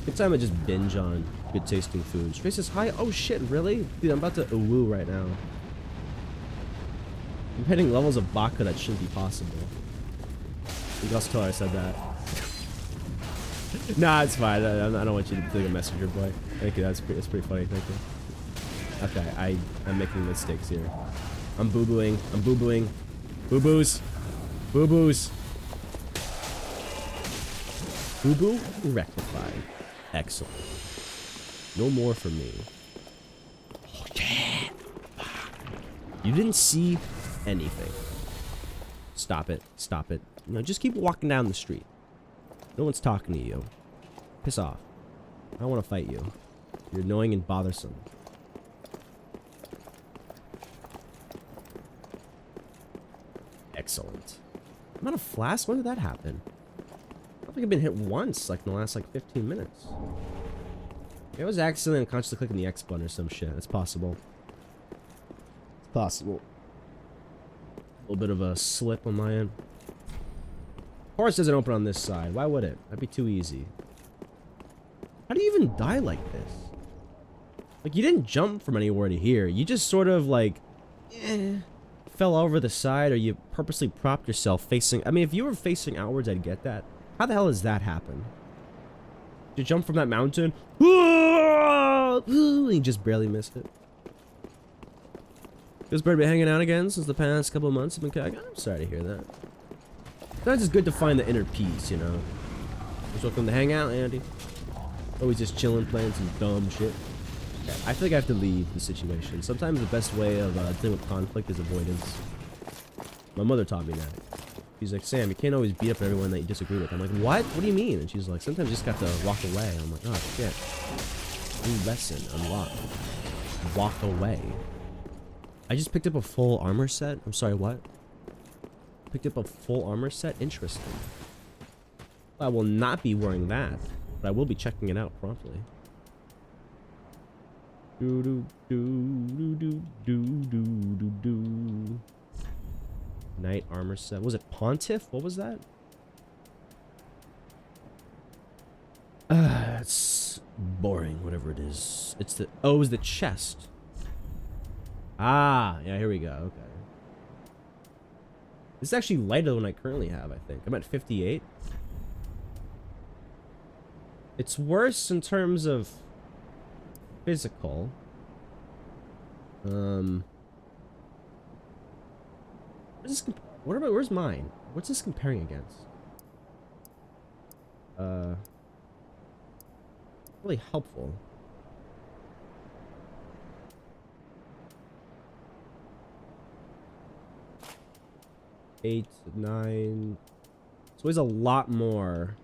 Good time to just binge on good tasting food. Stray says hi. Oh shit, really? Dude, I'm about to woo right now. I'm hitting levels of Baka that shouldn't be possible. You can also tell her I said that. Nah, it's fine. I don't want you to be like a messenger boy. Thank you. That's pretty funny. Thank you. Okay, I'm making mistakes here. I'm boo-booing. I'm boo-booing. Boo-boos. Boo-boos. Boo-boo rectified. Excellent. No more for me. Oh, yeah. You didn't see anything. Stop it. Stop it. You know, just keep walking down the street. No one's talking to you. Piss off. I don't want to fight you. You're annoying and bothersome. Excellent. I'm out of flask? When did that happen? I don't think I've been hit once, like in the last like 15 minutes. Maybe I was accidentally unconsciously clicking the X button or some shit. That's possible. It's possible. A little bit of a slip on my end. Of course it doesn't open on this side. Why would it? That'd be too easy. How do you even die like this? Like, you didn't jump from anywhere to here. You just sort of like fell over the side, or you purposely propped yourself facing. I mean, if you were facing outwards, I'd get that. How the hell does that happen? Did you jump from that mountain? You just barely missed it. This bird been hanging out again since the past couple of months. I'm sorry to hear that. Sometimes it's good to find the inner peace, you know. Just welcome to hang out, Andy. Always just chilling, playing some dumb shit. Okay, I feel like I have to leave the situation. Sometimes the best way of dealing with conflict is avoidance. My mother taught me that. She's like, Sam, you can't always beat up everyone that you disagree with. I'm like, what? What do you mean? And she's like, sometimes you just got to walk away. I'm like, oh, shit. New lesson unlocked. Walk away. I just picked up a full armor set. I'm sorry, what? Picked up a full armor set? Interesting. I will not be wearing that, but I will be checking it out promptly. Do do do do do do do do. Knight armor set. Was it Pontiff? What was that? It's boring, whatever it is. It's the it was the chest. Ah, yeah, here we go. Okay. This is actually lighter than I currently have, I think. I'm at 58. It's worse in terms of physical. Where's mine? What's this comparing against? Really helpful. Eight, 9. It's always a lot more.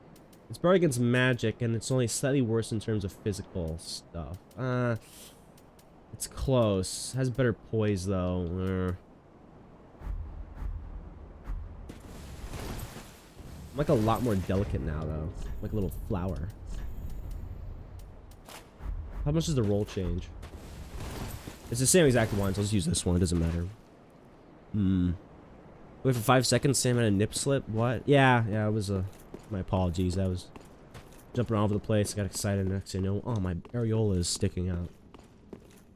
It's better against magic, and it's only slightly worse in terms of physical stuff. It's close. Has better poise though. I'm like a lot more delicate now though. Like a little flower. How much does the roll change? It's the same exact one, so I'll just use this one. It doesn't matter. Wait for 5 seconds. Sam had a nip slip. What? Yeah, it was my apologies. I was jumping all over the place. I got excited. Next thing you know, oh, my areola is sticking out.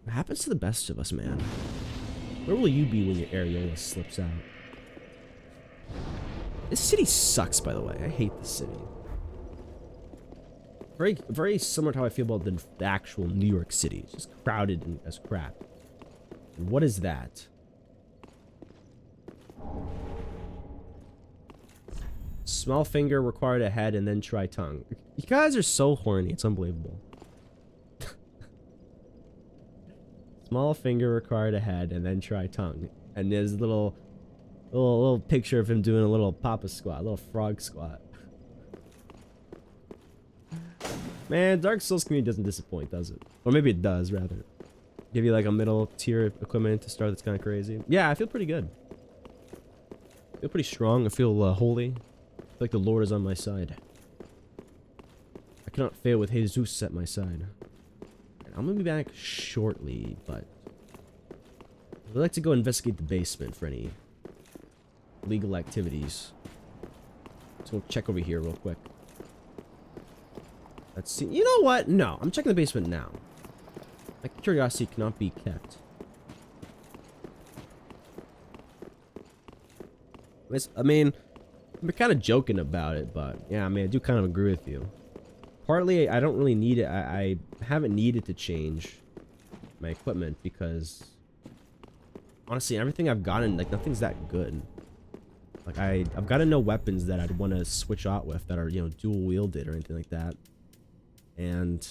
What happens to the best of us, man? Where will you be when your areola slips out? This city sucks, by the way. I hate this city. Very similar to how I feel about the actual New York City. It's just crowded and as crap. And what is that? Small finger required a head and then try tongue. You guys are so horny. It's unbelievable. Small finger required a head and then try tongue. And there's a little picture of him doing a little papa squat, a little frog squat. Man, Dark Souls community doesn't disappoint, does it? Or maybe it does, rather. Give you like a middle tier equipment to start that's kind of crazy. Yeah, I feel pretty good. I feel pretty strong. I feel holy. I feel like the Lord is on my side. I cannot fail with Jesus at my side. I'm gonna be back shortly, but I'd like to go investigate the basement for any legal activities. Let's go check over here real quick. Let's see. You know what? No, I'm checking the basement now. My curiosity cannot be kept. I mean, I'm kind of joking about it, but yeah, I mean, I do kind of agree with you. Partly, I don't really need it. I haven't needed to change my equipment because, honestly, everything I've gotten, like, nothing's that good. Like, I've gotten no weapons that I'd want to switch out with that are, you know, dual wielded or anything like that. And,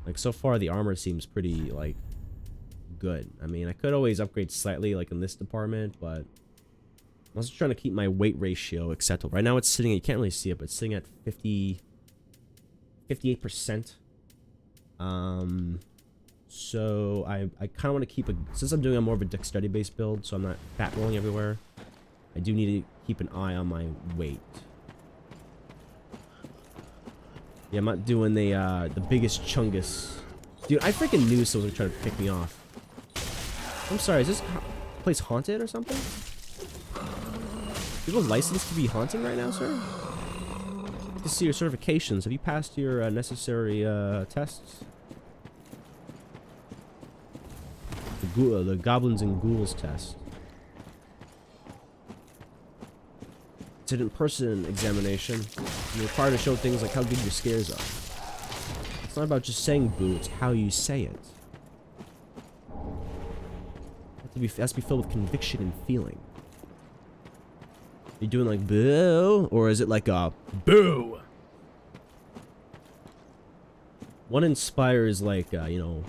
like, so far the armor seems pretty, like, good. I mean, I could always upgrade slightly, like, in this department, but I'm also trying to keep my weight ratio acceptable. Right now it's sitting, you can't really see it, but it's sitting at 58%. So I kind of want to keep since I'm doing a more of a dexterity based build, so I'm not fat rolling everywhere, I do need to keep an eye on my weight. Yeah, I'm not doing the biggest chungus. Dude, I freaking knew someone was trying to pick me off. I'm sorry, is this place haunted or something? Do you have a license to be haunting right now, sir? To see your certifications. Have you passed your necessary tests? The Goblins and Ghouls test. It's an in-person examination. You're required to show things like how good your scares are. It's not about just saying boo, it's how you say it. It has to be filled with conviction and feeling. Are you doing like boo? Or is it like a boo? One inspires like, you know,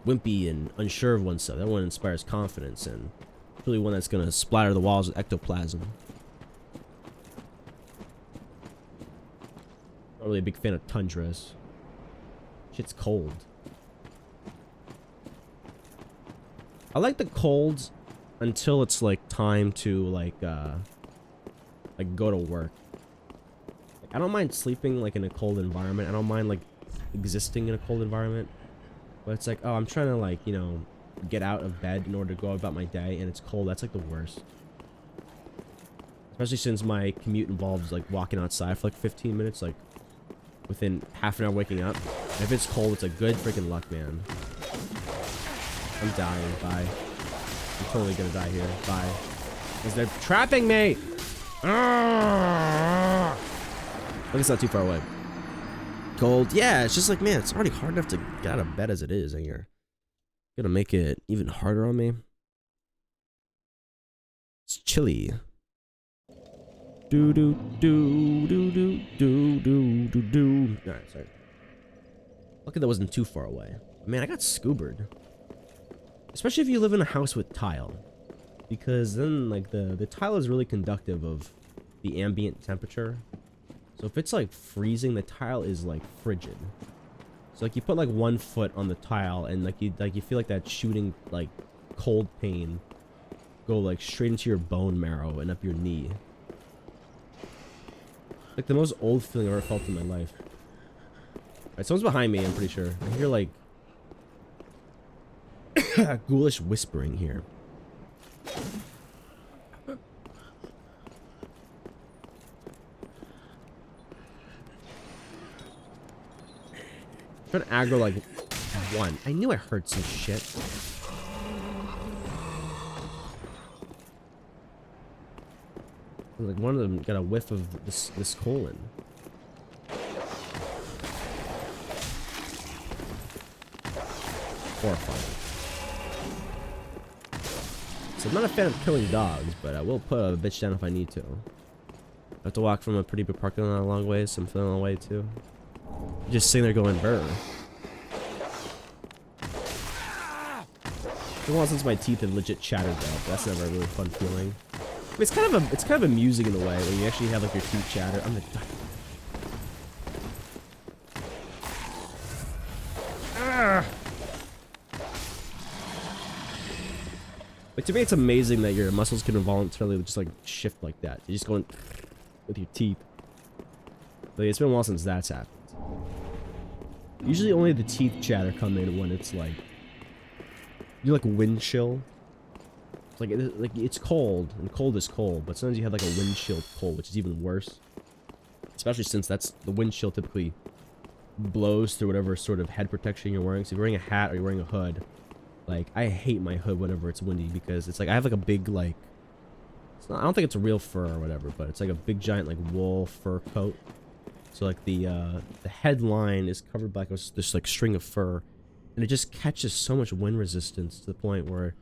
wimpy and unsure of oneself. That one inspires confidence and really one that's gonna splatter the walls with ectoplasm. Not really a big fan of tundras. Shit's cold. I like the cold until it's like time to like go to work. Like, I don't mind sleeping like in a cold environment. I don't mind like existing in a cold environment. But it's like, oh, I'm trying to like, you know, get out of bed in order to go about my day and it's cold. That's like the worst. Especially since my commute involves like walking outside for like 15 minutes, like within half an hour waking up. And if it's cold, it's like good freaking luck, man. I'm dying. Bye. I'm totally gonna die here. Bye. Because they're trapping me! Look, it's not too far away. cold. Yeah, it's just like, man, it's already hard enough to get out of bed as it is, and you're gonna make it even harder on me. It's chilly. Do do do do do do do do do. Alright, sorry. Lucky that wasn't too far away. Man, I got scubered. Especially if you live in a house with tile. Because then, like, the tile is really conductive of the ambient temperature. So if it's, like, freezing, the tile is, like, frigid. So, like, you put, like, 1 foot on the tile, and, like, you feel like that shooting, like, cold pain go, like, straight into your bone marrow and up your knee. Like, the most old feeling I've ever felt in my life. Alright, someone's behind me, I'm pretty sure. I hear, like, ghoulish whispering here. I'm trying to aggro, like, 1. I knew I heard some shit. Like, one of them got a whiff of this colon. Horrifying. So I'm not a fan of killing dogs, but I will put a bitch down if I need to. I have to walk from a pretty big parking lot a long way, so I'm feeling on the way too. Just sitting there going burr. It's been a while since my teeth have legit chattered though. That's never a really fun feeling. I mean, it's kind of amusing in a way when you actually have like your teeth chatter. I'm gonna die. But to me, it's amazing that your muscles can involuntarily just like shift like that. You're just going with your teeth. But it's been a while since that's happened. Usually only the teeth chatter come in when it's like you like wind chill. It's like it's cold, and cold is cold, but sometimes you have like a wind chill cold, which is even worse. Especially since the wind chill typically blows through whatever sort of head protection you're wearing. So if you're wearing a hat or you're wearing a hood, like I hate my hood whenever it's windy because it's like I have like a big like I don't think it's a real fur or whatever, but it's like a big giant like wool fur coat. So like the headline is covered by like this like string of fur, and it just catches so much wind resistance to the point where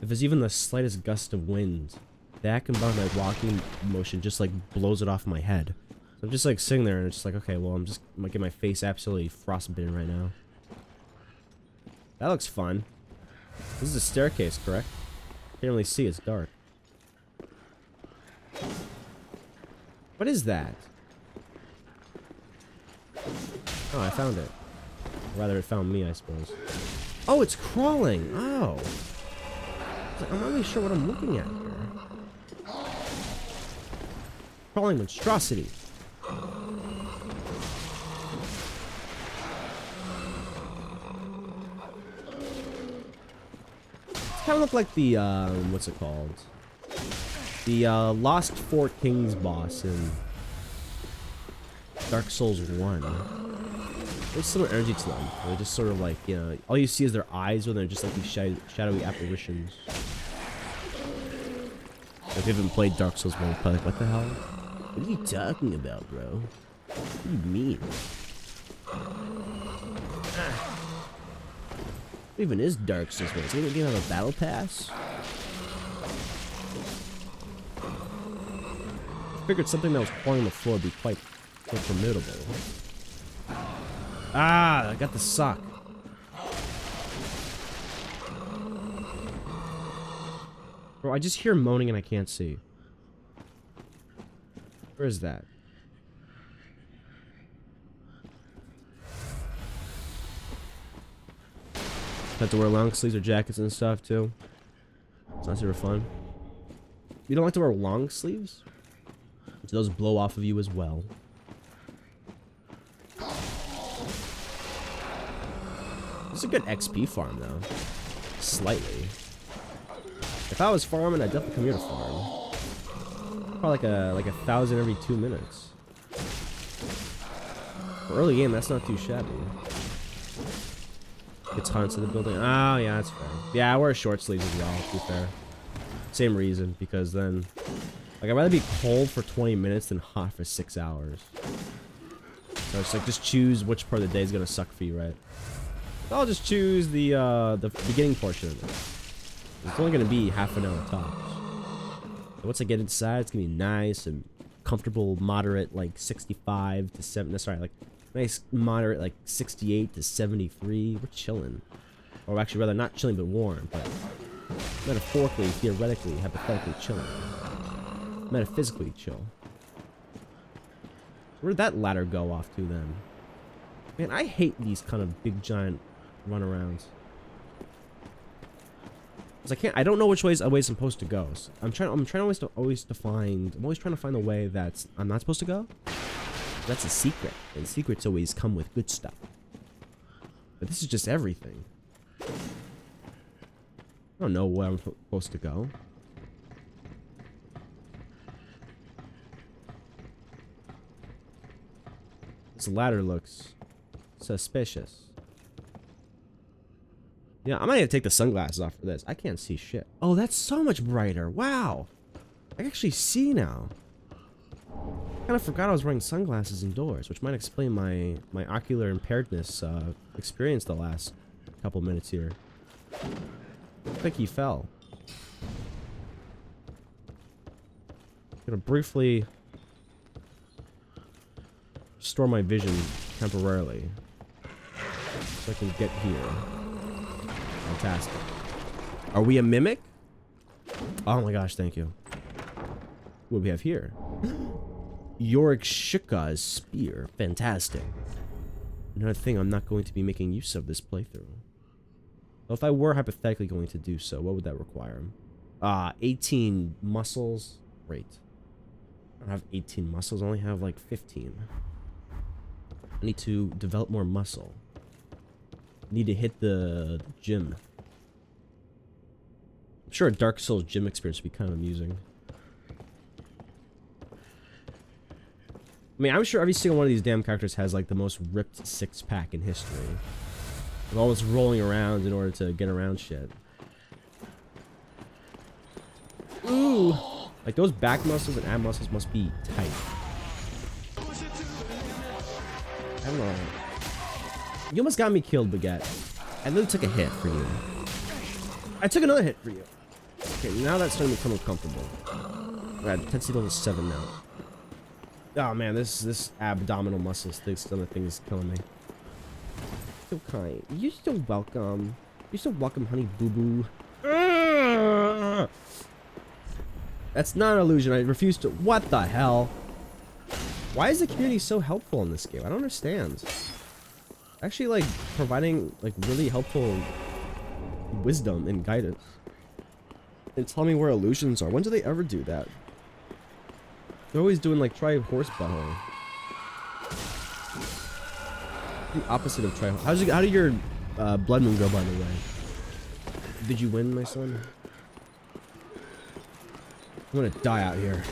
if there's even the slightest gust of wind, that combined with my walking motion just like blows it off my head. So I'm just like sitting there and it's just like, okay, well I'm gonna get my face absolutely frostbitten right now. That looks fun. This is a staircase, correct? Can't really see, it's dark. What is that? Oh, I found it. Or rather, it found me, I suppose. Oh, it's crawling! Oh! I'm not really sure what I'm looking at here. Crawling monstrosity. Kind of look like the what's it called? The Lost Four Kings boss in Dark Souls 1. There's similar energy to them. They're just sort of like, you know, all you see is their eyes when they're just like these shadowy apparitions. If you haven't played Dark Souls 1, you're probably like, what the hell? What are you talking about, bro? What do you mean? What even is Dark Souls 1? Is it gonna have a battle pass? I figured something that was crawling on the floor would be quite formidable. Ah, I got the sock. Bro, I just hear moaning and I can't see. Where is that? Have to wear long sleeves or jackets and stuff too. It's not super fun. You don't like to wear long sleeves? So those blow off of you as well. This is a good XP farm though. Slightly. If I was farming, I'd definitely come here to farm. Probably like a 1,000 every 2 minutes. For early game, that's not too shabby. Gets hot into the building. Oh yeah, that's fair. Yeah, I wear short sleeves as well, to be fair. Same reason, because then like I'd rather be cold for 20 minutes than hot for 6 hours. So it's like just choose which part of the day is gonna suck for you, right? I'll just choose the beginning portion of it. It's only gonna be half an hour tops. So once I get inside, it's gonna be nice and comfortable, moderate, like 65 to 7. Sorry, like nice moderate, like 68 to 73. We're chilling, or actually rather not chilling, but warm. But metaphorically, theoretically, hypothetically chilling. Metaphysically chill. Where'd that ladder go off to then? Man, I hate these kind of big giant runarounds. Cause I don't know which way I'm supposed to go. So I'm trying always to find the way that I'm not supposed to go. That's a secret, and secrets always come with good stuff. But this is just everything. I don't know where I'm supposed to go. This ladder looks suspicious. Yeah, I might have to take the sunglasses off for this. I can't see shit. Oh, that's so much brighter. Wow. I can actually see now. I kind of forgot I was wearing sunglasses indoors, which might explain my ocular impairedness experience the last couple minutes here. I think he fell. Gonna briefly restore my vision temporarily so I can get here. Fantastic. Are we a mimic? Oh my gosh, thank you. What do we have here? Yorick Shika's spear. Fantastic. Another thing I'm not going to be making use of this playthrough. Well, if I were hypothetically going to do so, what would that require? 18 muscles. Great. I don't have 18 muscles, I only have like 15. I need to develop more muscle. Need to hit the gym. I'm sure a Dark Souls gym experience would be kind of amusing. I mean, I'm sure every single one of these damn characters has like the most ripped six-pack in history. They're always rolling around in order to get around shit. Ooh! Like those back muscles and ab muscles must be tight. I don't know. You almost got me killed, Baguette. I literally took a hit for you. I took another hit for you. Okay, now that's starting to become uncomfortable. We're at intensity level 7 now. Oh man, this abdominal muscle thing is killing me. So kind. You're so welcome. You're so welcome, honey boo boo. That's not an illusion. I refuse to. What the hell? Why is the community so helpful in this game? I don't understand. Actually, like providing like really helpful wisdom and guidance. And tell me where illusions are. When do they ever do that? They're always doing like try horse butthole. The opposite of try. How did your blood moon go, by the way? Did you win, my son? I'm gonna die out here.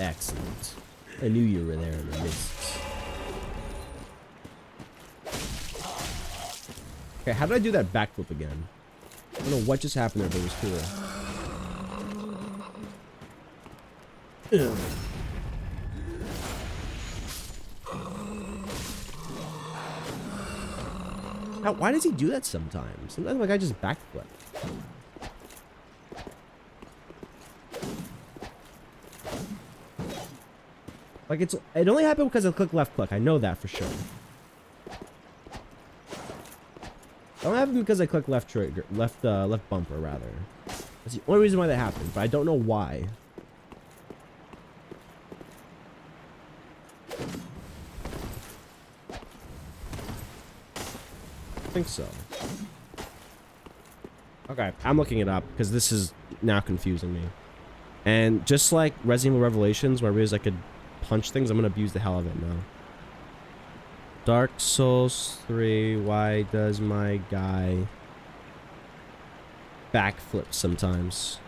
Excellent. I knew you were there in the mists. Okay, how did I do that backflip again? I don't know what just happened there, but it was cool. Ugh. Now, why does he do that sometimes? Sometimes like I just backflip. Like it only happened because I clicked left click. I know that for sure. It only happened because I clicked left trigger, left bumper rather. That's the only reason why that happened, but I don't know why. I think so. Okay, I'm looking it up because this is now confusing me. And just like Resident Evil Revelations, where I realized I could punch things, I'm gonna abuse the hell of it now. Dark Souls 3, why does my guy backflip sometimes?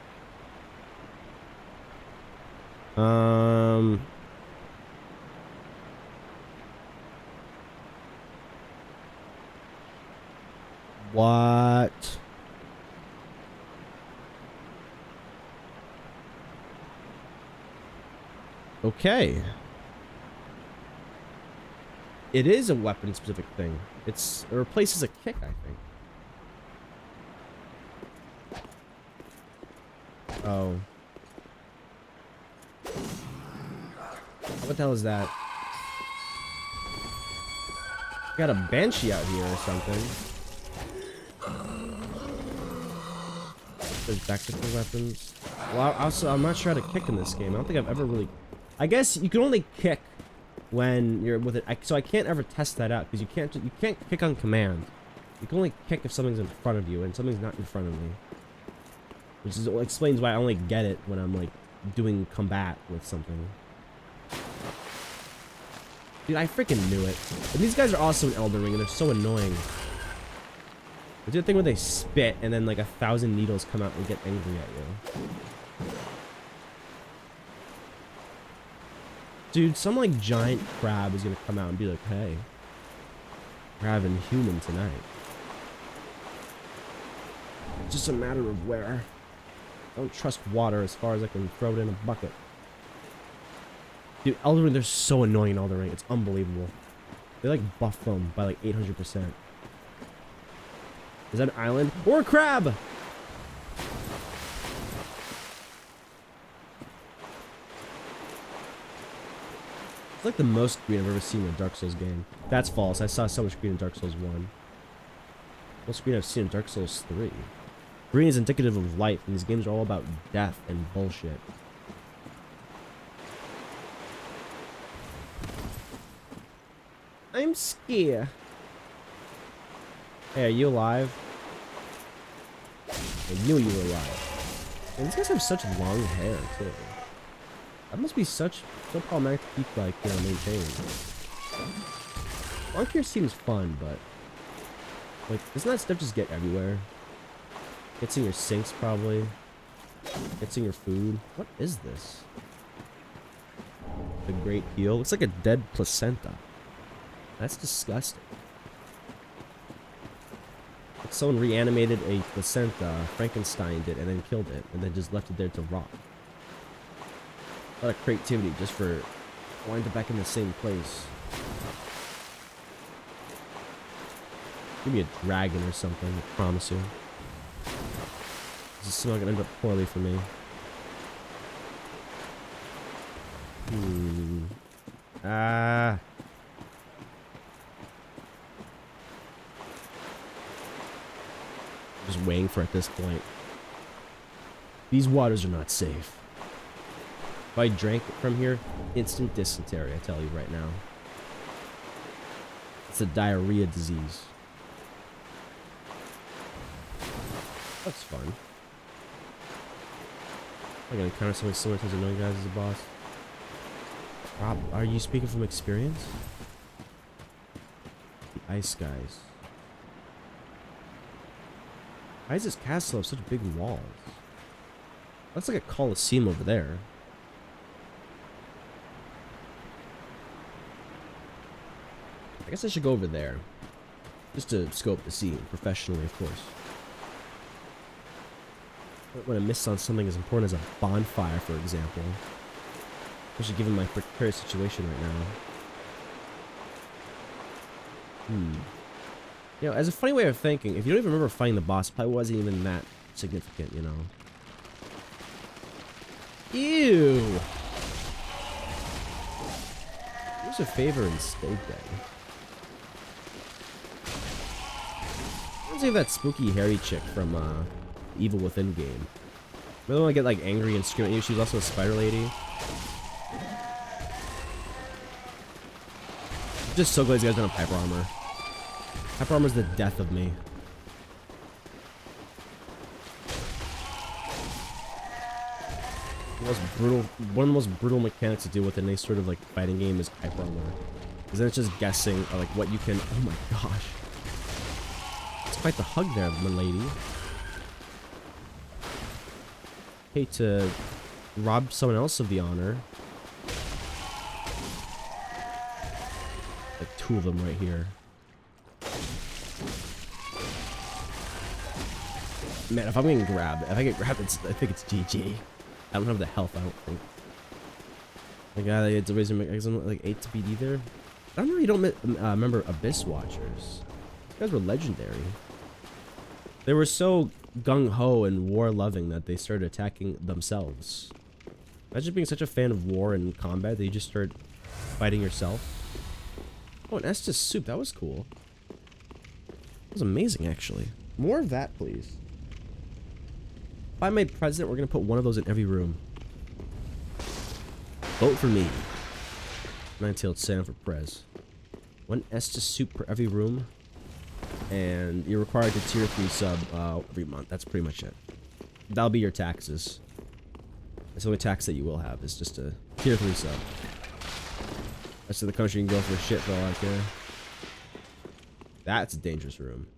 What? Okay. It is a weapon specific thing. It replaces a kick, I think. Oh. What the hell is that? Got a banshee out here or something. There's tactical weapons. Well, also, I'm not sure how to kick in this game. I don't think I've ever really... I guess you can only kick when you're with it. So I can't ever test that out because you can't kick on command. You can only kick if something's in front of you and something's not in front of me. Which is, explains why I only get it when I'm like doing combat with something. Dude, I freaking knew it. And these guys are also in Elden Ring and they're so annoying. They do the thing where they spit and then like 1,000 needles come out and get angry at you. Dude, some like giant crab is gonna come out and be like, hey, we're having human tonight. It's just a matter of where. I don't trust water as far as I can throw it in a bucket. Dude, Elden Ring, they're so annoying in Elden Ring. It's unbelievable. They like buff them by like 800%. Is that an island? Or a crab? It's like the most green I've ever seen in a Dark Souls game. That's false. I saw so much green in Dark Souls 1. Most green I've seen in Dark Souls 3. Green is indicative of life, and these games are all about death and bullshit. I'm scared. Hey, are you alive? I knew you were alive. And these guys have such long hair, too. That must be so problematic to keep, like, you know, maintained. Long hair seems fun, but... like, doesn't that stuff just get everywhere? Gets in your sinks, probably. Gets in your food. What is this? The Great Heel? Looks like a dead placenta. That's disgusting. Like someone reanimated a placenta, Frankenstein did, and then killed it, and then just left it there to rot. A lot of creativity just for wind up back in the same place. Give me a dragon or something, I promise you. This is not gonna end up poorly for me. Ah. Just waiting for it at this point. These waters are not safe. If I drank from here, instant dysentery, I tell you right now. It's a diarrhea disease. That's fun. I'm gonna encounter something similar to annoying guys as a boss. Rob, are you speaking from experience? The ice guys. Why does this castle have such big walls? That's like a coliseum over there. I guess I should go over there. Just to scope the scene, professionally, of course. I don't want to miss on something as important as a bonfire, for example. Especially given my precarious situation right now. You know, as a funny way of thinking, if you don't even remember fighting the boss, it probably wasn't even that significant, you know. Ew! Here's a favor instead, then. Let's see that spooky hairy chick from Evil Within game. Really want to get like angry and scream at you. She's also a spider lady. I'm just so glad these guys don't have hyper armor. Hyper armor is the death of me. One of the most brutal mechanics to deal with in any sort of like fighting game is hyper armor. Because then it's just guessing like what you can. Oh my gosh. It's quite the hug there, my lady. Hate to rob someone else of the honor. Like two of them right here. Man, if I'm getting grabbed, if I get grabbed, I think it's GG. I don't have the health, I don't think. The guy that gets raising like 8 to beat either. I don't know. You don't remember Abyss Watchers. These guys were legendary. They were so gung ho and war loving that they started attacking themselves. Imagine being such a fan of war and combat that you just start fighting yourself. Oh, an Estus soup. That was cool. That was amazing, actually. More of that, please. If I'm made president, we're gonna put one of those in every room. Vote for me. Nine-tailed Sam for Prez. One Estus soup per every room. And you're required to tier 3 sub every month. That's pretty much it. That'll be your taxes. That's the only tax that you will have, is just a tier 3 sub. Rest of the country you can go for shit for all I care. That's a dangerous room.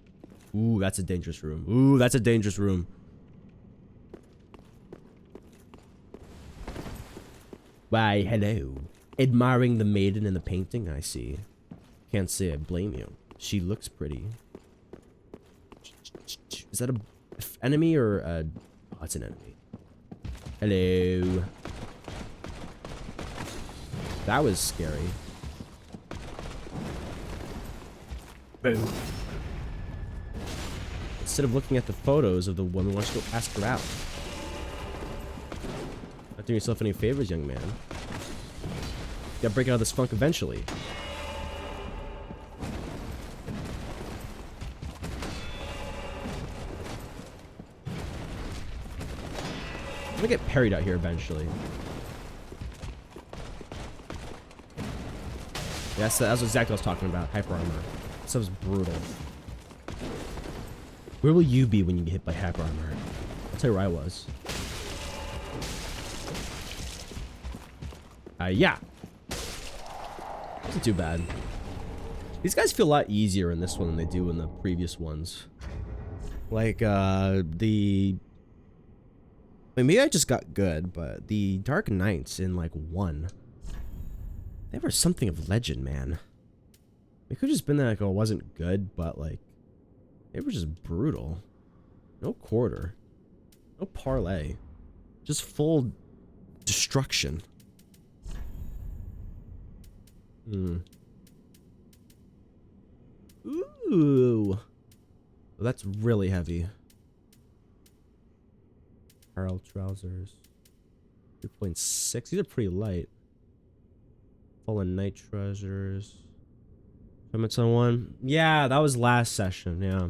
Ooh, that's a dangerous room. Ooh, that's a dangerous room. Why, hello. Admiring the maiden in the painting, I see. Can't say I blame you. She looks pretty. Is that a enemy or a... Oh, it's an enemy. Hello. That was scary. Boom. Instead of looking at the photos of the woman, why don't you go ask her out? Not doing yourself any favors, young man. You gotta break out of this funk eventually. I'm gonna get parried out here eventually. Yeah, that's what exactly what I was talking about. Hyper armor. This stuff's brutal. Where will you be when you get hit by hyper armor? I'll tell you where I was. Yeah. Wasn't too bad. These guys feel a lot easier in this one than they do in the previous ones. Like, I mean, maybe I just got good, but the Dark Knights in, like, 1. They were something of legend, man. It could have just been that, like, oh, it wasn't good, but, like, they were just brutal. No quarter. No parlay. Just full destruction. Ooh. Well, that's really heavy. Apparel trousers. 3.6. These are pretty light. Fallen Knight treasures. Limits on 1. Yeah, that was last session. Yeah.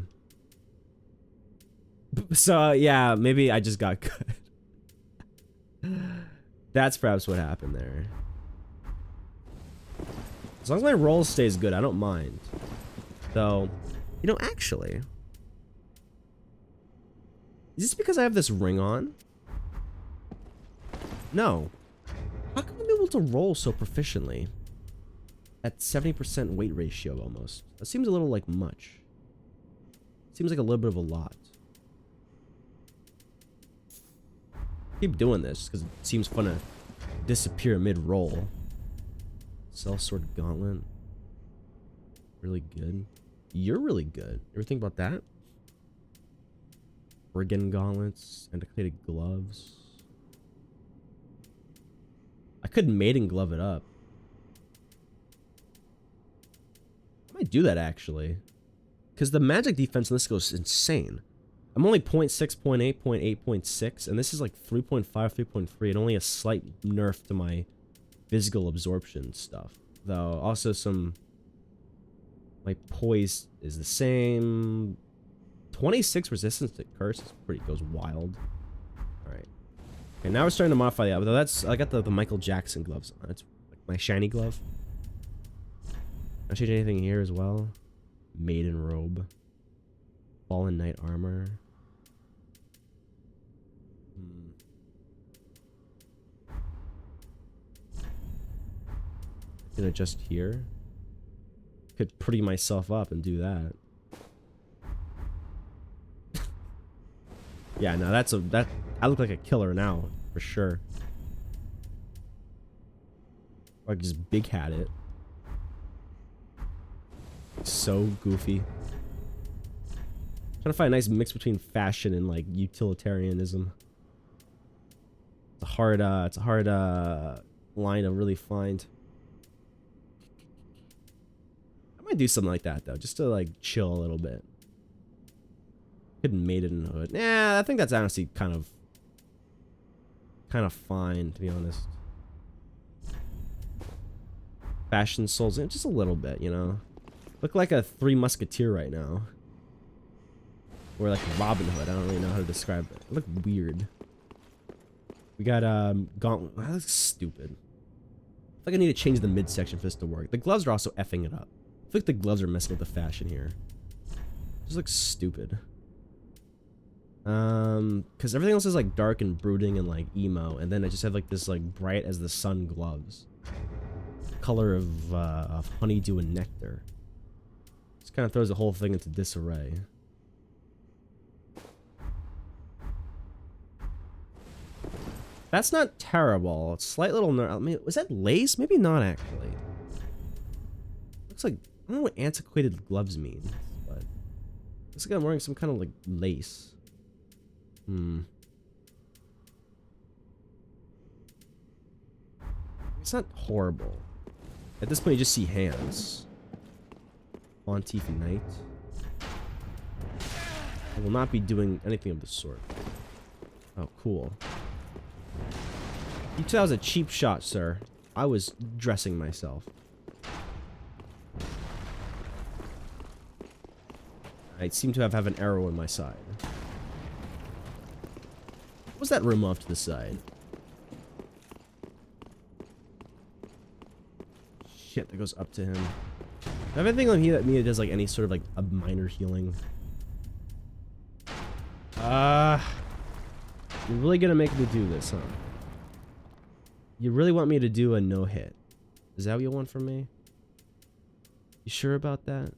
So, yeah, maybe I just got good. That's perhaps what happened there. As long as my roll stays good, I don't mind. Though, you know, actually, is this because I have this ring on? No. How come I'm able to roll so proficiently? At 70% weight ratio almost. That seems a little like much. Seems like a little bit of a lot. Keep doing this because it seems fun to disappear mid-roll. Sellsword Gauntlet. Really good. You're really good. Ever think about that? Brigand Gauntlets. Antiquated Gloves. I could maiden glove it up. I might do that actually. Because the magic defense in this goes insane. I'm only 0.6, 0.8, 0.8, 0.6, and this is like 3.5, 3.3, and only a slight nerf to my physical absorption stuff. Though, also some... My poise is the same. 26 resistance to curse is pretty... goes wild. Alright. Okay, now we're starting to modify that. But that's... I got the Michael Jackson gloves on. It's like my shiny glove. Can I change anything here as well? Maiden robe. Fallen Knight armor. Can adjust here. Could pretty myself up and do that. Yeah, no, that I look like a killer now for sure. Or I could just big hat it. So goofy. Trying to find a nice mix between fashion and like utilitarianism. It's a hard line to really find. I might do something like that though, just to like chill a little bit. Hidden Maidenhood. Nah, I think that's honestly kind of fine, to be honest. Fashion Souls, just a little bit, you know. Look like a Three Musketeer right now. Or like Robin Hood. I don't really know how to describe it. It look weird. We got Gauntlet. That looks stupid. I feel like I need to change the midsection for this to work. The gloves are also effing it up. I feel like the gloves are messing with the fashion here. It just looks stupid. Because everything else is like dark and brooding and like emo, and then I just have like this like bright as the sun gloves. Color of honeydew and nectar. Just kind of throws the whole thing into disarray. That's not terrible. It's slight little. I mean, was that lace? Maybe not actually. Looks like, I don't know what antiquated gloves means, but looks like I'm wearing some kind of like lace. It's not horrible. At this point, you just see hands. Monteith Knight. I will not be doing anything of the sort. Oh, cool. You said that was a cheap shot, sir. I was dressing myself. I seem to have an arrow in my side. What's that room off to the side? Shit, that goes up to him. Do I have anything on here that me does like any sort of like a minor healing? You're really gonna make me do this, huh? You really want me to do a no-hit? Is that what you want from me? You sure about that?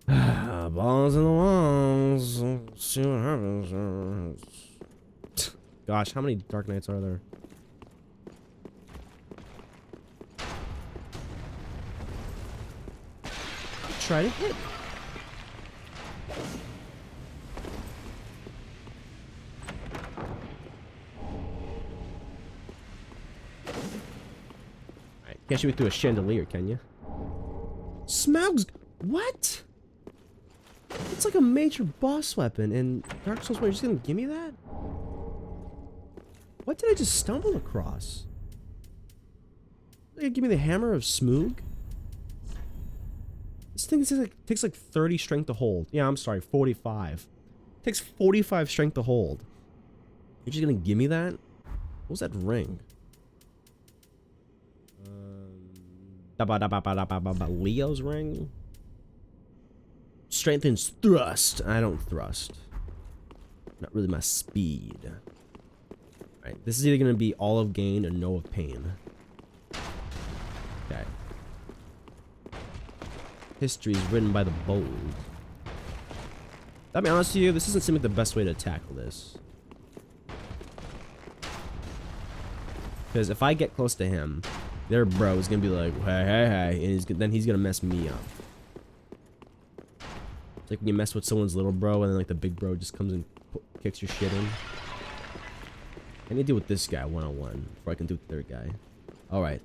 Balls in the walls. See what happens. Gosh, how many Dark Knights are there? Try to hit. Alright, can't shoot me through a chandelier, can you? Smaug's. What? It's like a major boss weapon in Dark Souls 1. You're just gonna give me that? What did I just stumble across? Like, give me the Hammer of Smaug? This thing takes like 30 strength to hold. Yeah, I'm sorry, 45. It takes 45 strength to hold. You're just gonna give me that? What was that ring? Leo's ring? Strengthens thrust. I don't thrust. Not really my speed. Alright, this is either going to be all of gain or no of pain. Okay. History is written by the bold. I'll be honest with you, this doesn't seem like the best way to tackle this. Because if I get close to him, their bro is going to be like, hey, hey, hey, and then he's going to mess me up. It's like when you mess with someone's little bro and then like the big bro just comes and kicks your shit in. I need to deal with this guy one-on-one before I can do the third guy. Alright.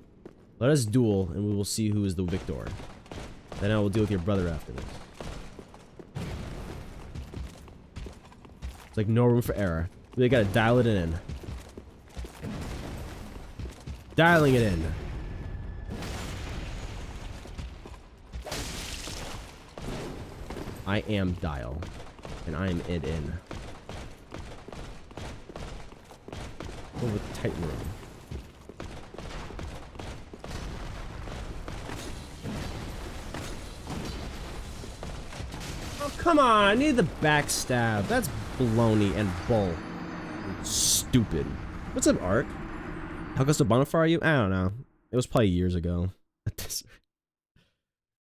Let us duel and we will see who is the victor. Then I will deal with your brother after this. It's like no room for error. We gotta dial it in. Dialing it in. I am dial. And I am it in. Over the tight room. Oh, come on. I need the backstab. That's baloney and bull. Stupid. What's up, Ark? How close to Bonfire are you? I don't know. It was probably years ago.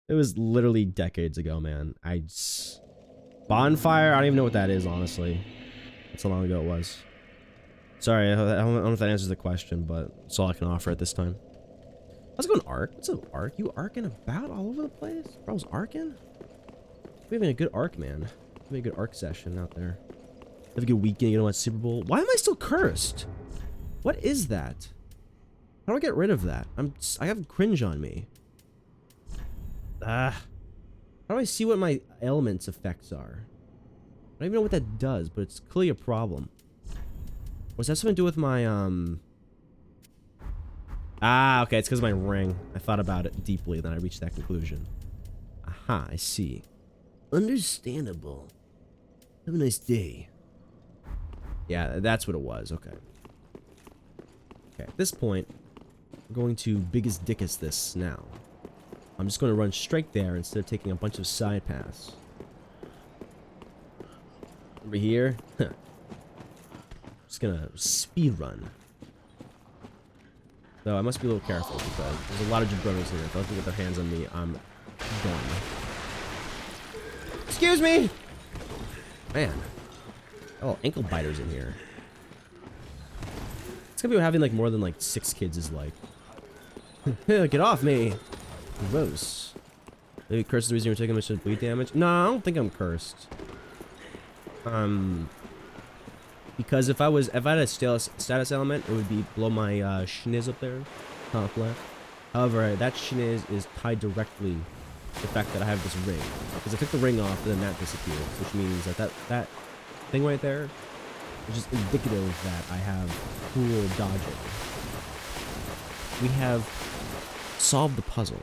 It was literally decades ago, man. Bonfire? I don't even know what that is, honestly. That's how long ago it was. Sorry, I don't know if that answers the question, but that's all I can offer at this time. How's it going, Ark? What's up, Ark? You arcing about all over the place? Bro's arcing? We're having a good arc, man. Having a good arc session out there. Have a good weekend. You know what? Super Bowl. Why am I still cursed? What is that? How do I get rid of that? I have cringe on me. How do I see what my ailments effects are? I don't even know what that does, but it's clearly a problem. Was that something to do with my, Ah, okay, it's because of my ring. I thought about it deeply, then I reached that conclusion. Aha, I see. Understandable. Have a nice day. Yeah, that's what it was, okay. Okay, at this point, we're going to biggest dickest this now. I'm just going to run straight there instead of taking a bunch of side paths. Over here, just gonna speed run. Though I must be a little careful because there's a lot of jabronis here. If they can get their hands on me, I'm done. Excuse me! Man. Oh, ankle biters in here. It's gonna be having like more than like 6 kids is like. Get off me! Gross. Maybe curse is the reason you're taking much bleed damage? No, I don't think I'm cursed. Because if I had a status element, it would be below my schniz up there, top left. However, that schniz is tied directly to the fact that I have this ring. Because I took the ring off, and then that disappeared, which means that thing right there is just indicative that I have cool dodging. We have solved the puzzle.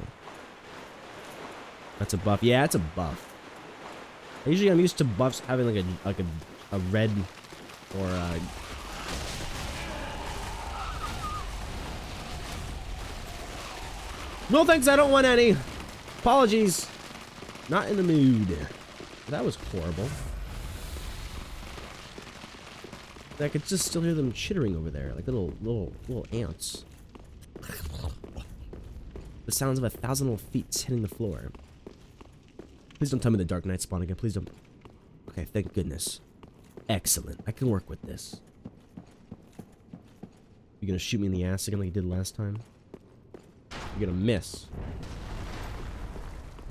That's a buff. Yeah, it's a buff. Usually I'm used to buffs having like a red or no thanks, I don't want any. Apologies. Not in the mood. That was horrible. I could just still hear them chittering over there, like little ants. The sounds of 1,000 little feet hitting the floor. Please don't tell me the Dark Knight spawned again. Please don't. Okay, thank goodness. Excellent. I can work with this. You gonna shoot me in the ass again like you did last time? You're gonna miss.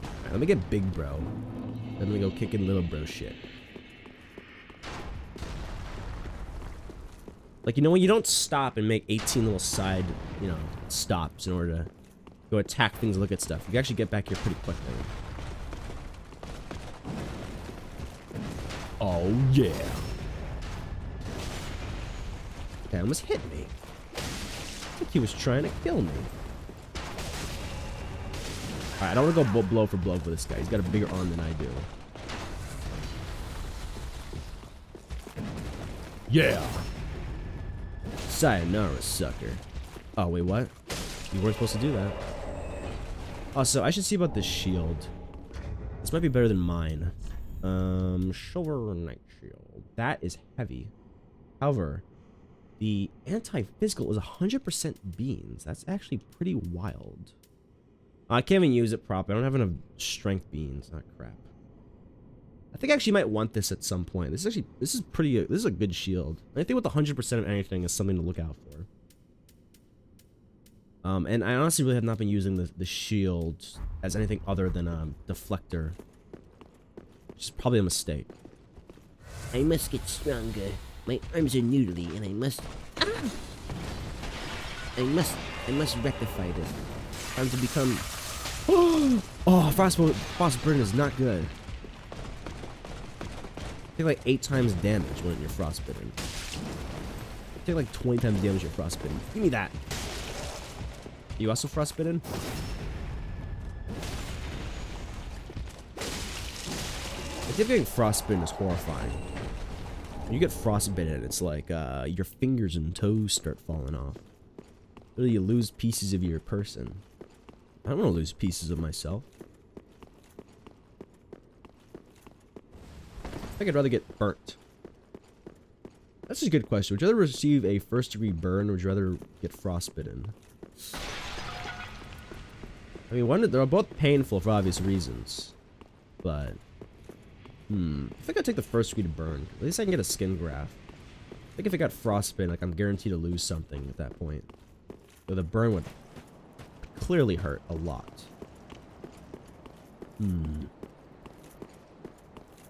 Alright, let me get big bro. Then we go kicking little bro shit. Like, you know when you don't stop and make 18 little side, you know, stops in order to go attack things and look at stuff. You can actually get back here pretty quickly. Oh, yeah. That almost hit me. I think he was trying to kill me. Alright, I don't want to go blow for blow for this guy. He's got a bigger arm than I do. Yeah. Sayonara, sucker. Oh, wait, what? You weren't supposed to do that. Also, I should see about this shield. This might be better than mine. Shoulder Knight Shield. That is heavy. However, the anti-physical is 100% beans. That's actually pretty wild. I can't even use it properly. I don't have enough strength beans. Not crap. I think I actually might want this at some point. This is pretty. This is a good shield. Anything with 100% of anything is something to look out for. And I honestly really have not been using the shield as anything other than a deflector. Which is probably a mistake. I must get stronger. My arms are noodly, and I must. Ah! I must rectify this. Time to become. Oh, frostburn is not good. Take like 8 times damage when you're frostbitten. Take like 20 times damage when you're frostbitten. Give me that. You also frostbitten? I think getting frostbitten is horrifying. When you get frostbitten, it's like your fingers and toes start falling off. Literally, you lose pieces of your person. I don't want to lose pieces of myself. I think I'd rather get burnt. That's a good question. Would you rather receive a first-degree burn, or would you rather get frostbitten? I mean, they're both painful for obvious reasons. But, I think I'd take the first-degree burn. At least I can get a skin graft. I think if I got frostbitten, like, I'm guaranteed to lose something at that point. So the burn would clearly hurt a lot.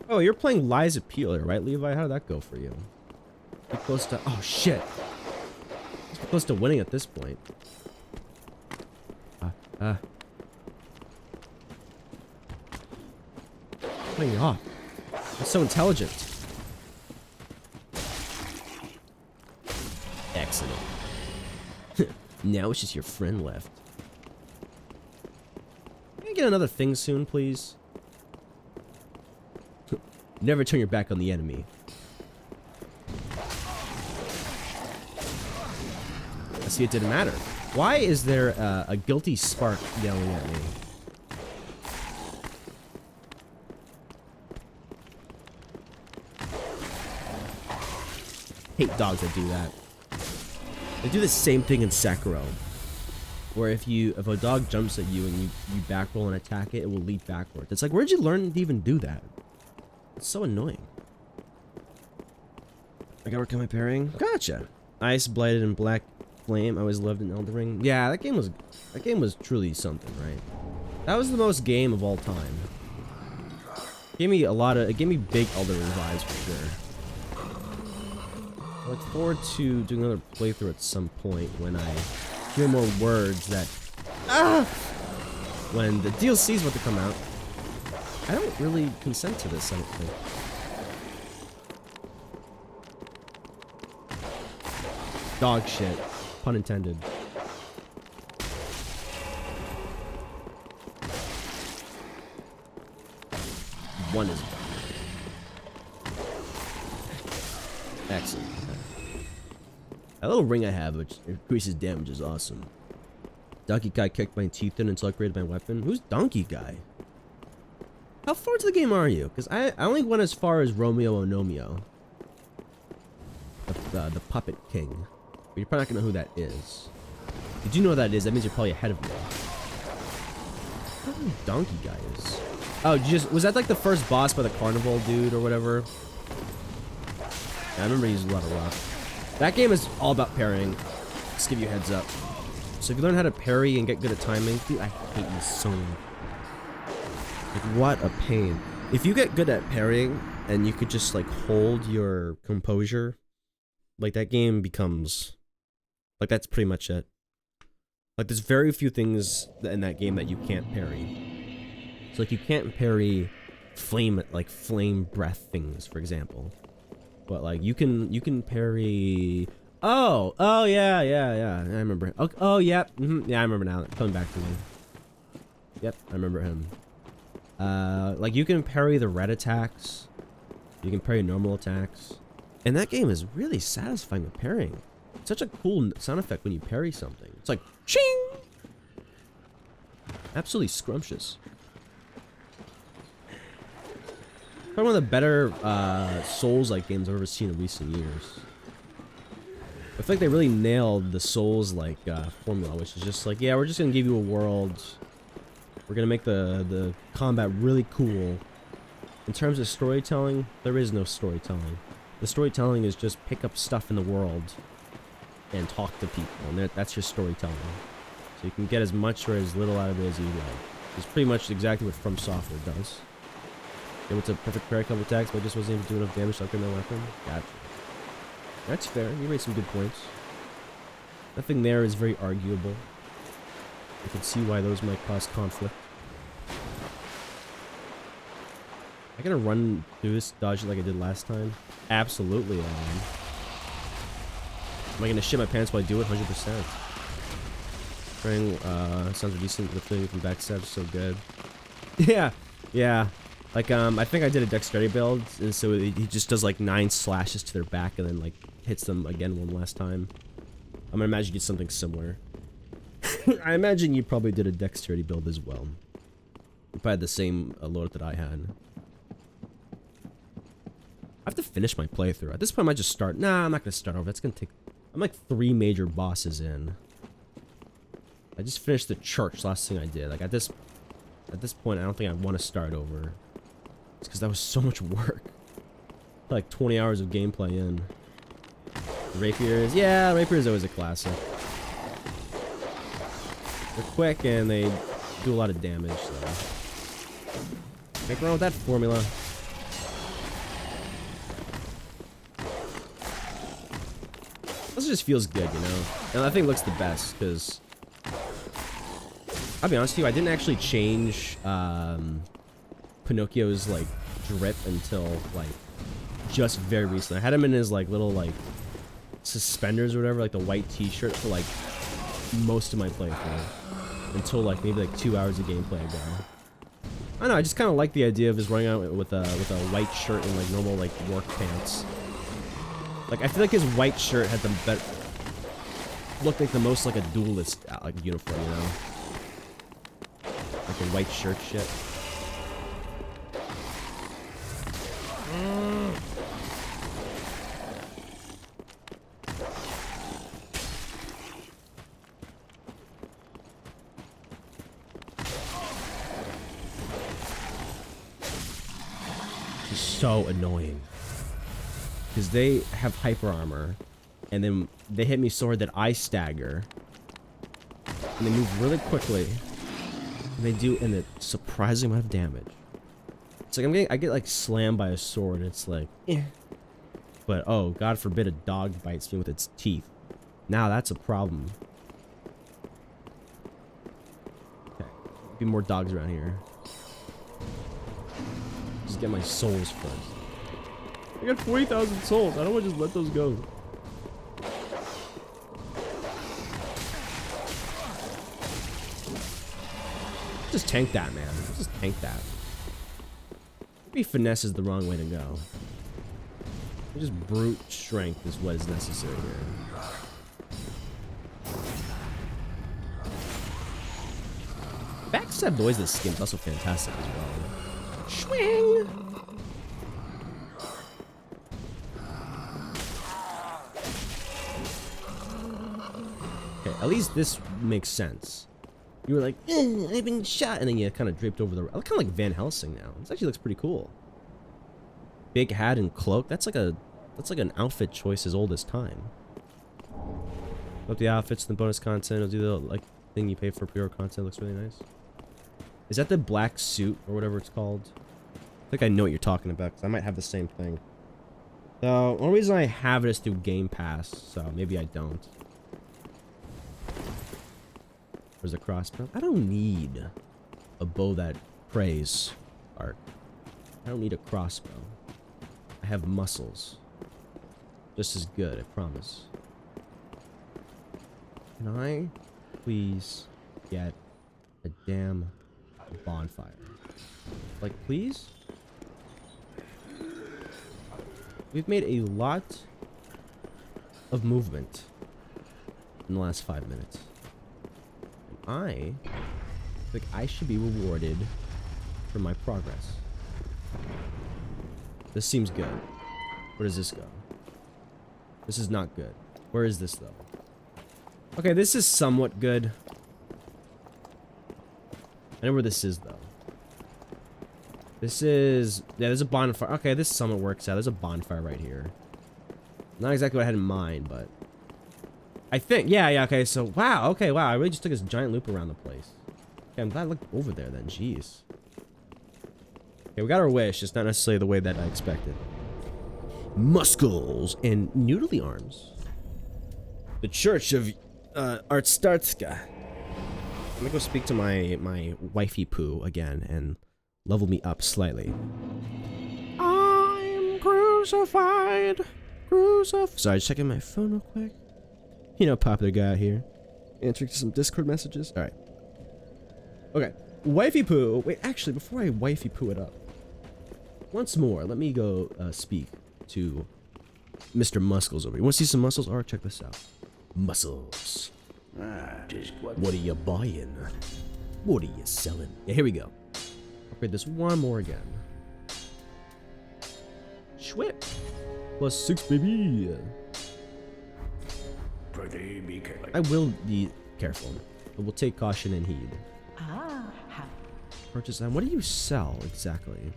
Oh, you're playing Lies of Peeler, right, Levi? How did that go for you? You're close to... Oh, shit. You're close to winning at this point. Cutting you off. That's so intelligent. Excellent. Now it's just your friend left. Can I get another thing soon, please? Never turn your back on the enemy. I see it didn't matter. Why is there a guilty spark yelling at me? Hate dogs that do that. They do the same thing in Sekiro, where if a dog jumps at you and you back roll and attack it, it will leap backwards. It's like, where'd you learn to even do that? It's so annoying. I gotta work on my parrying. Gotcha. Ice, Blighted, and Black Flame. I always loved in Elden Ring. Yeah, that game was truly something, right? That was the most game of all time. It gave me big Elden Ring vibes for sure. I look forward to doing another playthrough at some point when I hear more words that... When the DLC is about to come out. I don't really consent to this, I don't think. Dog shit. Pun intended. One is... Excellent. That little ring I have, which increases damage, is awesome. Donkey Guy kicked my teeth in until I created my weapon. Who's Donkey Guy? How far into the game are you? Because I only went as far as Romeo Onomio. The Puppet King. But you're probably not going to know who that is. If you do know who that is, that means you're probably ahead of me. I don't know who Donkey Guy is. Oh, was that like the first boss by the carnival dude or whatever? Yeah, I remember he used a lot of rock. That game is all about parrying. Just give you a heads up. So if you learn how to parry and get good at timing, dude, I hate you so much. Like, what a pain. If you get good at parrying and you could just like hold your composure, like that game becomes, like that's pretty much it. Like there's very few things in that game that you can't parry. So like you can't parry flame breath things, for example. But like you can parry. Oh yeah. I remember. Oh yeah. Yeah, I remember now. Coming back to me. Yep, I remember him. Like you can parry the red attacks. You can parry normal attacks. And that game is really satisfying with parrying. It's such a cool sound effect when you parry something. It's like ching. Absolutely scrumptious. Probably one of the better Souls-like games I've ever seen in recent years. I feel like they really nailed the Souls-like formula, which is just like, yeah, we're just gonna give you a world. We're gonna make the combat really cool. In terms of storytelling, there is no storytelling. The storytelling is just pick up stuff in the world and talk to people, and that's your storytelling. So you can get as much or as little out of it as you like. It's pretty much exactly what From Software does. Able to perfect parry a couple attacks, but I just wasn't able to do enough damage to upgrade my weapon. Gotcha. That's fair. You made some good points. Nothing there is very arguable. I can see why those might cause conflict. I gonna run through this dodge like I did last time? Absolutely I am. Am I gonna shit my pants while I do it? 100%. Praying sounds decent. Lifting from backstab, so good. Yeah. Like, I think I did a dexterity build, and so he just does like 9 slashes to their back and then like hits them again one last time. I'm gonna imagine you did something similar. I imagine you probably did a dexterity build as well. You probably had the same load that I had. I have to finish my playthrough. At this point, I might just start. Nah, I'm not gonna start over. That's gonna take. I'm like 3 major bosses in. I just finished the church. Last thing I did. Like at this point, I don't think I want to start over. It's because that was so much work. Like 20 hours of gameplay in. Rapiers, yeah, Rapier is always a classic. They're quick and they do a lot of damage, so. Make around with that formula. This just feels good, you know? And I think it looks the best, because... I'll be honest with you, I didn't actually change, Pinocchio's, like, drip until, like, just very recently. I had him in his, like, little, like, suspenders or whatever, like the white t-shirt for, like, most of my playthrough. Until, like, maybe, like, 2 hours of gameplay ago. I don't know, I just kind of like the idea of just running out with a white shirt and, like, normal, like, work pants. Like, I feel like his white shirt had the better... Looked like the most, like, a duelist, like, uniform, you know? Like a white shirt shit. It's so annoying. Because they have hyper armor, and then they hit me so hard that I stagger. And they move really quickly. And they do a surprising amount of damage. It's like I get like slammed by a sword. It's like, eh. But oh, God forbid a dog bites me with its teeth. Now that's a problem. Okay, be more dogs around here. Just get my souls first. I got 40,000 souls. I don't want to just let those go. Just tank that, man. Just tank that. Maybe finesse is the wrong way to go. Just brute strength is what is necessary here. Backstab noise of the skin is also fantastic as well. Swing! Okay, at least this makes sense. You were like, I've been shot, and then you kind of draped over the... I kind of like Van Helsing now. This actually looks pretty cool. Big hat and cloak. That's like an outfit choice as old as time. Up the outfits and the bonus content. It'll do the like thing you pay for pre-order content. Looks really nice. Is that the black suit or whatever it's called? I think I know what you're talking about because I might have the same thing. The only reason I have it is through Game Pass, so maybe I don't. Where's the crossbow? I don't need a bow that prays, Art. I don't need a crossbow. I have muscles. Just as good, I promise. Can I please get a damn bonfire? Like, please? We've made a lot of movement in the last 5 minutes. I think I should be rewarded for my progress. This seems good. Where does this go? This is not good. Where is this, though? Okay, this is somewhat good. I know where this is, though. This is... Yeah, there's a bonfire. Okay, this somewhat works out. There's a bonfire right here. Not exactly what I had in mind, but... I think, yeah, okay, so, wow, okay, wow, I really just took this giant loop around the place. Okay, I'm glad I looked over there then, jeez. Okay, we got our wish, just not necessarily the way that I expected. Muscles and noodly arms. The Church of, Artstartska. Let me go speak to my wifey poo again and level me up slightly. I'm crucified, Sorry, just checking my phone real quick. You know, popular guy out here. Answering some Discord messages. Alright. Okay. Wifey poo. Wait, actually, before I wifey poo it up. Once more, let me go speak to Mr. Muscles over here. You want to see some muscles? Alright, check this out. Muscles. What are you buying? What are you selling? Yeah, here we go. Upgrade this one more again. Schwip. +6, baby. I will be careful, but we'll take caution and heed. Purchase. And what do you sell exactly?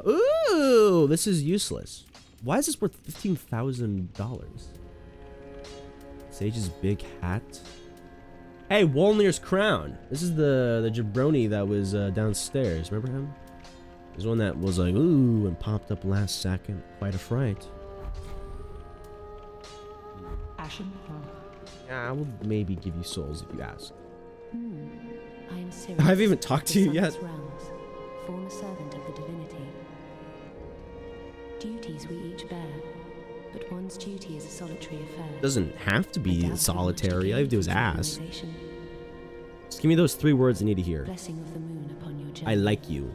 Ooh, this is useless. Why is this worth $15,000? Sage's big hat. Hey, Wolnir's crown. This is the jabroni that was downstairs. Remember him? There's one that was like, ooh, and popped up last second. Quite a fright. Ashen Path. Yeah, I will maybe give you souls if you ask. I am Sirius. I haven't even talked to you yet. Realms, former servant of the divinity. Duties we each bear, but one's duty is a solitary affair. Doesn't have to I be doubt how much solitary. to All I have to do gain is from ask. civilization. Just give me those 3 words I need to hear. Blessing of the moon upon your journey. I like you.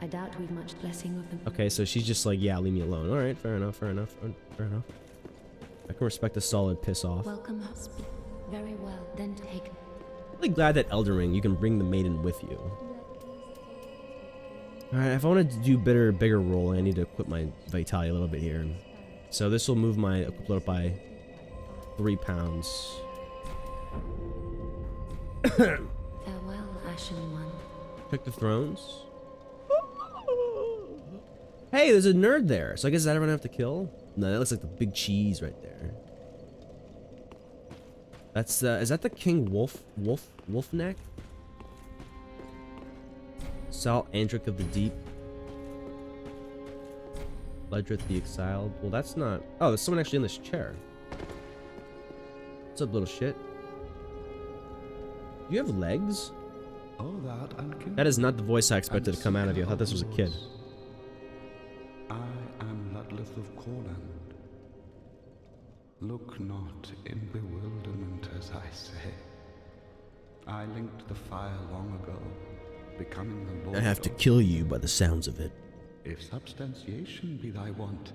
I doubt we've much blessing of the. Okay, so she's just like, yeah, leave me alone. All right, fair enough, fair enough, fair enough. I can respect a solid piss off. Welcome, husband. Very well, then take. I'm really glad that Elden Ring, you can bring the maiden with you. Alright, if I wanted to do bigger roll, I need to equip my Vitality a little bit here. So this will move my equipment up by 3 pounds. Farewell, Ashen One. Check the thrones. Hey, there's a nerd there. So I guess is that everyone I have to kill? No, that looks like the big cheese right there. That's is that the King Wolfneck? Sal Andric of the Deep. Ledrith the Exiled. Well, that's not. Oh, there's someone actually in this chair. What's up, little shit? You have legs? Oh, That is not the voice I expected to come out of you. I thought this was a kid. I am Ludleth of Corland. Look not in bewilderment as I say. I linked the fire long ago, becoming the Lord I have to of- kill you by the sounds of it. If substantiation be thy want,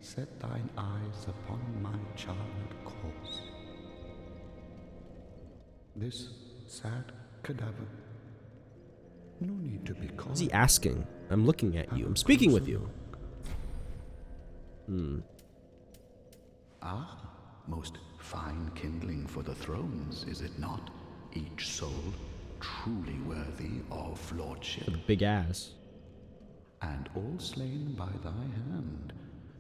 set thine eyes upon my charred corpse. This sad cadaver. No need to be called. What's he asking? I'm looking at you. I'm speaking with you. Ah, most fine kindling for the thrones, is it not? Each soul truly worthy of lordship, Big ass. and all slain by thy hand,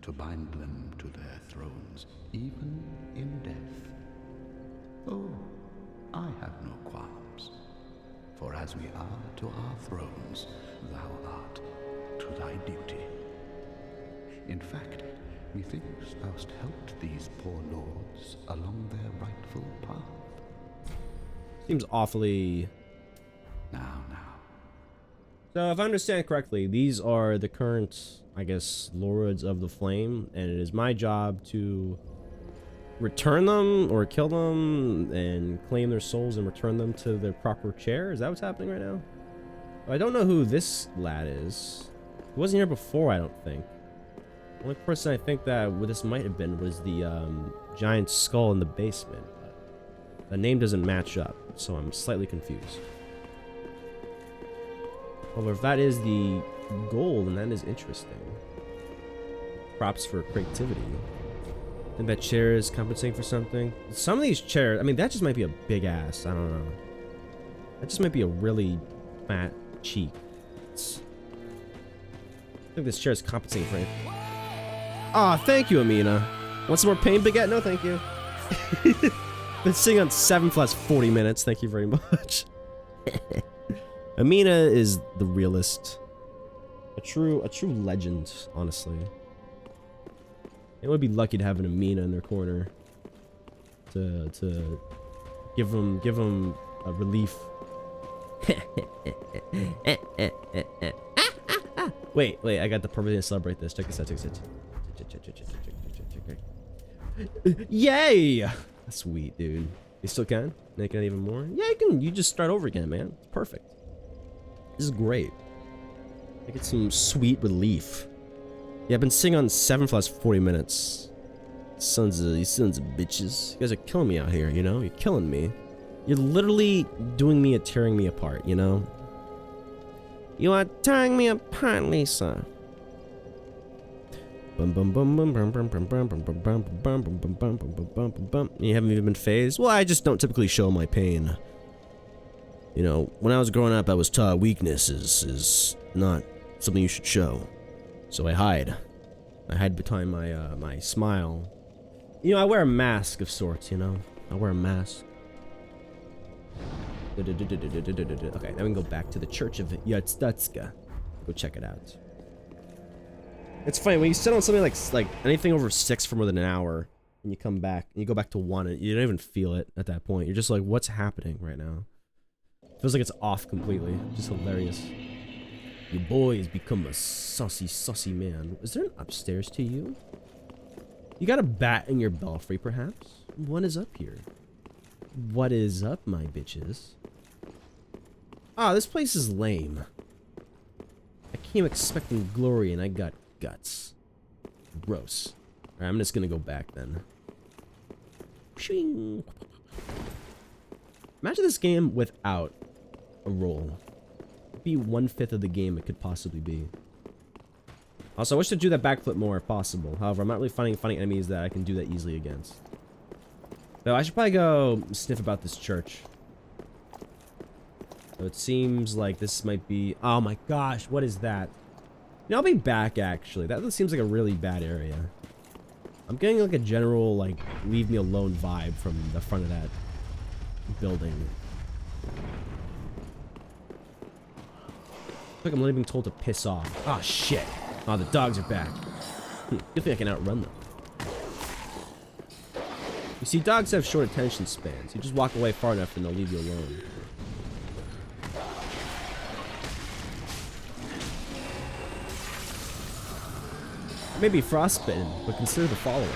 to bind them to their thrones, even in death. Oh, I have no qualms, for as we are to our thrones, thou art to thy duty. In fact, methinks thou'st helped these poor lords along their rightful path. Seems awfully. Now. So, if I understand correctly, these are the current, I guess, Lords of the Flame, and it is my job to return them or kill them and claim their souls and return them to their proper chair. Is that what's happening right now? I don't know who this lad is. He wasn't here before, I don't think. The only person I think that this might have been was the giant skull in the basement. But the name doesn't match up, so I'm slightly confused. Well, if that is the goal, then that is interesting. Props for creativity. I think that chair is compensating for something. Some of these chairs, I mean, that just might be a big ass. I don't know. That just might be a really fat cheek. I think this chair is compensating for it. Aw, thank you, Amina. Want some more pain, Baguette? No, thank you. Been sitting on 7 for the last 40 minutes. Thank you very much. Amina is the realist. A true legend, honestly. They would be lucky to have an Amina in their corner to give them a relief. Wait, I got the perfect thing to celebrate this. Check this out. Yay! That's sweet, dude. You still can? Make it even more? Yeah, you can. You just start over again, man. It's perfect. This is great. I get some sweet relief. Yeah, I've been sitting on 7 for the last 40 minutes. You sons of bitches. You guys are killing me out here, you know? You're killing me. You're literally doing me tearing me apart, you know? You are tearing me apart, Lisa. You haven't even been phased? Well, I just don't typically show my pain. You know, when I was growing up, I was taught weakness is not something you should show. So I hide. I hide behind my my smile. You know, I wear a mask of sorts, you know? I wear a mask. Okay, now we can go back to the Church of Yatstutska. Go check it out. It's funny when you sit on something like anything over 6 for more than an hour, and you come back and you go back to 1, and you don't even feel it at that point. You're just like, what's happening right now? Feels like it's off completely. Just hilarious. Your boy has become a saucy man. Is there an upstairs to you? You got a bat in your belfry, perhaps? What is up here? What is up, my bitches? Ah, this place is lame. I came expecting glory and I got guts. Gross. Alright, I'm just gonna go back then. Shing. Imagine this game without a roll. It'd be 1/5 of the game it could possibly be. Also, I wish to do that backflip more if possible. However, I'm not really finding enemies that I can do that easily against. Though I should probably go sniff about this church. So it seems like this might be... Oh my gosh, what is that? You know, I'll be back, actually. That seems like a really bad area. I'm getting like a general, like, leave me alone vibe from the front of that building. I feel like I'm literally being told to piss off. Oh, shit. Oh, the dogs are back. Good thing I can outrun them. You see, dogs have short attention spans. You just walk away far enough and they'll leave you alone. Maybe frostbitten, but consider the following.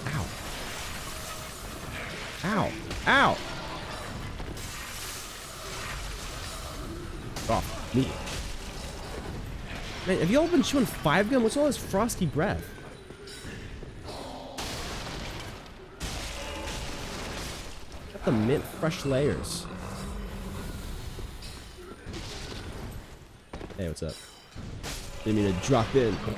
Ow. Ow. Ow! Oh, me. Man, have you all been chewing 5-gum? What's all this frosty breath? Got the mint fresh layers. Hey, what's up? Didn't mean to drop in. What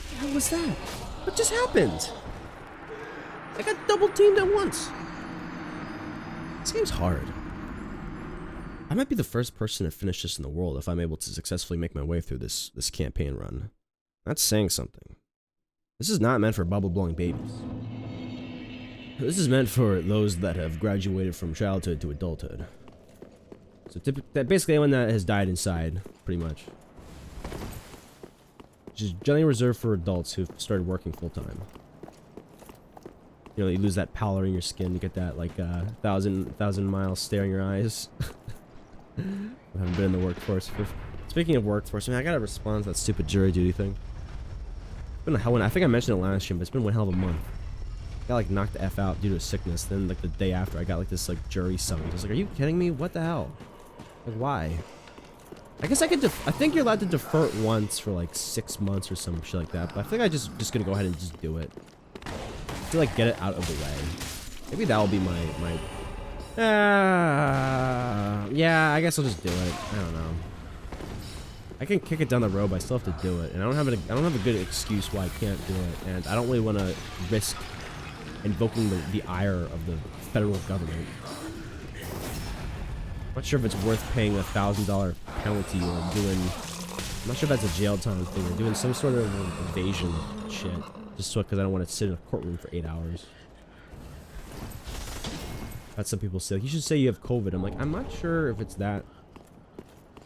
the hell was that? What just happened? I got double teamed at once. This game's hard. I might be the first person to finish this in the world if I'm able to successfully make my way through this campaign run. That's saying something. This is not meant for bubble-blowing babies. This is meant for those that have graduated from childhood to adulthood. So basically anyone that has died inside, pretty much. Which is generally reserved for adults who've started working full-time. You know, you lose that pallor in your skin, you get that, like, thousand mile stare in your eyes. I haven't been in the workforce. Speaking of workforce, I mean, I gotta respond to that stupid jury duty thing. It's been a hell of I think I mentioned it last year, but it's been one hell of a month. I got, like, knocked the F out due to a sickness. Then, like, the day after, I got, like, this, like, jury summons. I was like, are you kidding me? What the hell? Like, why? I guess I could I think you're allowed to defer it once for, like, 6 months or some shit like that. But I think I just gonna go ahead and just do it. To, like, get it out of the way. Maybe that'll be my yeah, I guess I'll just do it. I don't know. I can kick it down the road, but I still have to do it. And I don't have a good excuse why I can't do it. And I don't really want to risk invoking the ire of the federal government. I'm not sure if it's worth paying a $1,000 penalty or doing... I'm not sure if that's a jail time thing or doing some sort of evasion shit. Just because I don't want to sit in a courtroom for 8 hours. That's some people say. Like, you should say you have COVID. I'm like, I'm not sure if it's that...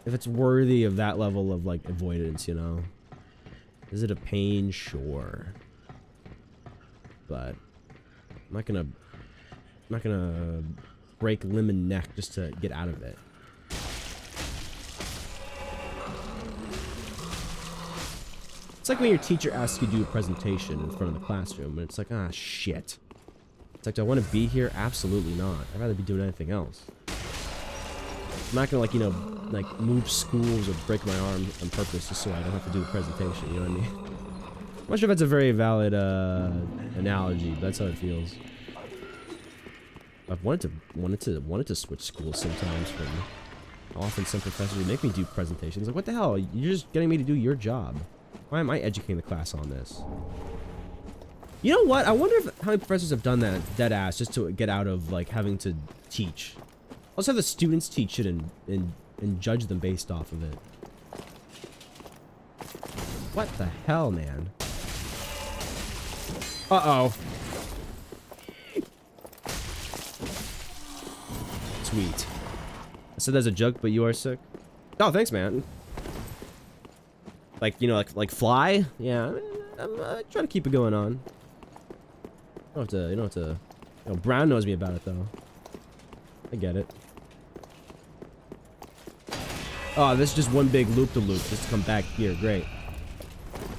If it's worthy of that level of, like, avoidance, you know? Is it a pain? Sure. But... I'm not gonna break limb and neck just to get out of it. It's like when your teacher asks you to do a presentation in front of the classroom, and it's like, ah, shit. It's like, do I want to be here? Absolutely not. I'd rather be doing anything else. I'm not gonna, like, you know, like, move schools or break my arm on purpose just so I don't have to do a presentation, you know what I mean? I'm not sure if that's a very valid analogy, but that's how it feels. I've wanted to switch schools sometimes from often some professors would make me do presentations. Like, what the hell? You're just getting me to do your job. Why am I educating the class on this? You know what? I wonder if how many professors have done that dead ass just to get out of, like, having to teach. Let's have the students teach it and judge them based off of it. What the hell, man? Uh-oh. Sweet. I said there's a joke, but you are sick. Oh, thanks, man. Like, you know, like fly? Yeah, I'm trying to keep it going on. You don't have to, you know, Brown knows me about it, though. I get it. Oh, this is just one big loop-to-loop just to come back here. Great.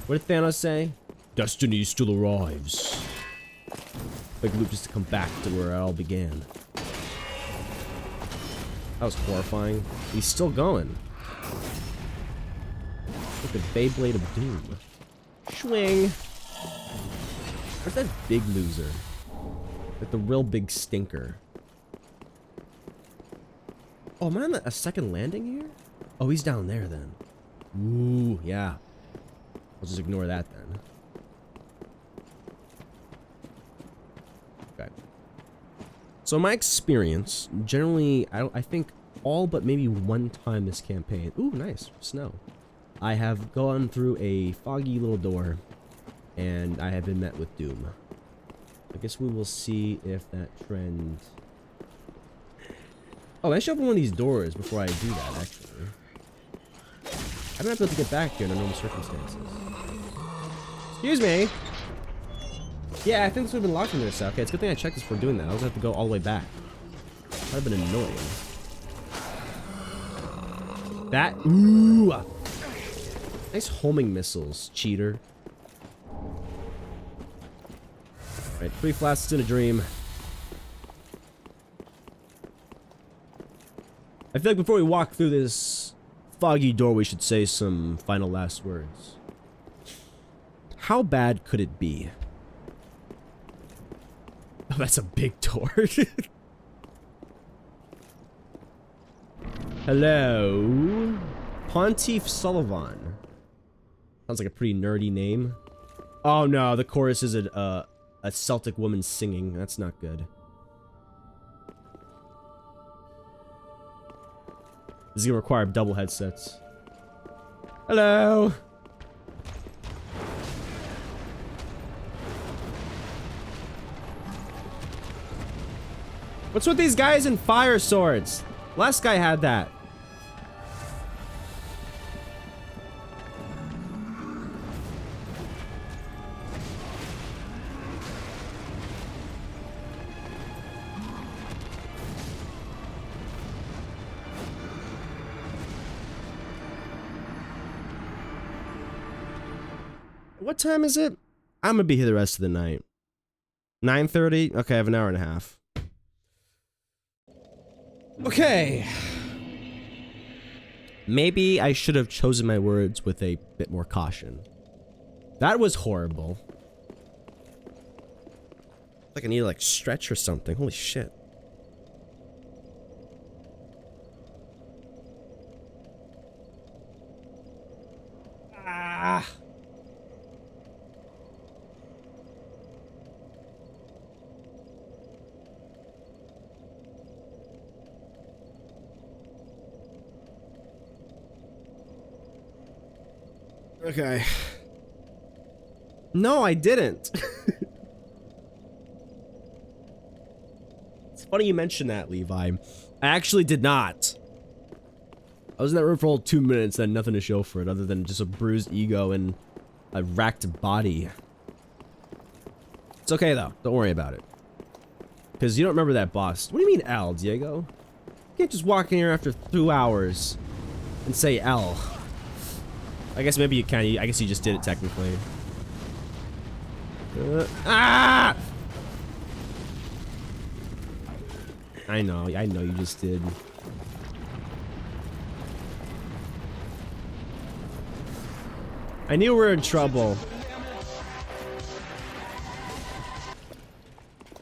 What did Thanos say? Destiny still arrives. Big loop just to come back to where it all began. That was horrifying. He's still going. Look at Beyblade of Doom. Swing. Where's that big loser? Like the real big stinker. Oh, am I on a second landing here? Oh, he's down there then. Ooh, yeah. I'll just ignore that then. Okay. So my experience, generally, I think all but maybe one time this campaign. Ooh, nice. Snow. I have gone through a foggy little door, and I have been met with doom. I guess we will see if that trend... Oh, I should open one of these doors before I do that, actually. I'm not able to get back here under normal circumstances. Excuse me! Yeah, I think this would have been locked in there, so okay, it's a good thing I checked this before doing that. I was going to have to go all the way back. That would have been annoying. That... Ooh! Nice homing missiles, cheater. Alright, 3 flasks in a dream. I feel like before we walk through this foggy door, we should say some final last words. How bad could it be? Oh, that's a big door. Hello? Pontiff Sullivan. Sounds like a pretty nerdy name. Oh no, the chorus is a Celtic woman singing. That's not good. This is gonna require double headsets. Hello? What's with these guys in fire swords? Last guy had that. What time is it? I'm gonna be here the rest of the night. 9:30? Okay, I have an hour and a half. Okay. Maybe I should have chosen my words with a bit more caution. That was horrible. Like I need to like stretch or something. Holy shit. Ah. Okay. No, I didn't. It's funny you mentioned that, Levi. I actually did not. I was in that room for all 2 minutes and had nothing to show for it other than just a bruised ego and a racked body. It's okay though. Don't worry about it. Because you don't remember that boss. What do you mean L, Diego? You can't just walk in here after 2 hours and say L. I guess maybe you can. I guess you just did it technically. Ah! I know you just did. I knew we were in trouble.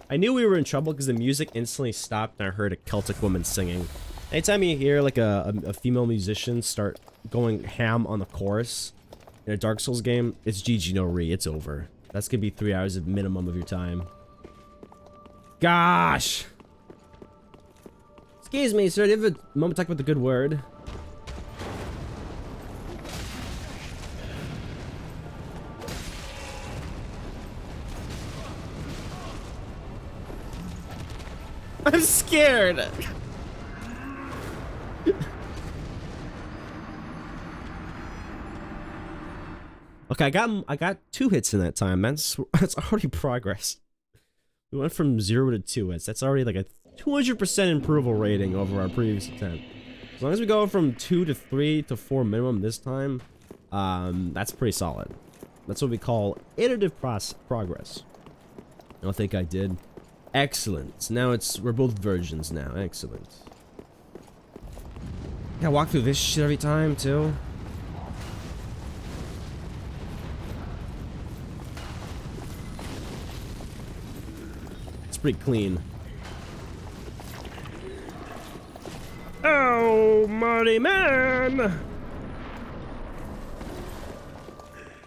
I knew we were in trouble because the music instantly stopped and I heard a Celtic woman singing. Anytime you hear like a female musician start going ham on the chorus in a Dark Souls game, it's GG no re, it's over. That's gonna be 3 hours of minimum of your time. Gosh! Excuse me, sir, do you have a moment to talk about the good word? I'm scared. Okay, I got 2 hits in that time. That's already progress. We went from 0 to 2 hits. That's already like a 200% approval rating over our previous attempt. As long as we go from 2 to 3 to 4 minimum this time, that's pretty solid. That's what we call iterative progress. I don't think I did. Excellent. So now we're both virgins now. Excellent. Gotta walk through this shit every time too. It's pretty clean. Oh, money man!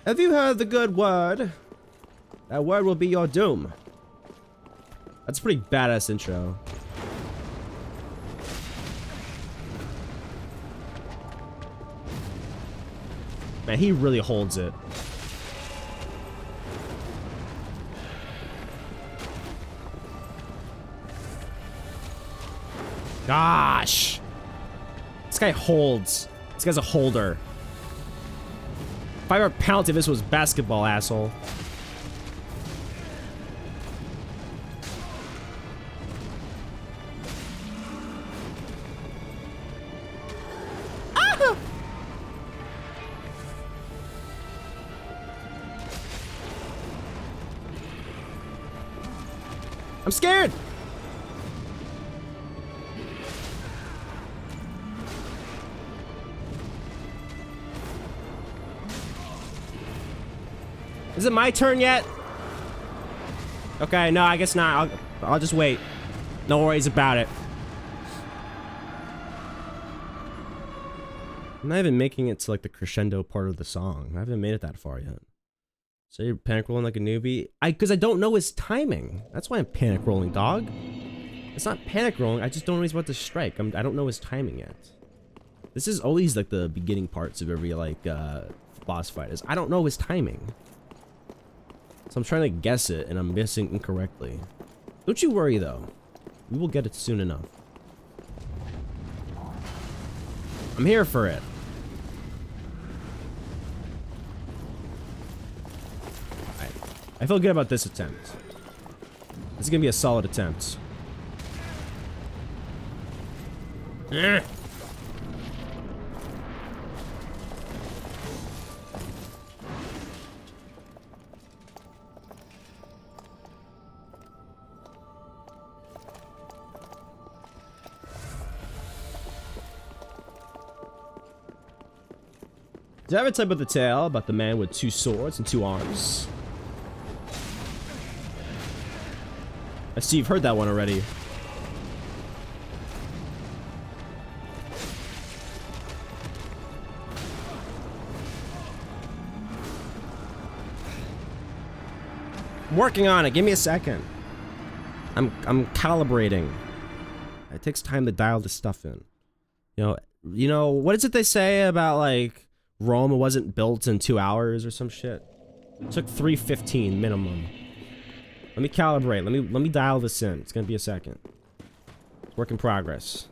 Have you heard the good word? That word will be your doom. That's a pretty badass intro. Man, he really holds it. Gosh! This guy holds. This guy's a holder. 5-hour penalty if this was basketball, asshole. Ah! I'm scared! Is it my turn yet? Okay, no, I guess not. I'll just wait. No worries about it. I'm not even making it to like the crescendo part of the song. I haven't made it that far yet. So you're panic rolling like a newbie? Because I don't know his timing. That's why I'm panic rolling, dog. It's not panic rolling. I just don't know he's about to strike. I don't know his timing yet. This is always like the beginning parts of every like boss fight. I don't know his timing. So I'm trying to guess it, and I'm guessing incorrectly. Don't you worry, though. We will get it soon enough. I'm here for it. Alright. I feel good about this attempt. This is gonna be a solid attempt. Did I ever tell you about the tale about the man with 2 swords and 2 arms? I see you've heard that one already. I'm working on it. Give me a second. I'm calibrating. It takes time to dial this stuff in. You know what is it they say about like Rome wasn't built in 2 hours or some shit? It took 3:15 minimum. Let me calibrate. Let me dial this in. It's gonna be a second. Work in progress.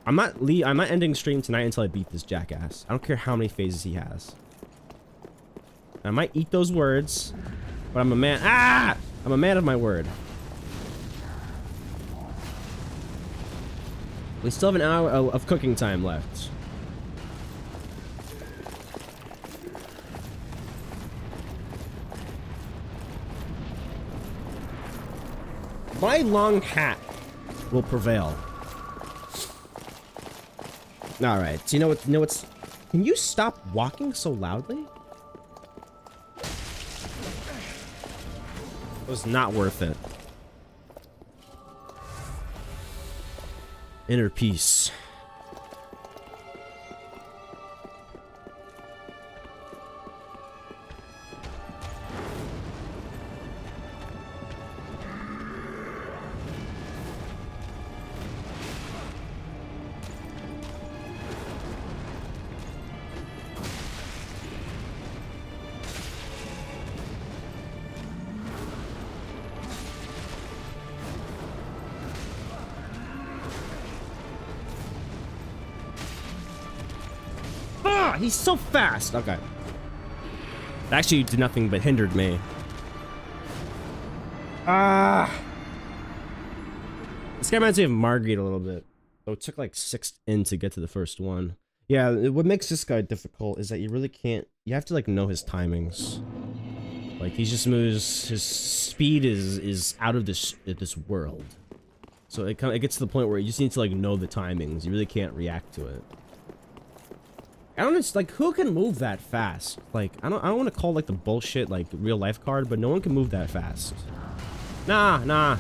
I'm not ending stream tonight until I beat this jackass. I don't care how many phases he has. I might eat those words, but I'm a man. Ah! I'm a man of my word. We still have an hour of cooking time left. My long hat will prevail. All right. So you know what's? Can you stop walking so loudly? It was not worth it. Inner peace. Ah, he's so fast. Okay. That actually did nothing but hindered me. Ah. This guy reminds me of Margate a little bit. So it took like 6 in to get to the first one. Yeah, what makes this guy difficult is that you really can't... You have to like know his timings. Like he just moves... His speed is out of this world. So it gets to the point where you just need to like know the timings. You really can't react to it. I don't know, it's like, who can move that fast? Like, I don't want to call like the bullshit like real life card, but no one can move that fast. Nah.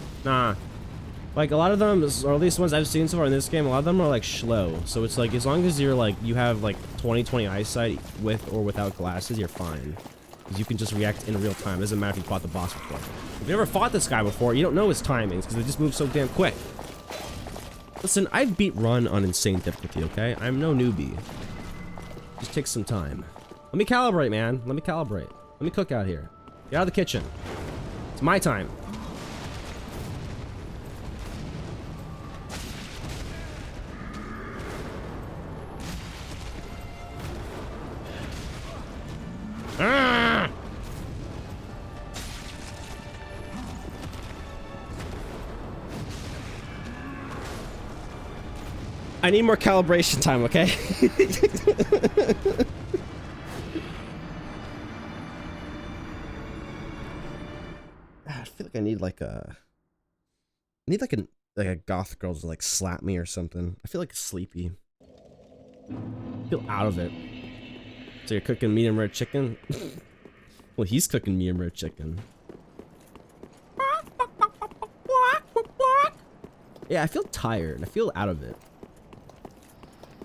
Like a lot of them, or at least ones I've seen so far in this game, a lot of them are like slow. So it's like, as long as you're like, you have like 20/20 eyesight with or without glasses, you're fine. Because you can just react in real time. It doesn't matter if you fought the boss before. If you never fought this guy before, you don't know his timings because they just move so damn quick. Listen, I've beat Run on insane difficulty, okay? I'm no newbie. Just take some time. Let me calibrate, man. Let me calibrate. Let me cook out here. Get out of the kitchen. It's my time. Ah! I need more calibration time, okay? I feel like I need like a... I need like a goth girl to like slap me or something. I feel like sleepy. I feel out of it. So you're cooking medium rare chicken? Well, he's cooking medium rare chicken. Yeah, I feel tired. I feel out of it.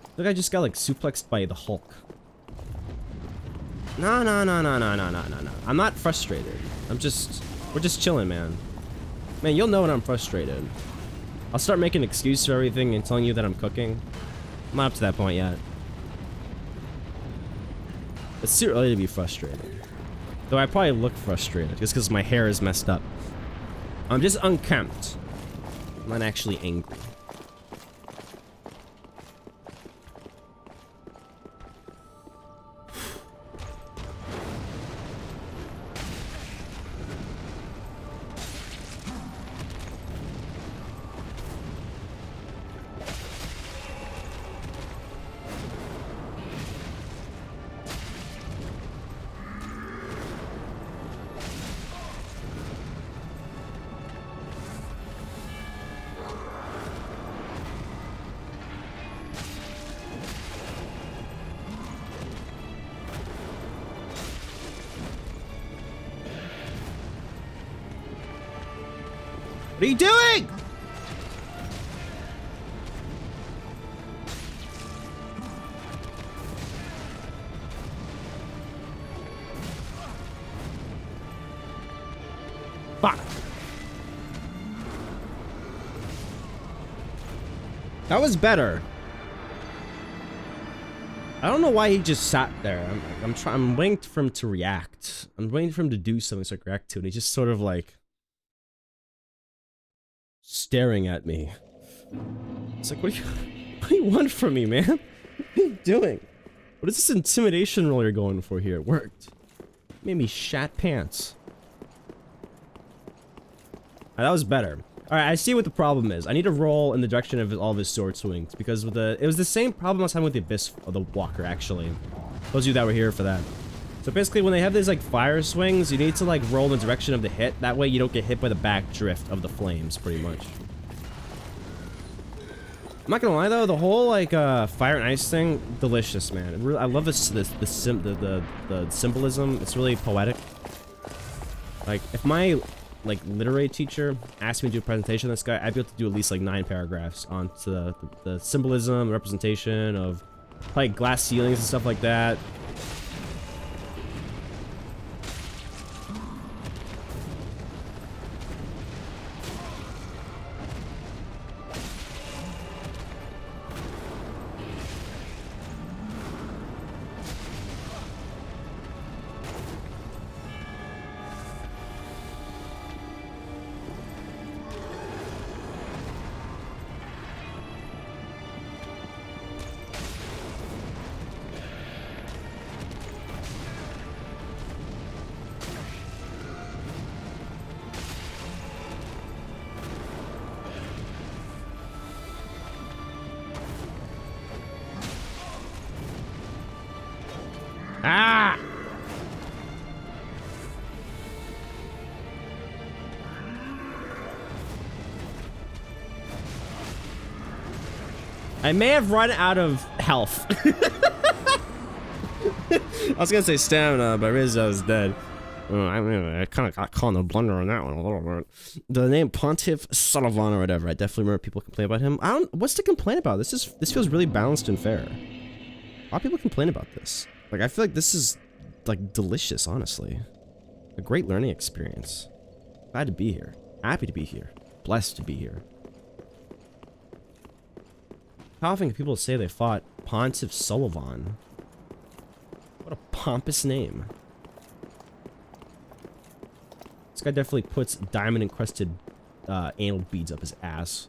I think I just got like suplexed by the Hulk. No. I'm not frustrated. We're just chilling, man. Man, you'll know when I'm frustrated. I'll start making an excuse for everything and telling you that I'm cooking. I'm not up to that point yet. It's too early to be frustrated. Though I probably look frustrated just because my hair is messed up. I'm just unkempt. I'm not actually angry. What are you doing? Fuck. That was better. I don't know why he just sat there. I'm waiting for him to react. I'm waiting for him to do something so I can react to it. And he just sort of like staring at me. It's like, what do you want from me, man? What are you doing? What is this intimidation roll you're going for here? It worked. It made me shat pants. That was better. Alright, I see what the problem is. I need to roll in the direction of all of his sword swings because with it was the same problem last time with the Abyss, or the Walker, actually. Those of you that were here for that. So basically, when they have these like fire swings, you need to like roll in the direction of the hit. That way you don't get hit by the back drift of the flames, pretty much. I'm not gonna lie though, the whole like fire and ice thing, delicious, man. I love the symbolism. It's really poetic. Like if my like literary teacher asked me to do a presentation on this guy, I'd be able to do at least like 9 paragraphs on the symbolism, representation of like glass ceilings and stuff like that. I may have run out of health. I was gonna say stamina, but I realized I was dead. I kind of got caught in the blunder on that one a little bit. The name Pontiff Sullivan or whatever. I definitely remember people complain about him. What's to complain about? This feels really balanced and fair. A lot of people complain about this. Like, I feel like this is like delicious, honestly. A great learning experience. Glad to be here. Happy to be here. Blessed to be here. How often can people say they fought Pontiff Sullivan? What a pompous name. This guy definitely puts diamond encrusted anal beads up his ass.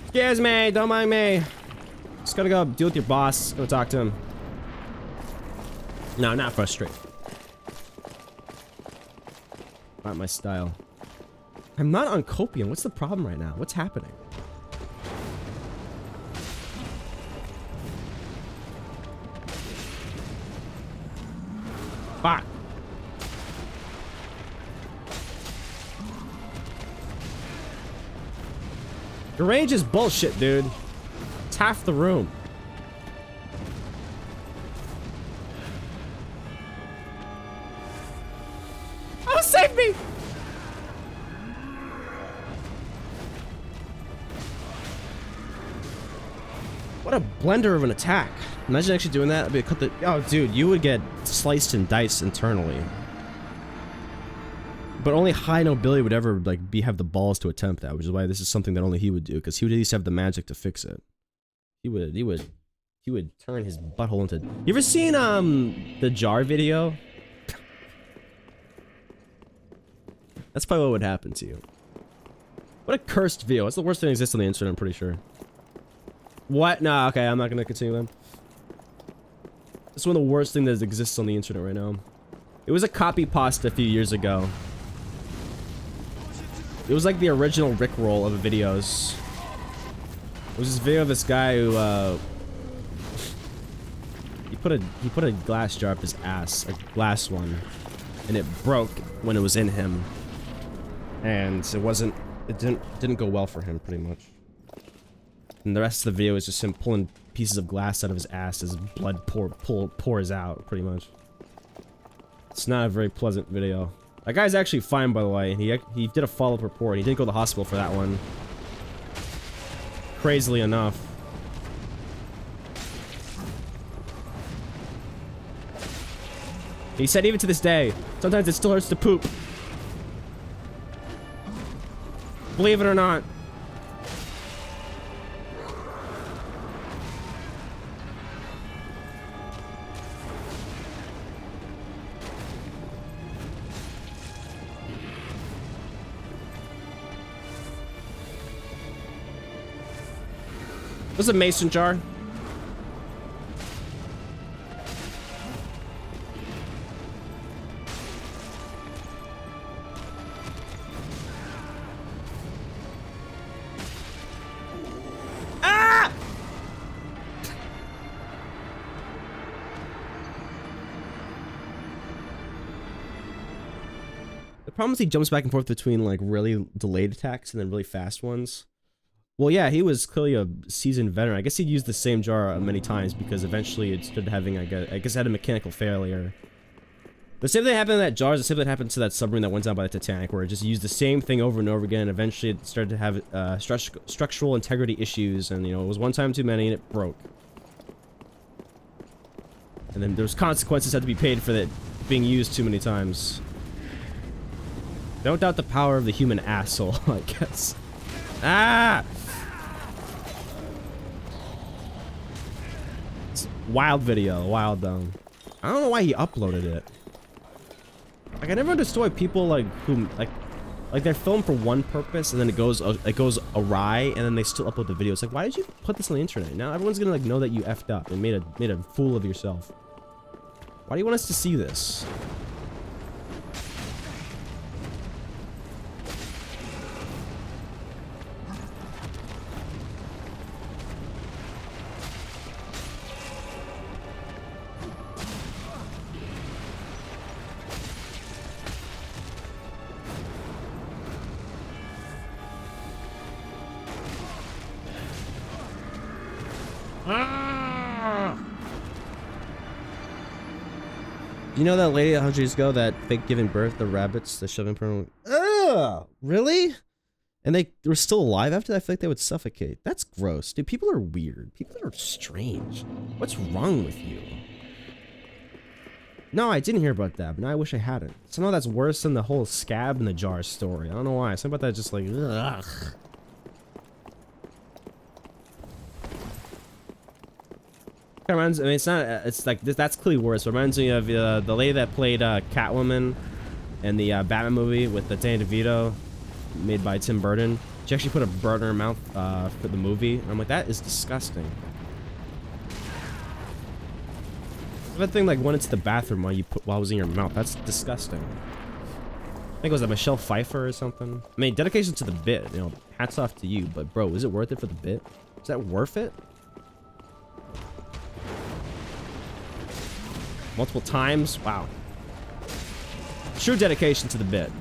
Excuse me, don't mind me. Just gotta go deal with your boss. Go talk to him. No, not frustrate. Not my style. I'm not on copium. What's the problem right now? What's happening? Fuck. Your range is bullshit, dude. It's half the room. Oh, save me! What a blender of an attack. Imagine actually doing that. I'd be cut the. Oh, dude, you would get sliced and diced internally. But only high nobility would ever like have the balls to attempt that, which is why this is something that only he would do, because he would at least have the magic to fix it. He would turn his butthole into. You ever seen the jar video? That's probably what would happen to you. What a cursed video. That's the worst thing that exists on the internet, I'm pretty sure. What? Nah, okay, I'm not gonna continue then. It's one of the worst things that exists on the internet right now. It was a copy pasta a few years ago. It was like the original Rickroll of videos. It was this video of this guy who he put a glass jar up his ass, a glass one, and it broke when it was in him. And it didn't go well for him pretty much. And the rest of the video is just him pulling pieces of glass out of his ass as blood pours out, pretty much. It's not a very pleasant video. That guy's actually fine, by the way. He did a follow-up report. He didn't go to the hospital for that one. Crazily enough. He said even to this day, sometimes it still hurts to poop. Believe it or not. This is a mason jar. Ah! The problem is he jumps back and forth between like really delayed attacks and then really fast ones. Well, yeah, he was clearly a seasoned veteran. I guess he'd used the same jar many times because eventually it started having, I guess it had a mechanical failure. The same thing happened to that jar is the same thing happened to that submarine that went down by the Titanic, where it just used the same thing over and over again. Eventually, it started to have structural integrity issues, and, you know, it was one time too many, and it broke. And then there's consequences had to be paid for that being used too many times. Don't doubt the power of the human asshole, I guess. Ah! Wild video, wild though. I don't know why he uploaded it. Like, I never understood why people like who like they're filmed for one purpose and then it goes awry and then they still upload the video. It's like, why did you put this on the internet? Now everyone's gonna like know that you effed up and made a fool of yourself. Why do you want us to see this? You know that lady 100 years ago that fake giving birth the rabbits, the shoving permanent. Ugh, really? And they were still alive after that? I feel like they would suffocate. That's gross. Dude, people are weird. People are strange. What's wrong with you? No, I didn't hear about that, but now I wish I hadn't. Somehow that's worse than the whole scab in the jar story. I don't know why. Something about that just like, ugh. It reminds, I mean, it's not, it's like, that's clearly worse. It reminds me of the lady that played Catwoman in the Batman movie with the Danny DeVito, made by Tim Burton. She actually put a bird in her mouth for the movie. And I'm like, that is disgusting. That thing like went into the bathroom while it was in your mouth. That's disgusting. I think it was like Michelle Pfeiffer or something. I mean, dedication to the bit. You know, hats off to you. But bro, is it worth it for the bit? Is that worth it? Multiple times? Wow. True dedication to the bit.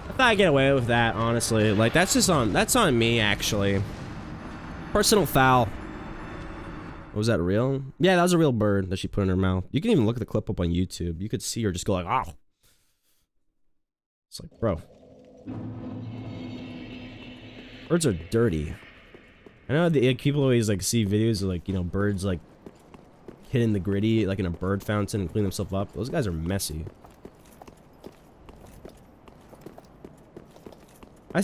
I thought I'd get away with that, honestly. Like, that's on me, actually. Personal foul. Was that real? Yeah, that was a real bird that she put in her mouth. You can even look at the clip up on YouTube. You could see her just go like, oh. It's like, bro. Birds are dirty. I know like, people always like see videos of like, you know, birds like hitting the gritty like in a bird fountain and clean themselves up. Those guys are messy. I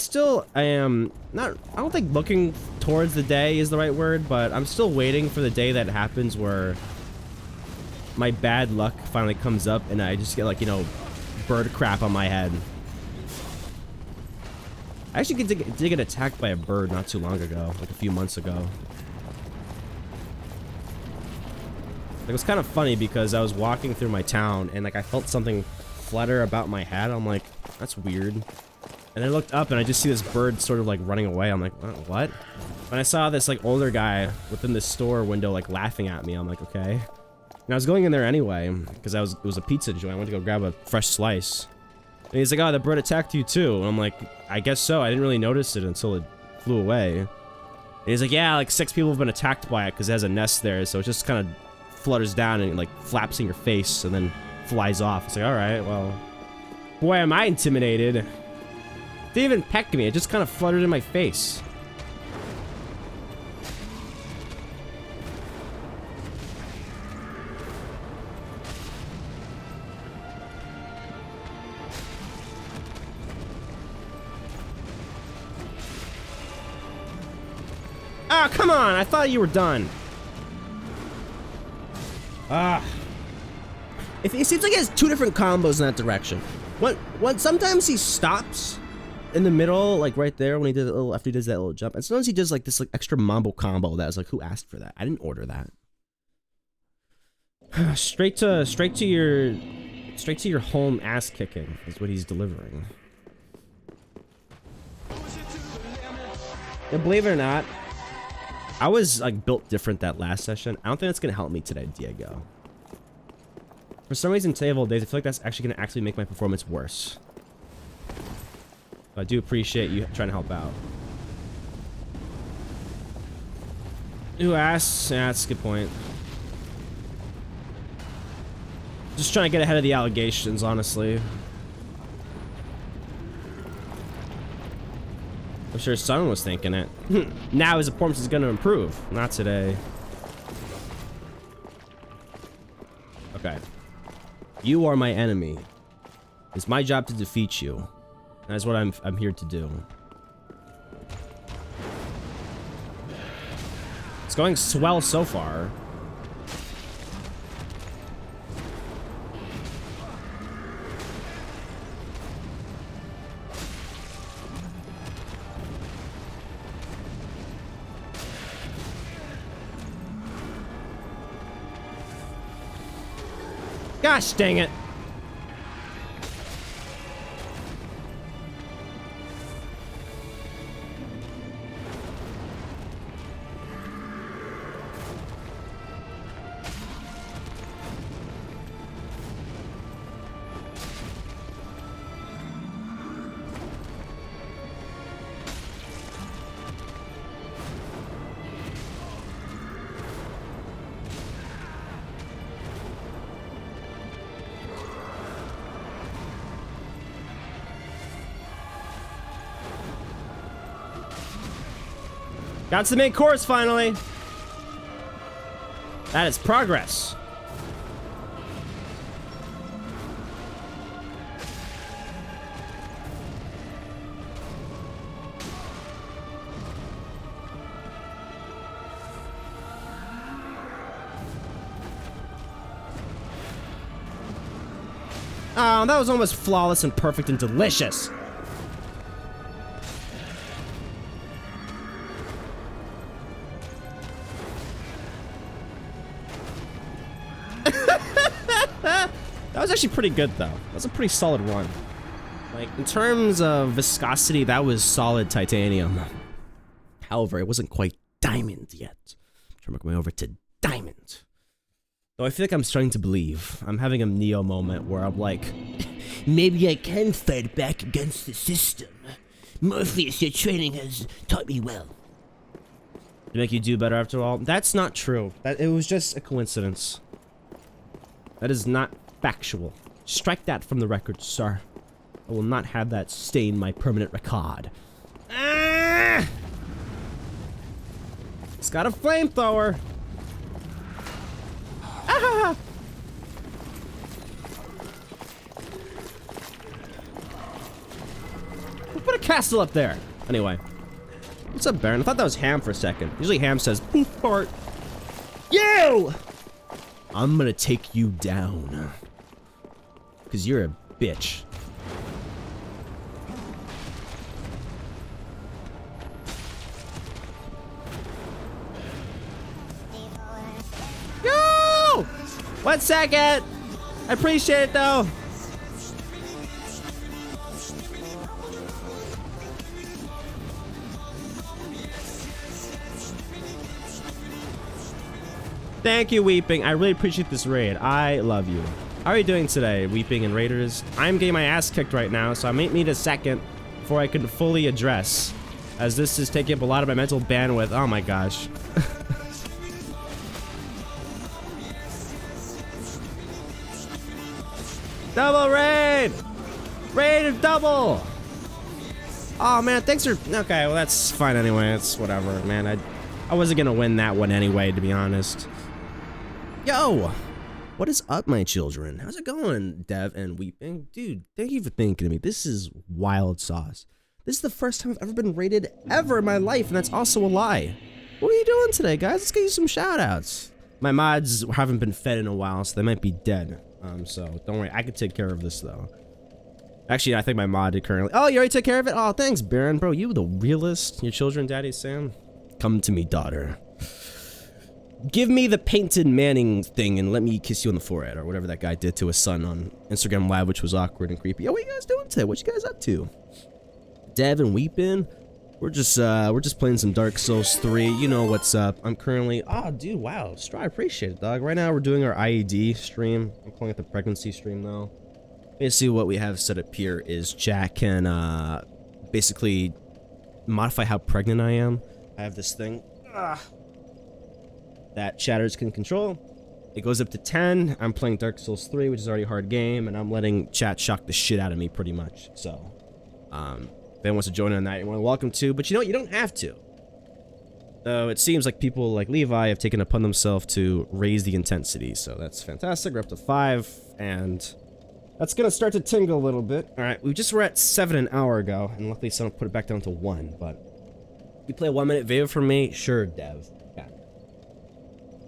am not, I don't think looking towards the day is the right word, but I'm still waiting for the day that happens where my bad luck finally comes up and I just get like, you know, bird crap on my head. I actually did get attacked by a bird not too long ago, like a few months ago. It was kind of funny because I was walking through my town and like I felt something flutter about my head. I'm like, that's weird. And I looked up and I just see this bird sort of like running away. I'm like, what? And I saw this like older guy within the store window like laughing at me. I'm like, okay. And I was going in there anyway because it was a pizza joint. I went to go grab a fresh slice. And he's like, oh, the bird attacked you too. And I'm like, I guess so. I didn't really notice it until it flew away. And he's like, yeah, like 6 people have been attacked by it because it has a nest there. So it just kind of flutters down and like flaps in your face and then flies off. It's like, all right, well, boy, am I intimidated. It didn't even peck me. It just kind of fluttered in my face. Ah, come on! I thought you were done. Ah. It seems like he has 2 different combos in that direction. Sometimes he stops in the middle, like right there when he did a little, after he does that little jump, and sometimes he does like this like extra mambo combo that was like, who asked for that? I didn't order that. straight to your home ass kicking is what he's delivering. And believe it or not, I was like built different that last session. I don't think that's gonna help me today, Diego. For some reason today of all days, I feel like that's actually gonna make my performance worse. But I do appreciate you trying to help out. Who asks? Yeah, that's a good point. Just trying to get ahead of the allegations, honestly. I'm sure someone was thinking it. Now his performance is going to improve. Not today. Okay. You are my enemy. It's my job to defeat you. That's what I'm here to do. It's going swell so far. Gosh dang it. Got to the main course finally. That is progress. Oh, that was almost flawless and perfect and delicious. That was actually pretty good, though. That was a pretty solid run. Like, in terms of viscosity, that was solid titanium. However, it wasn't quite diamond yet. I'm trying to make my way over to diamond. Though I feel like I'm starting to believe. I'm having a Neo moment where I'm like, maybe I can fight back against the system. Morpheus, your training has taught me well. to make you do better after all. That's not true. It was just a coincidence. That is not factual. Strike that from the record, sir. I will not have that stain my permanent record. Ah! It's got a flamethrower. Ah! Who put a castle up there? Anyway. What's up, Baron? I thought that was Ham for a second. Usually Ham says, poof, fart. You! I'm gonna take you down. Because you're a bitch. Yo! 1 second! I appreciate it, though. Thank you, Weeping. I really appreciate this raid. I love you. How are you doing today, Weeping and Raiders? I'm getting my ass kicked right now, so I might need a second before I can fully address, as this is taking up a lot of my mental bandwidth. Oh my gosh. Double raid! Raid of double! Oh man, thanks for... Okay, well that's fine anyway. It's whatever, man. I wasn't gonna win that one anyway, to be honest. Yo! What is up, my children? How's it going, Dev and Weeping? Dude, thank you for thinking of me. This is wild sauce. This is the first time I've ever been rated ever in my life, and that's also a lie. What are you doing today, guys? Let's get you some shout-outs. My mods haven't been fed in a while, so they might be dead. So don't worry. I can take care of this, though. Actually, I think my mod did currently. Oh, you already took care of it? Oh, thanks, Baron. Bro, you the realist. Your children, Daddy Sam. Come to me, daughter. Give me the painted Manning thing and let me kiss you on the forehead, or whatever that guy did to his son on Instagram Live, which was awkward and creepy. Yo, what you guys doing today? What you guys up to? Dev and Weepin'? We're just playing some Dark Souls 3. You know what's up. I'm currently... Oh, dude, wow. Straw, I appreciate it, dog. Right now, we're doing our IED stream. I'm calling it the pregnancy stream, though. Basically, what we have set up here is Jack can, basically modify how pregnant I am. I have this thing that chatters can control. It goes up to 10. I'm playing Dark Souls 3, which is already a hard game, and I'm letting chat shock the shit out of me pretty much. So, if anyone wants to join on that, you're more than welcome to. But you know what? You don't have to. Though it seems like people like Levi have taken it upon themselves to raise the intensity. So that's fantastic. We're up to 5, and that's gonna start to tingle a little bit. All right, we just were at 7 an hour ago, and luckily someone put it back down to 1. But you play a 1-minute video for me? Sure, Dev.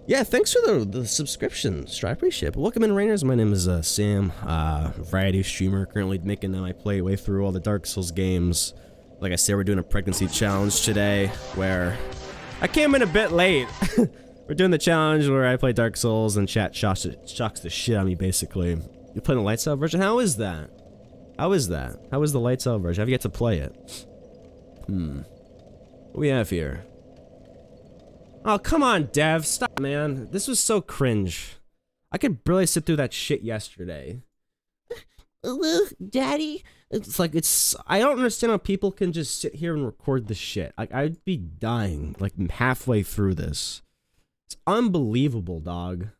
Yeah, thanks for the subscription, Stripe. I appreciate it. But welcome in, Rainers. My name is Sam, variety streamer, currently making my way through all the Dark Souls games. Like I said, we're doing a pregnancy challenge today, where I came in a bit late. We're doing the challenge where I play Dark Souls and chat shocks the shit out of me, basically. You're playing the lights out version? How is that? How is that? How is the lights out version? I've yet to play it. What do we have here? Oh, come on, Dev. Stop, man. This was so cringe. I could barely sit through that shit yesterday. Daddy? It's like, I don't understand how people can just sit here and record the shit. Like, I'd be dying, like, halfway through this. It's unbelievable, dog.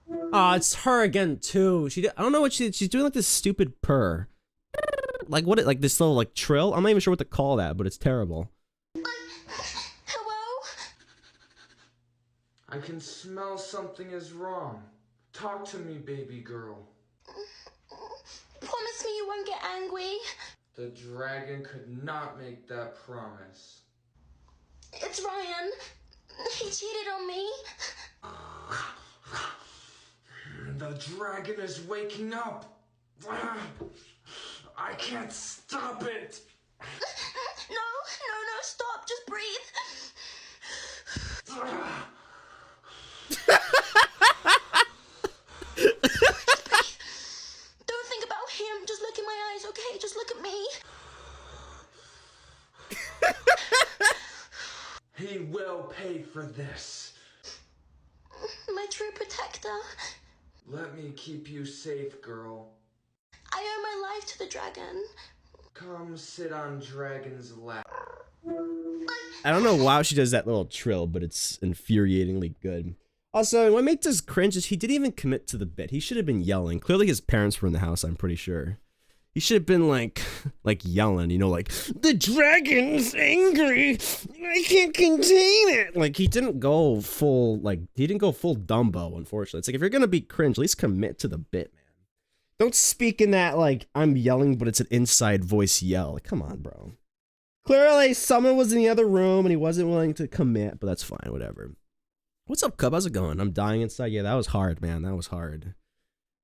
Oh, it's her again, too. I don't know what she's doing, like, this stupid purr. Like, like, this little, like, trill? I'm not even sure what to call that, but it's terrible. I can smell something is wrong. Talk to me, baby girl. Promise me you won't get angry. The dragon could not make that promise. It's Ryan. He cheated on me. The dragon is waking up. I can't stop it. No, stop. Just breathe. Don't think about him. Just look in my eyes, okay? Just look at me. He will pay for this. My true protector. Let me keep you safe, girl. I owe my life to the dragon. Come sit on Dragon's lap. I don't know why she does that little trill, but it's infuriatingly good. Also, what makes us cringe is he didn't even commit to the bit. He should have been yelling. Clearly his parents were in the house, I'm pretty sure. He should have been like yelling, you know, like, the dragon's angry. I can't contain it. Like, he didn't go full Dumbo, unfortunately. It's like, if you're gonna be cringe, at least commit to the bit, man. Don't speak in that, like, I'm yelling, but it's an inside voice yell. Like, come on, bro. Clearly, someone was in the other room and he wasn't willing to commit, but that's fine, whatever. What's up, Cub? How's it going? I'm dying inside. Yeah, that was hard, man. That was hard.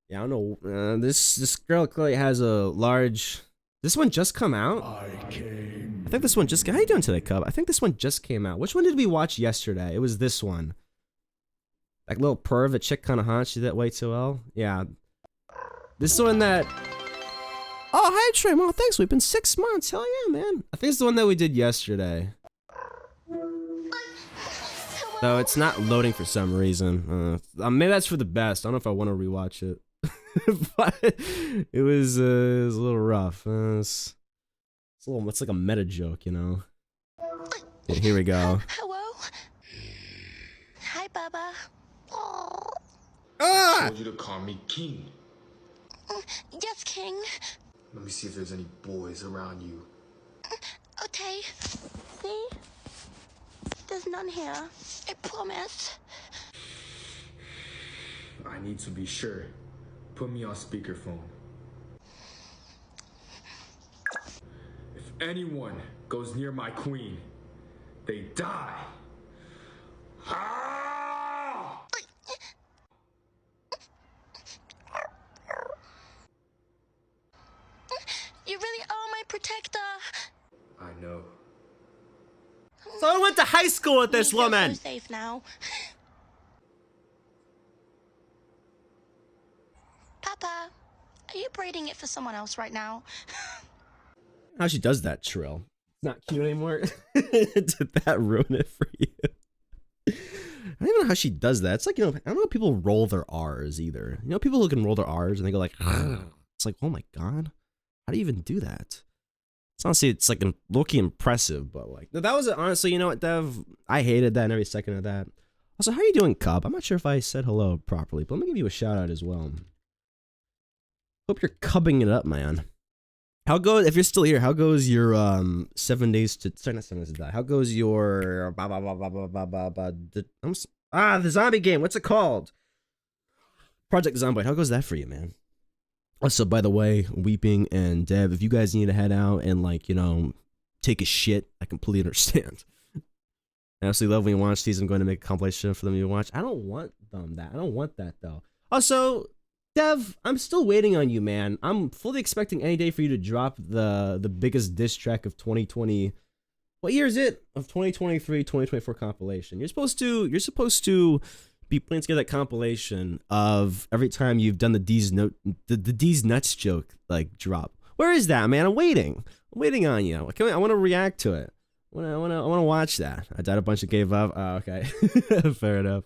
Yeah, I don't know. This girl clearly has a large... This one just come out? I think this one just... How you doing today, Cub? I think this one just came out. Which one did we watch yesterday? It was this one. Like little perv, a chick kind of hot. She did that way too well. Yeah. This one that... Oh, hi, Trim. Oh, thanks. We've been 6 months. Hell yeah, man. I think it's the one that we did yesterday. Though it's not loading for some reason. Maybe that's for the best. I don't know if I want to rewatch it. But it was a little rough. It's like a meta joke, you know? Yeah, here we go. Hello? Hi, Baba. I told you to call me King. Yes, King. Let me see if there's any boys around you. Okay. See? There's none here. I promise. I need to be sure. Put me on speakerphone. If anyone goes near my queen, they die. Ah! You really are my protector. I know. So I went to high school with this We feel woman. so safe now. Papa, are you braiding it for someone else right now? How she does that trill. It's not cute anymore. Did that ruin it for you? I don't even know how she does that. It's like, you know, I don't know if people roll their R's either. You know, people who can roll their R's and they go like, it's like, oh my God, how do you even do that? It's honestly, it's like low-key impressive, but like, that was honestly, you know what, Dev? I hated that and every second of that. Also, how are you doing, Cub? I'm not sure if I said hello properly, but let me give you a shout out as well. Hope you're cubbing it up, man. How goes, if you're still here, how goes your 7 days to, sorry, not 7 days to die. How goes your, the zombie game, what's it called? Project Zomboid, how goes that for you, man? Also, by the way, Weeping and Dev, if you guys need to head out and, like, you know, take a shit, I completely understand. I absolutely love when you watch these. I'm going to make a compilation for them to watch. I don't want them that. I don't want that, though. Also, Dev, I'm still waiting on you, man. I'm fully expecting any day for you to drop the biggest diss track of 2020. What year is it? Of 2023, 2024 compilation. You're supposed to be putting together that compilation of every time you've done the D's nuts joke, like, drop. Where is that, man? I'm waiting on you. I want to react to it. I want to watch that. I died a bunch and gave up. Oh, okay. Fair enough.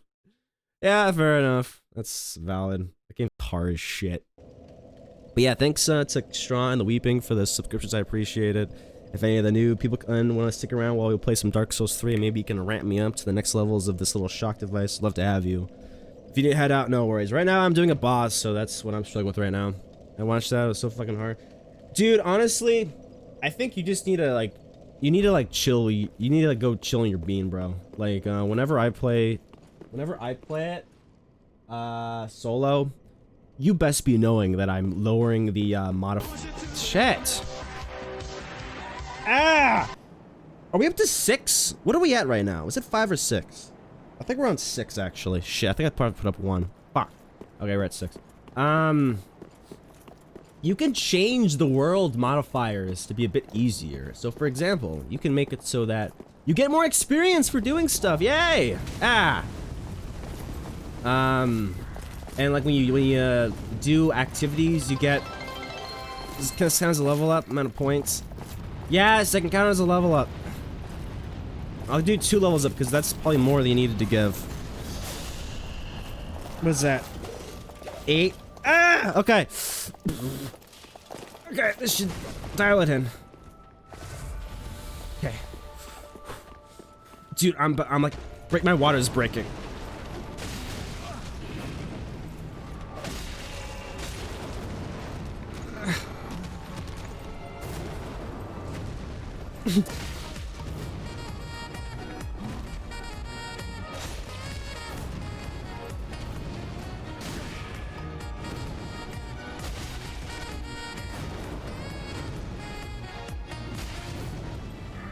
Yeah, fair enough. That's valid. That game's hard as shit. But yeah, thanks to Straw and the Weeping for the subscriptions. I appreciate it. If any of the new people want to stick around while we play some Dark Souls 3, maybe you can ramp me up to the next levels of this little shock device. Love to have you. If you need to head out, no worries. Right now, I'm doing a boss, so that's what I'm struggling with right now. I watched that. It was so fucking hard. Dude, honestly, I think you just need to, like, chill. You need to, like, go chill in your bean, bro. Like, whenever I play whenever I play it, solo, you best be knowing that I'm lowering the shit. Ah! Are we up to 6? What are we at right now? Is it 5 or 6? I think we're on 6 actually. Shit, I think I probably put up 1. Fuck. Okay, we're at 6. You can change the world modifiers to be a bit easier. So for example, you can make it so that you get more experience for doing stuff. Yay! Ah! And like when you do activities, you get this kind of counts as a level up amount of points. Yes, I can count it as a level up. I'll do 2 levels up because that's probably more than you needed to give. What is that? 8? Ah! Okay. Okay, this should dial it in. Okay. Dude, I'm like, my water is breaking.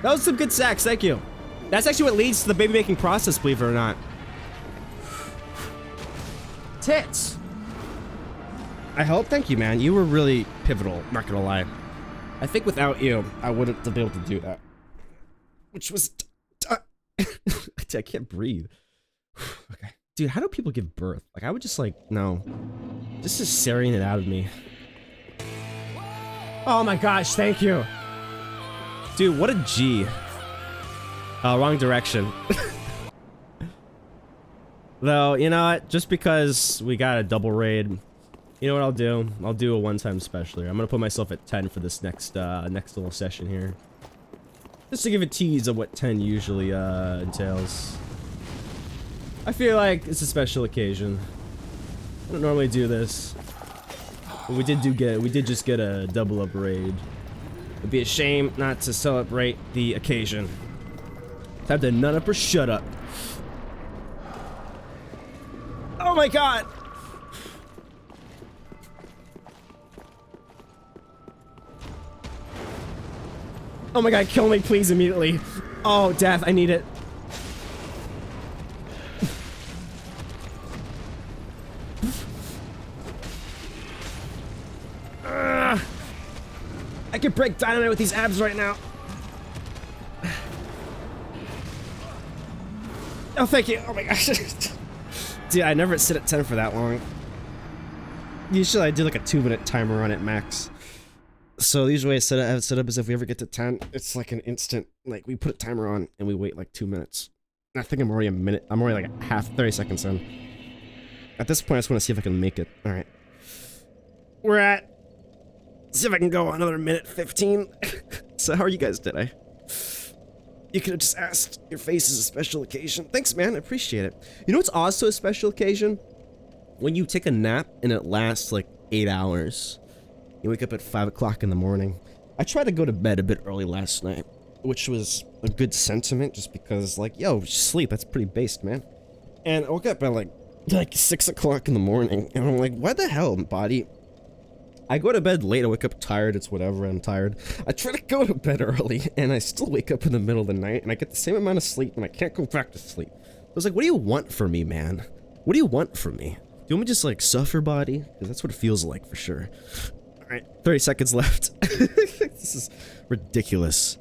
That was some good sex, thank you. That's actually what leads to the baby making process, believe it or not. Tits. I hope, thank you, man. You were really pivotal, not gonna lie. I think without you, I wouldn't have been able to do that. Which was... I can't breathe. Okay. Dude, how do people give birth? Like, I would just like, no. Just cesarean it out of me. Oh my gosh, thank you. Dude, what a G. Wrong direction. Though, you know what? Just because we got a double raid, you know what I'll do? I'll do a one-time special here. I'm gonna put myself at 10 for this next next little session here. Just to give a tease of what 10 usually entails. I feel like it's a special occasion. I don't normally do this. But we did just get a double up raid. It'd be a shame not to celebrate the occasion. Time to nut up or shut up. Oh my god! Oh my god, kill me please immediately. Oh, death, I need it. I can break dynamite with these abs right now. Oh, thank you. Oh my gosh. Dude, I never sit at 10 for that long. Usually I do like a 2-minute timer on it max. So usually I have it set up as if we ever get to 10, it's like an instant, like we put a timer on and we wait like 2 minutes. I think I'm already a minute, I'm already like half, 30 seconds in. At this point I just want to see if I can make it. Alright. We're at, see if I can go another minute 15. So how are you guys today? You could have just asked. Your face is a special occasion. Thanks, man. I appreciate it. You know what's also a special occasion? When you take a nap and it lasts like 8 hours. You wake up at 5 o'clock in the morning. I tried to go to bed a bit early last night, which was a good sentiment just because, like, yo, sleep, that's pretty based, man. And I woke up at like 6 o'clock in the morning, and I'm like, why the hell, body? I go to bed late, I wake up tired, it's whatever, I'm tired. I try to go to bed early, and I still wake up in the middle of the night, and I get the same amount of sleep, and I can't go back to sleep. I was like, what do you want from me, man? What do you want from me? Do you want me to just, like, suffer, body? Because that's what it feels like, for sure. Alright, 30 seconds left. This is ridiculous.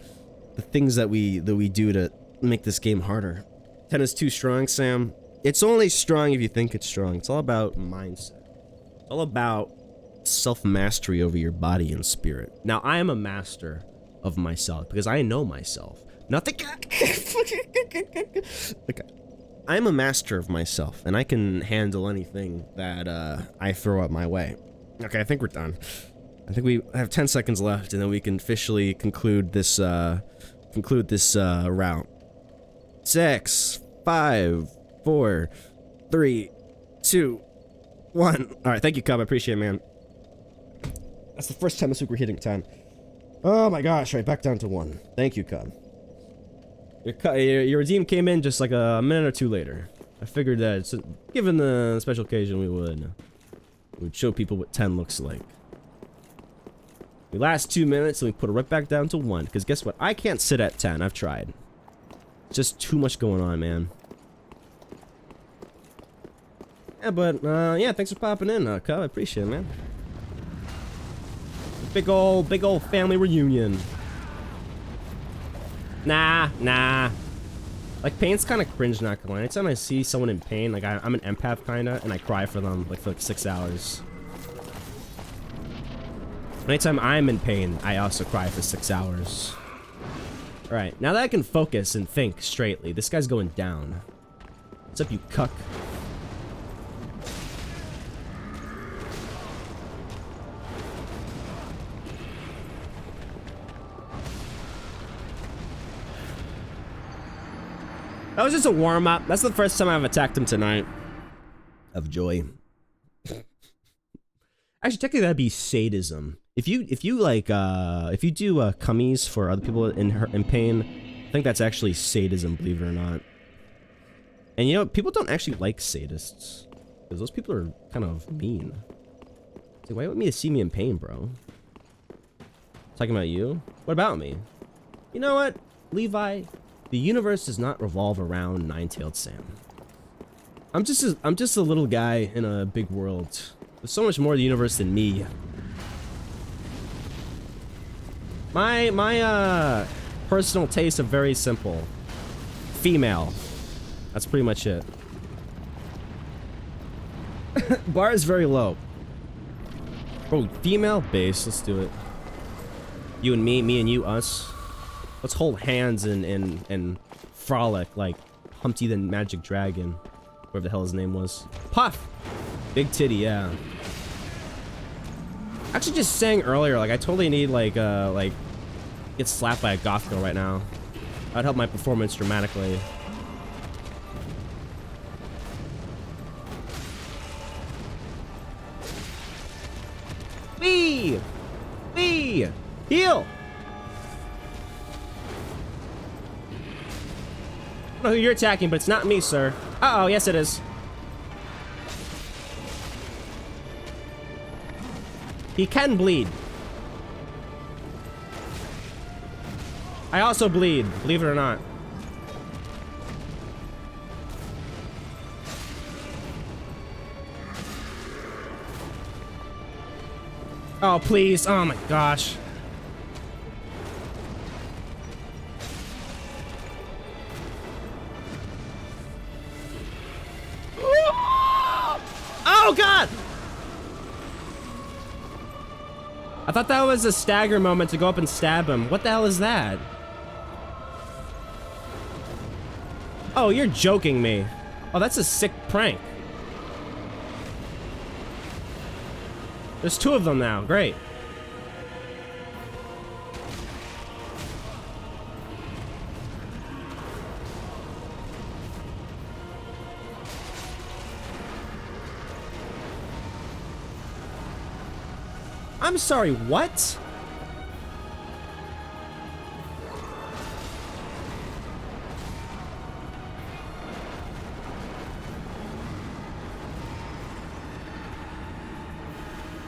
The things that we do to make this game harder. 10 is too strong, Sam. It's only strong if you think it's strong. It's all about mindset. It's all about self-mastery over your body and spirit. Now, I am a master of myself because I know myself. Nothing. Okay. I'm a master of myself, and I can handle anything that I throw up my way. Okay, I think we're done. I think we have 10 seconds left, and then we can officially conclude this route. 6, 5, 4, 3, 2, 1. All right, thank you, Cub. I appreciate it, man. That's the first time this week we're hitting 10. Oh my gosh, right, back down to 1. Thank you, Cub. Your redeem came in just like a minute or two later. I figured that given the special occasion, we would show people what 10 looks like. We last 2 minutes and we put it right back down to 1. Because guess what? I can't sit at 10. I've tried. Just too much going on, man. Yeah, but yeah, thanks for popping in, Cub. I appreciate it, man. Big old family reunion. Nah. Like, pain's kind of cringe, not gonna lie. Anytime I see someone in pain, like, I'm an empath, kinda, and I cry for them, like, for like 6 hours. Anytime I'm in pain, I also cry for 6 hours. Alright, now that I can focus and think straightly, this guy's going down. What's up, you cuck? That was just a warm-up. That's the first time I've attacked him tonight. Of joy. Actually, technically that'd be sadism. If you like if you do cummies for other people in pain, I think that's actually sadism, believe it or not. And you know, people don't actually like sadists. Because those people are kind of mean. It's like, why want me to see me in pain, bro? Talking about you? What about me? You know what, Levi? The universe does not revolve around Nine-Tailed Sam. I'm just a little guy in a big world. There's so much more to the universe than me. My personal tastes are very simple. Female. That's pretty much it. Bar is very low. Oh, female base. Let's do it. You and me and you, us. Let's hold hands and frolic like Humpty the Magic Dragon. Whatever the hell his name was. Puff! Big titty, yeah. Actually just saying earlier, like I totally need like get slapped by a goth girl right now. That'd help my performance dramatically. Wee! Wee! Heal! I don't know who you're attacking, but it's not me, sir. Uh-oh, yes it is. He can bleed. I also bleed, believe it or not. Oh, please. Oh my gosh. Oh god! I thought that was a stagger moment to go up and stab him. What the hell is that? Oh, you're joking me. Oh, that's a sick prank. There's 2 of them now. Great. I'm sorry, what?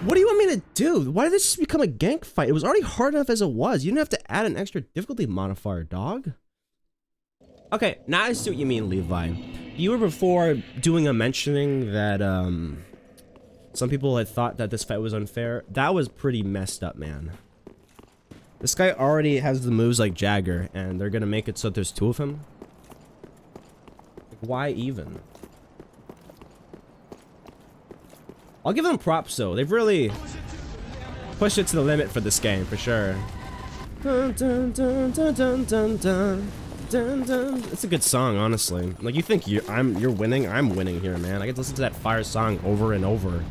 What do you want me to do? Why did this just become a gank fight? It was already hard enough as it was. You didn't have to add an extra difficulty modifier, dog. Okay, now I see what you mean, Levi. You were before doing a mentioning that, some people had thought that this fight was unfair. That was pretty messed up, man. This guy already has the moves like Jagger, and they're gonna make it so there's 2 of him? Like, why even? I'll give them props, though. They've really pushed it to the limit for this game, for sure. Dun, dun, dun, dun, dun, dun, dun. Dun, dun. It's a good song, honestly. Like, you think you're winning? I'm winning here, man. I get to listen to that fire song over and over.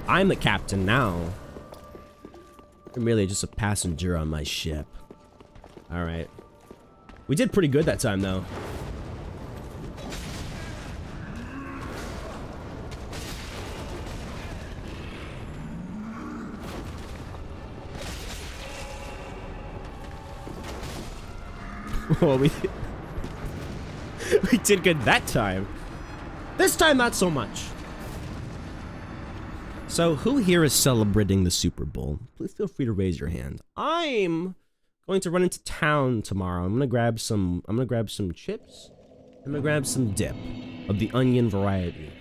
I'm the captain now. I'm really just a passenger on my ship. Alright. We did pretty good that time, though. Well, We did good that time. This time, not so much. So, who here is celebrating the Super Bowl? Please feel free to raise your hand. I'm going to run into town tomorrow. I'm gonna grab some chips. I'm gonna grab some dip of the onion variety.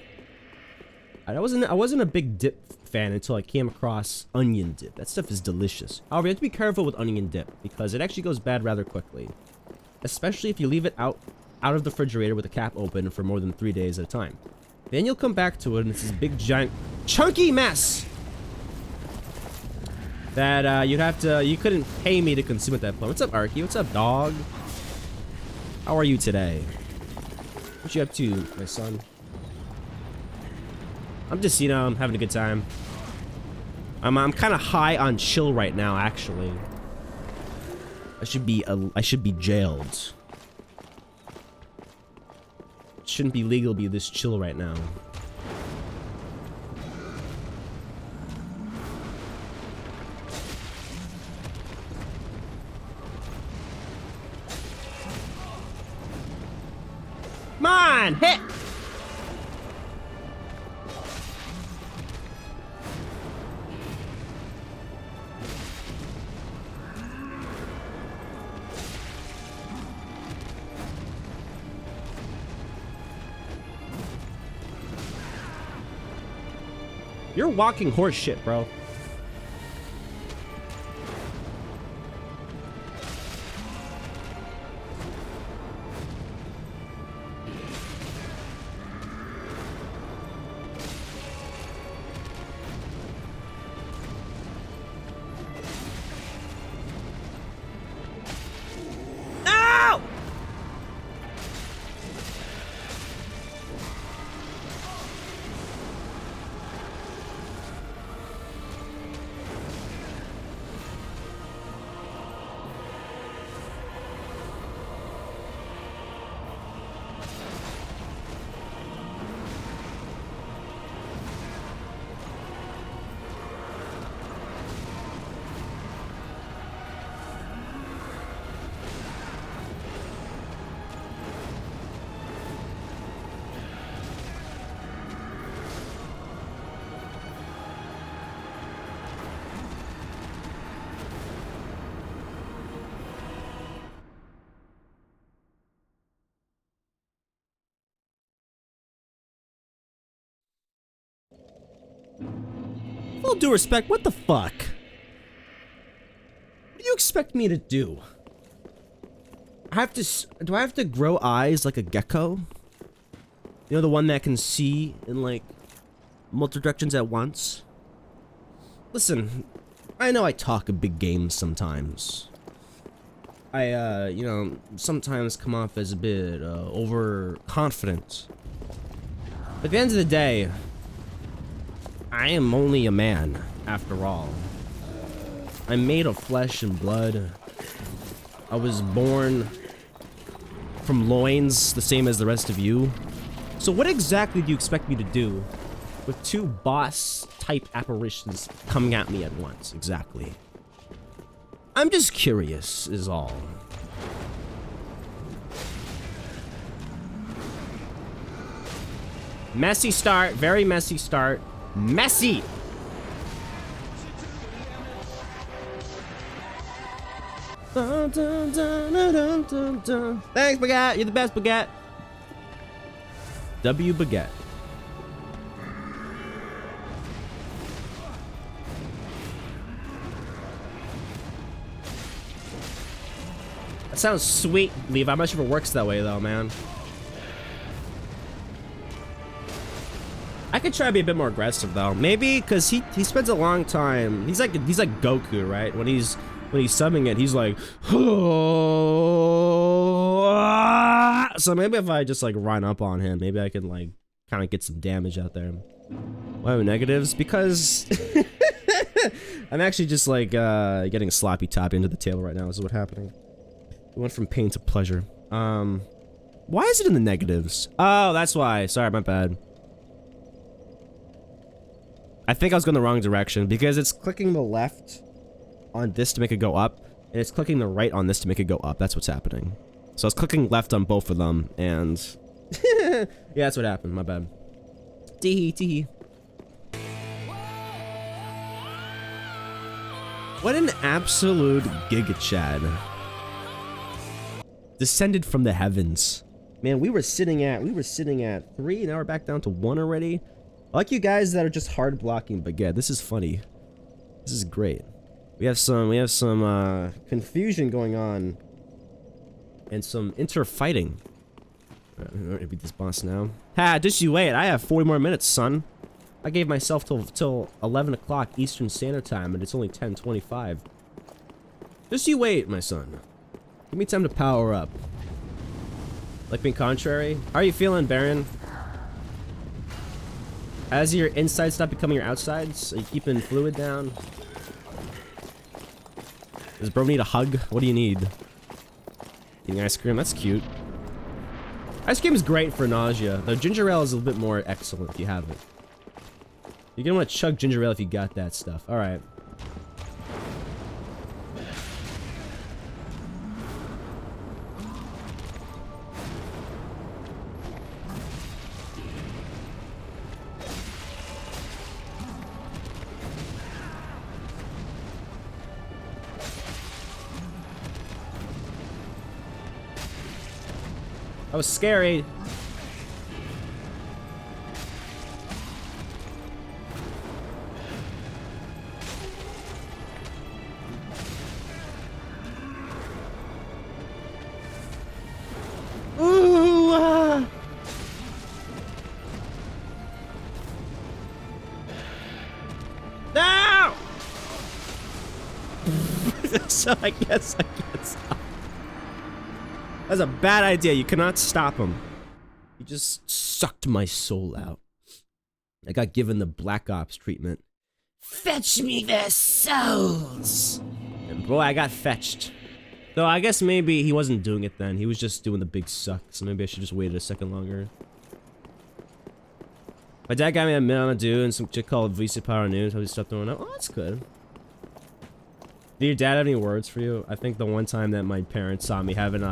I wasn't a big dip fan until I came across onion dip. That stuff is delicious. However, you have to be careful with onion dip because it actually goes bad rather quickly, especially if you leave it out of the refrigerator with the cap open for more than 3 days at a time. Then you'll come back to it and it's this big giant chunky mess that you couldn't pay me to consume at that point. What's up, Arky? What's up, dog? How are you today? What you up to, my son? I'm just, I'm having a good time. I'm kind of high on chill right now, actually. I should be jailed. It shouldn't be legal to be this chill right now. Come on, hit! You're walking horse shit, bro. No! Full due respect, what the fuck? What do you expect me to do? Do I have to grow eyes like a gecko? You know, the one that can see in like multiple directions at once? Listen, I know I talk a big game sometimes. I, sometimes come off as a bit overconfident. But at the end of the day, I am only a man, after all. I'm made of flesh and blood. I was born from loins, the same as the rest of you. So what exactly do you expect me to do with two boss-type apparitions coming at me at once, exactly? I'm just curious, is all. Messy start, very messy start. Messy! Dun, dun, dun, dun, dun, dun, dun. Thanks, Baguette. You're the best, Baguette. W Baguette. That sounds sweet, Levi. I'm not sure if it works that way, though, man. I could try to be a bit more aggressive though. Maybe because he spends a long time. He's like Goku, right? When he's summing it, he's like, oh. So maybe if I just like run up on him, maybe I can like kind of get some damage out there. Why are negatives? Because I'm actually just like getting a sloppy top into the table right now. This is what's happening. We went from pain to pleasure. Why is it in the negatives? Oh, that's why. Sorry, my bad. I think I was going the wrong direction because it's clicking the left on this to make it go up, and it's clicking the right on this to make it go up. That's what's happening. So I was clicking left on both of them, and yeah, that's what happened. My bad. Tee tee. What an absolute Giga Chad. Descended from the heavens. Man, we were sitting at 3, now we're back down to 1 already. I like you guys that are just hard blocking, but yeah, this is funny. This is great. We have some confusion going on. And some inter-fighting. I'm gonna beat this boss now. Ha, just you wait, I have 40 more minutes, son. I gave myself till 11 o'clock Eastern Standard Time, and it's only 10:25. Just you wait, my son. Give me time to power up. Like being contrary? How are you feeling, Baron? Has your insides stop becoming your outsides? Are you keeping fluid down? Does bro need a hug? What do you need? Eating ice cream? That's cute. Ice cream is great for nausea. The ginger ale is a little bit more excellent if you have it. You're gonna want to chug ginger ale if you got that stuff. Alright. That was scary. Ooh! No! So I guess I can't stop. That's a bad idea. You cannot stop him. He just sucked my soul out. I got given the Black Ops treatment. Fetch me their souls! And boy, I got fetched. Though I guess maybe he wasn't doing it then. He was just doing the big suck. So maybe I should just wait a second longer. My dad got me a Mountain Dew and some chick called VC Power News. How he stopped throwing up. Oh, that's good. Did your dad have any words for you? I think the one time that my parents saw me having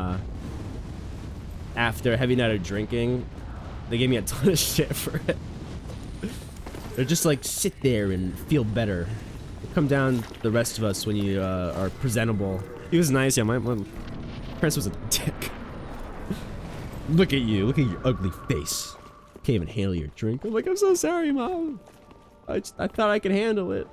after a heavy night of drinking, they gave me a ton of shit for it. They're just like, sit there and feel better. Come down the rest of us when you are presentable. He was nice, yeah, my parents was a dick. Look at you, look at your ugly face. Can't even handle your drink. I'm like, I'm so sorry, Mom. I thought I could handle it.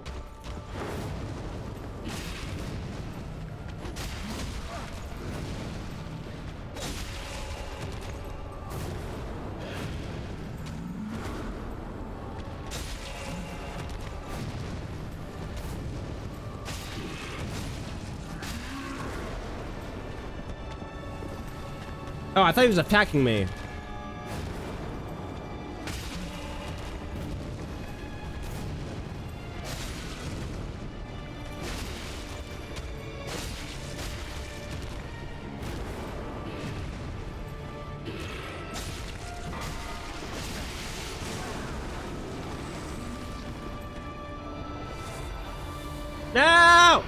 Oh, I thought he was attacking me. No!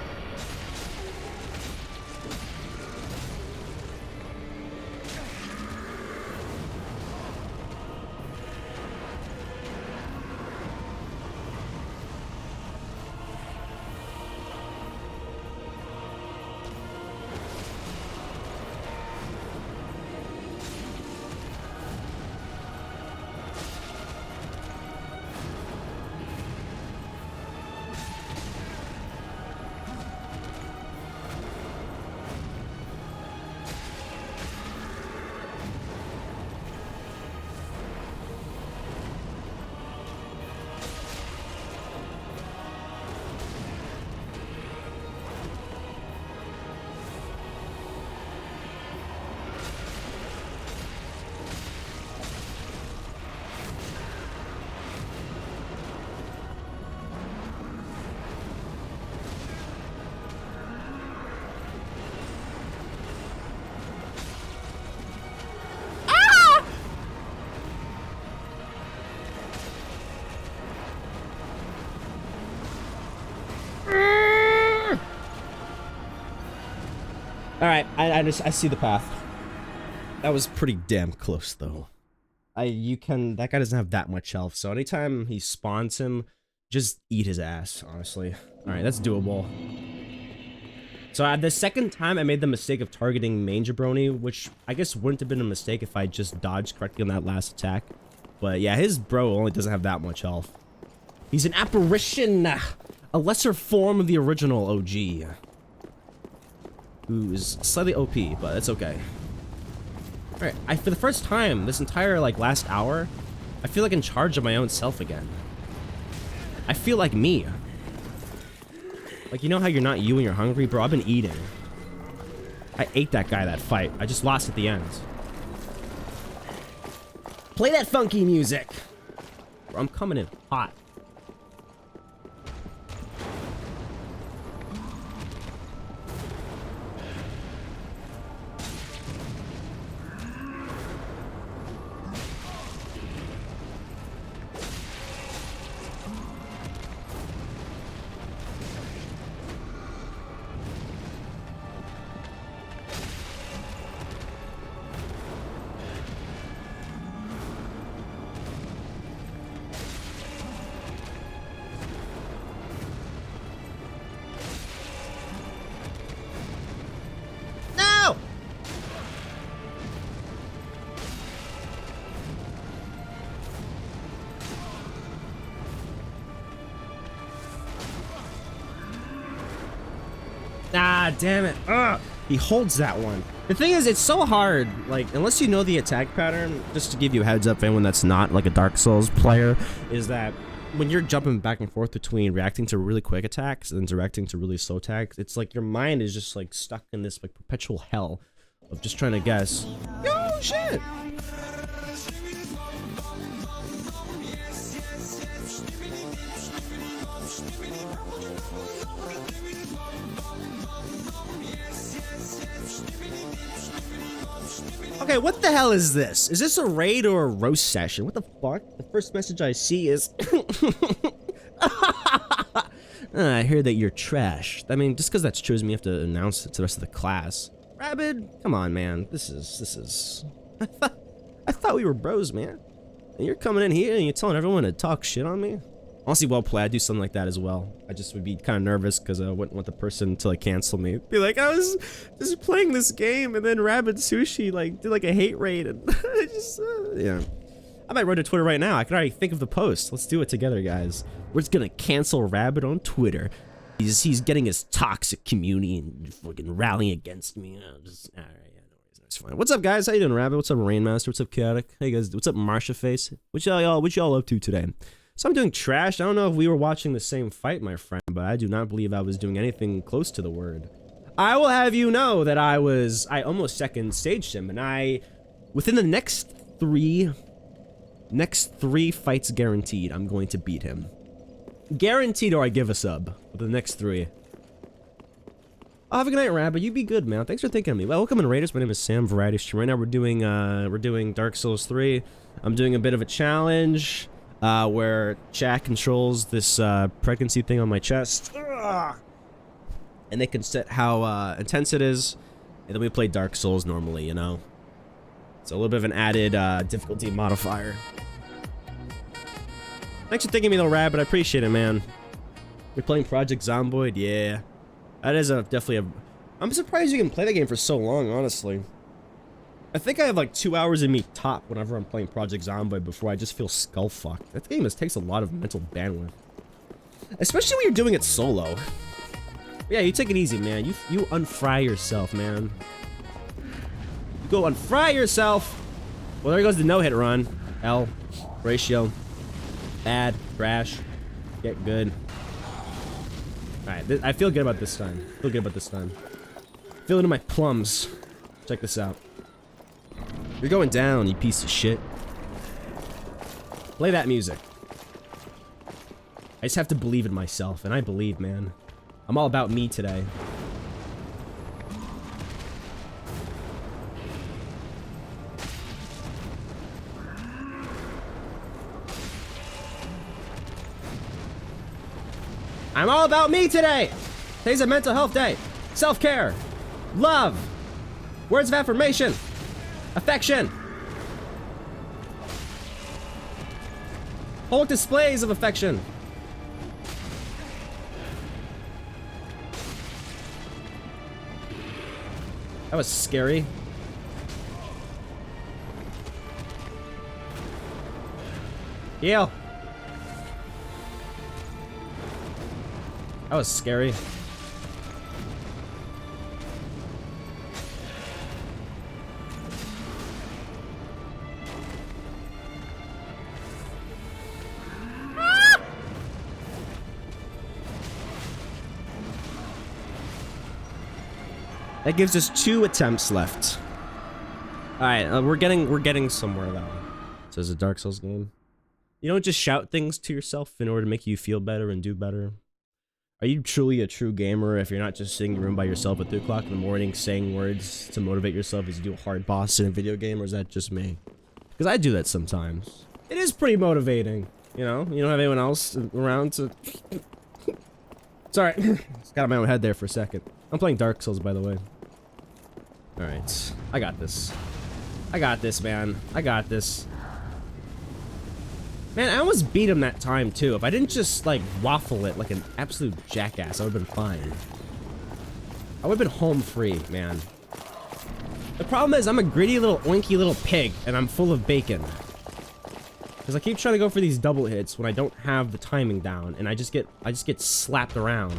All right, I see the path. That was pretty damn close though. That guy doesn't have that much health, so anytime he spawns him, just eat his ass, honestly. Alright, that's doable. So the second time I made the mistake of targeting main jabroni, which I guess wouldn't have been a mistake if I just dodged correctly on that last attack. But yeah, his bro only doesn't have that much health. He's an apparition! A lesser form of the original OG. Who is slightly OP, but that's okay. Alright, for the first time, this entire, like, last hour, I feel like in charge of my own self again. I feel like me. Like, you know how you're not you when you're hungry? Bro, I've been eating. I ate that guy that fight. I just lost at the end. Play that funky music! Bro, I'm coming in hot. Ah, damn it. Ugh. He holds that one. The thing is, it's so hard, like, unless you know the attack pattern, just to give you a heads up for anyone that's not, like, a Dark Souls player, is that when you're jumping back and forth between reacting to really quick attacks and then reacting to really slow attacks, it's like your mind is just, like, stuck in this, like, perpetual hell of just trying to guess. Yo, shit! Okay, what the hell is this? Is this a raid or a roast session? What the fuck? The first message I see is... I hear that you're trash. I mean, just because that's true doesn't mean you have to announce it to the rest of the class. Rabid, come on, man. This is... I thought we were bros, man. And you're coming in here and you're telling everyone to talk shit on me? Honestly, well played. I'd do something like that as well. I just would be kind of nervous because I wouldn't want the person to like cancel me. Be like, I was just playing this game and then Rabid Sushi like did like a hate raid and I just yeah. I might run to Twitter right now. I can already think of the post. Let's do it together, guys. We're just gonna cancel Rabid on Twitter. He's getting his toxic community and fucking rallying against me. Just all right, yeah, no worries, that's fine. What's up, guys? How you doing, Rabid? What's up, Rainmaster? What's up, Chaotic? Hey guys, what's up, Marsha Face? What y'all up to today? So I'm doing trash. I don't know if we were watching the same fight, my friend, but I do not believe I was doing anything close to the word. I will have you know that I almost second staged him, and within the next three fights guaranteed, I'm going to beat him. Guaranteed, or I give a sub for the next 3. Oh, have a good night, Rabbit. You be good, man. Thanks for thinking of me. Well, welcome in Raiders. My name is Sam Variety Stream. Right now we're doing Dark Souls 3. I'm doing a bit of a challenge. Where Jack controls this pregnancy thing on my chest, and they can set how intense it is, and then we play Dark Souls normally, you know. It's a little bit of an added difficulty modifier. Thanks for thinking of me though, Rabbit. I appreciate it, man. You're playing Project Zomboid? Yeah, that is definitely a. I'm surprised you can play that game for so long, honestly. I think I have like 2 hours in me top whenever I'm playing Project Zomboid before I just feel skull fucked. That game takes a lot of mental bandwidth. Especially when you're doing it solo. But yeah, you take it easy, man. You unfry yourself, man. You go unfry yourself! Well, there goes the no-hit run. L. Ratio. Bad. Crash. Get good. Alright, I feel good about this time. Feel it in my plums. Check this out. You're going down, you piece of shit. Play that music. I just have to believe in myself, and I believe, man. I'm all about me today. I'm all about me today! Today's a mental health day. Self-care. Love. Words of affirmation. Affection! Hulk displays of affection. That was scary. Heal. That was scary. That gives us 2 attempts left. All right, we're getting somewhere though. So it's a Dark Souls game. You don't just shout things to yourself in order to make you feel better and do better. Are you truly a true gamer if you're not just sitting in your room by yourself at 3 o'clock in the morning saying words to motivate yourself as you do a hard boss in a video game, or is that just me? Because I do that sometimes. It is pretty motivating, you know? You don't have anyone else around to... Sorry, just got out of my own head there for a second. I'm playing Dark Souls, by the way. Alright, I got this. I got this, man. I got this. Man, I almost beat him that time, too. If I didn't just, like, waffle it like an absolute jackass, I would've been fine. I would've been home free, man. The problem is, I'm a greedy little oinky little pig, and I'm full of bacon. Because I keep trying to go for these double hits when I don't have the timing down, and I just get slapped around.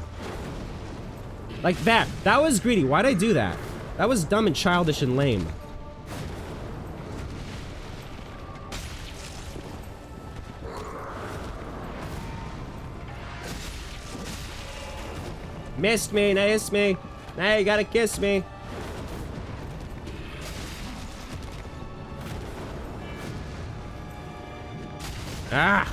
Like that. That was greedy. Why'd I do that? That was dumb and childish and lame. Missed me, missed me. Now you gotta kiss me. Ah!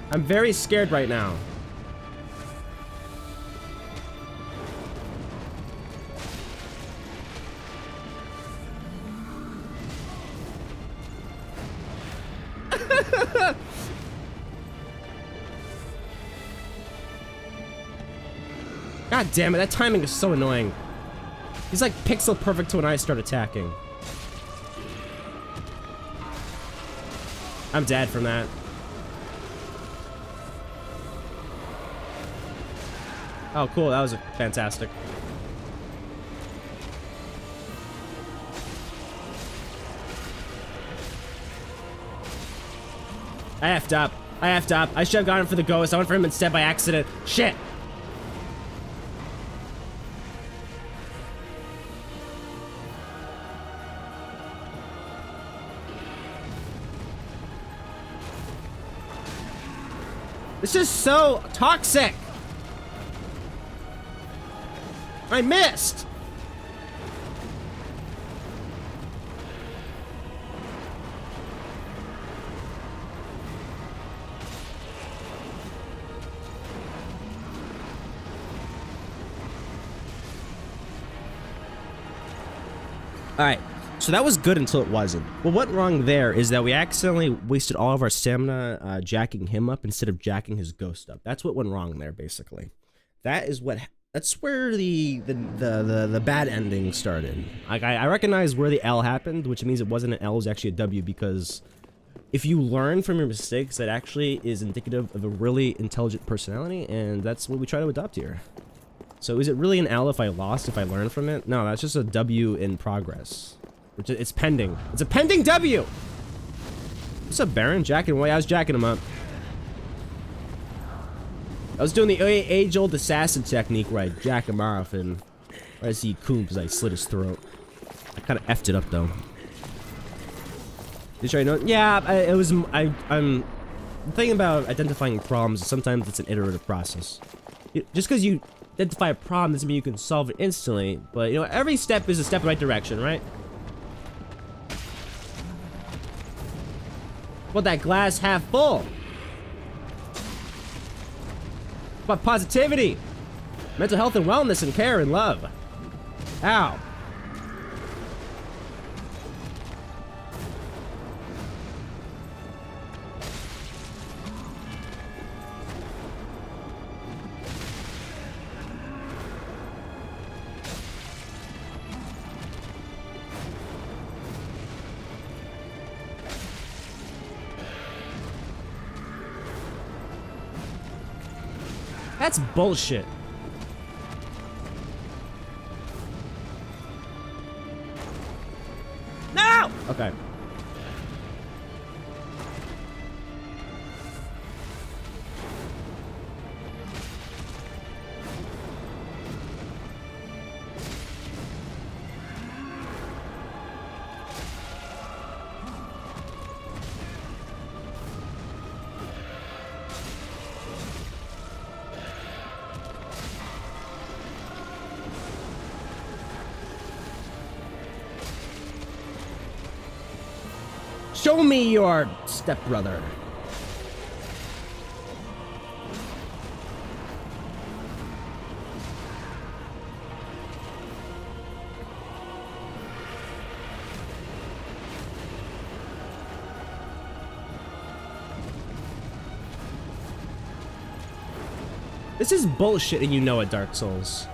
I'm very scared right now. God damn it, that timing is so annoying. He's like pixel perfect to when I start attacking. I'm dead from that. Oh, cool. That was fantastic. I effed up. I effed up. I should have gone for the ghost. I went for him instead by accident. Shit. This is so toxic. I missed. All right, so that was good until it wasn't. What went wrong there is that we accidentally wasted all of our stamina jacking him up instead of jacking his ghost up. That's what went wrong there, basically. That's where the bad ending started. Like I recognize where the L happened, which means it wasn't an L, it was actually a W, because if you learn from your mistakes, that actually is indicative of a really intelligent personality, and that's what we try to adopt here. So is it really an L if I lost, if I learn from it? No, that's just a W in progress. It's pending. It's a pending W! What's up, Baron? Jacking away? I was jacking him up. I was doing the age-old assassin technique where I jack him off and I see Coombs, I slit his throat. I kind of effed it up, though. Did you know? Yeah, I'm... The thing about identifying problems is sometimes it's an iterative process. Just because you identify a problem doesn't mean you can solve it instantly, but, you know, every step is a step in the right direction, right? Well, that glass half full. About positivity, mental health and wellness and care and love. Ow. That's bullshit. No! Okay. Show me your stepbrother. This is bullshit and you know it, Dark Souls.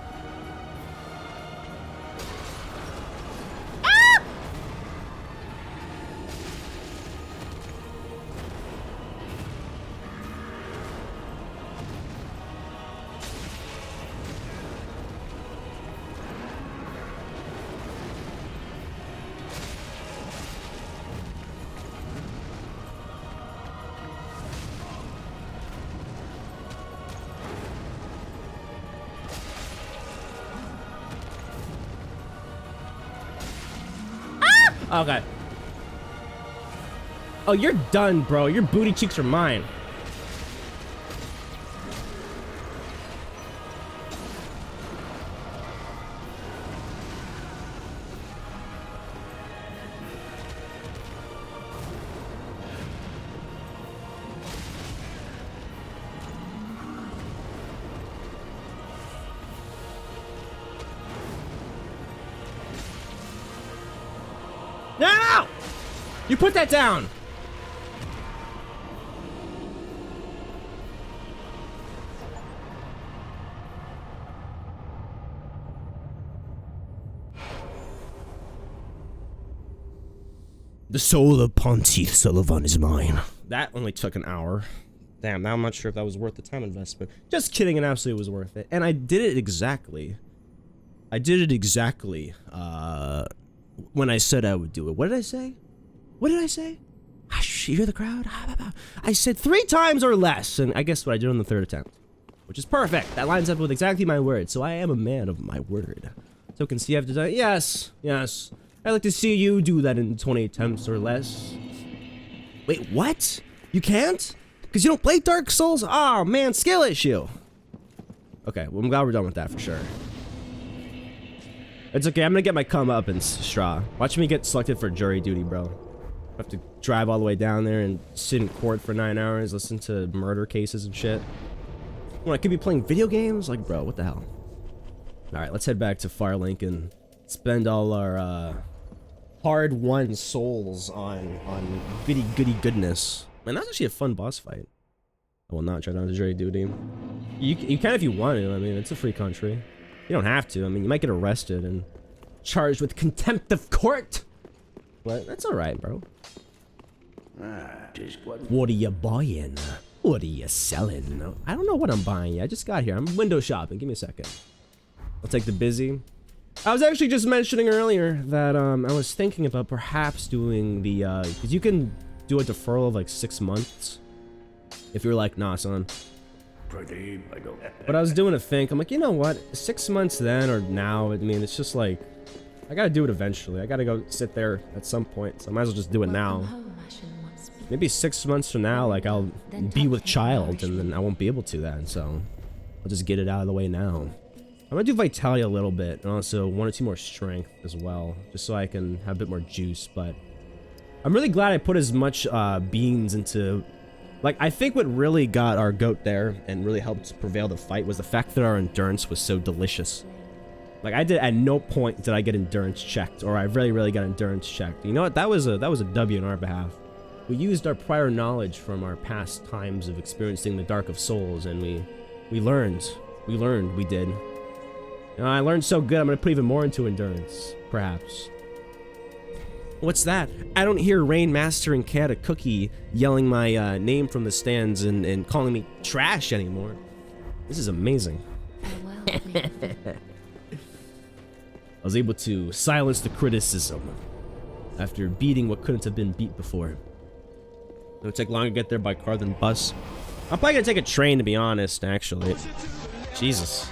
Okay. Oh, you're done, bro. Your booty cheeks are mine. No! You put that down! The soul of Pontiff Sullivan is mine. That only took an hour. Damn, now I'm not sure if that was worth the time investment. Just kidding, it absolutely was worth it. And I did it exactly. When I said I would do it. What did I say? What did I say? You hear the crowd? I said 3 times or less, and I guess what I did on the 3rd attempt. Which is perfect. That lines up with exactly my word, so I am a man of my word. So can see after that. Yes, yes. I'd like to see you do that in 20 attempts or less. Wait, what? You can't? Because you don't play Dark Souls? Oh, man, skill issue. Okay, well, I'm glad we're done with that for sure. It's okay, I'm gonna get my comeuppance, Straw. Watch me get selected for jury duty, bro. I have to drive all the way down there and sit in court for 9 hours, listen to murder cases and shit. When I could be playing video games? Like, bro, what the hell? Alright, let's head back to Firelink and spend all our, hard-won souls on goody goodness. Man, that's actually a fun boss fight. I will not try down to jury duty. You can if you want to, I mean, it's a free country. You don't have to. I mean, you might get arrested and charged with contempt of court. But that's alright, bro. What are you buying? What are you selling? I don't know what I'm buying yet. I just got here. I'm window shopping. Give me a second. I'll take the busy. I was actually just mentioning earlier that I was thinking about perhaps doing the because you can do a deferral of like 6 months if you're like, nah, son. But I was doing a think. I'm like, you know what? 6 months then or now? I mean, it's just like I gotta do it eventually. I gotta go sit there at some point, so I might as well just do it now. Maybe 6 months from now, like I'll be with child, and then I won't be able to then. So I'll just get it out of the way now. I'm gonna do Vitality a little bit, and also 1 or 2 more strength as well, just so I can have a bit more juice. But I'm really glad I put as much beans into. Like, I think what really got our goat there and really helped prevail the fight was the fact that our endurance was so delicious. Like, at no point did I get endurance checked, or I really got endurance checked. You know what? That was a W on our behalf. We used our prior knowledge from our past times of experiencing the Dark of Souls, and we learned. We did. You know, I learned so good, I'm gonna put even more into endurance, perhaps. What's that? I don't hear Rain Master and Cat Cookie yelling my name from the stands and calling me trash anymore. This is amazing. Farewell, me. I was able to silence the criticism after beating what couldn't have been beat before. It'll take longer to get there by car than bus. I'm probably gonna take a train, to be honest, actually. Jesus.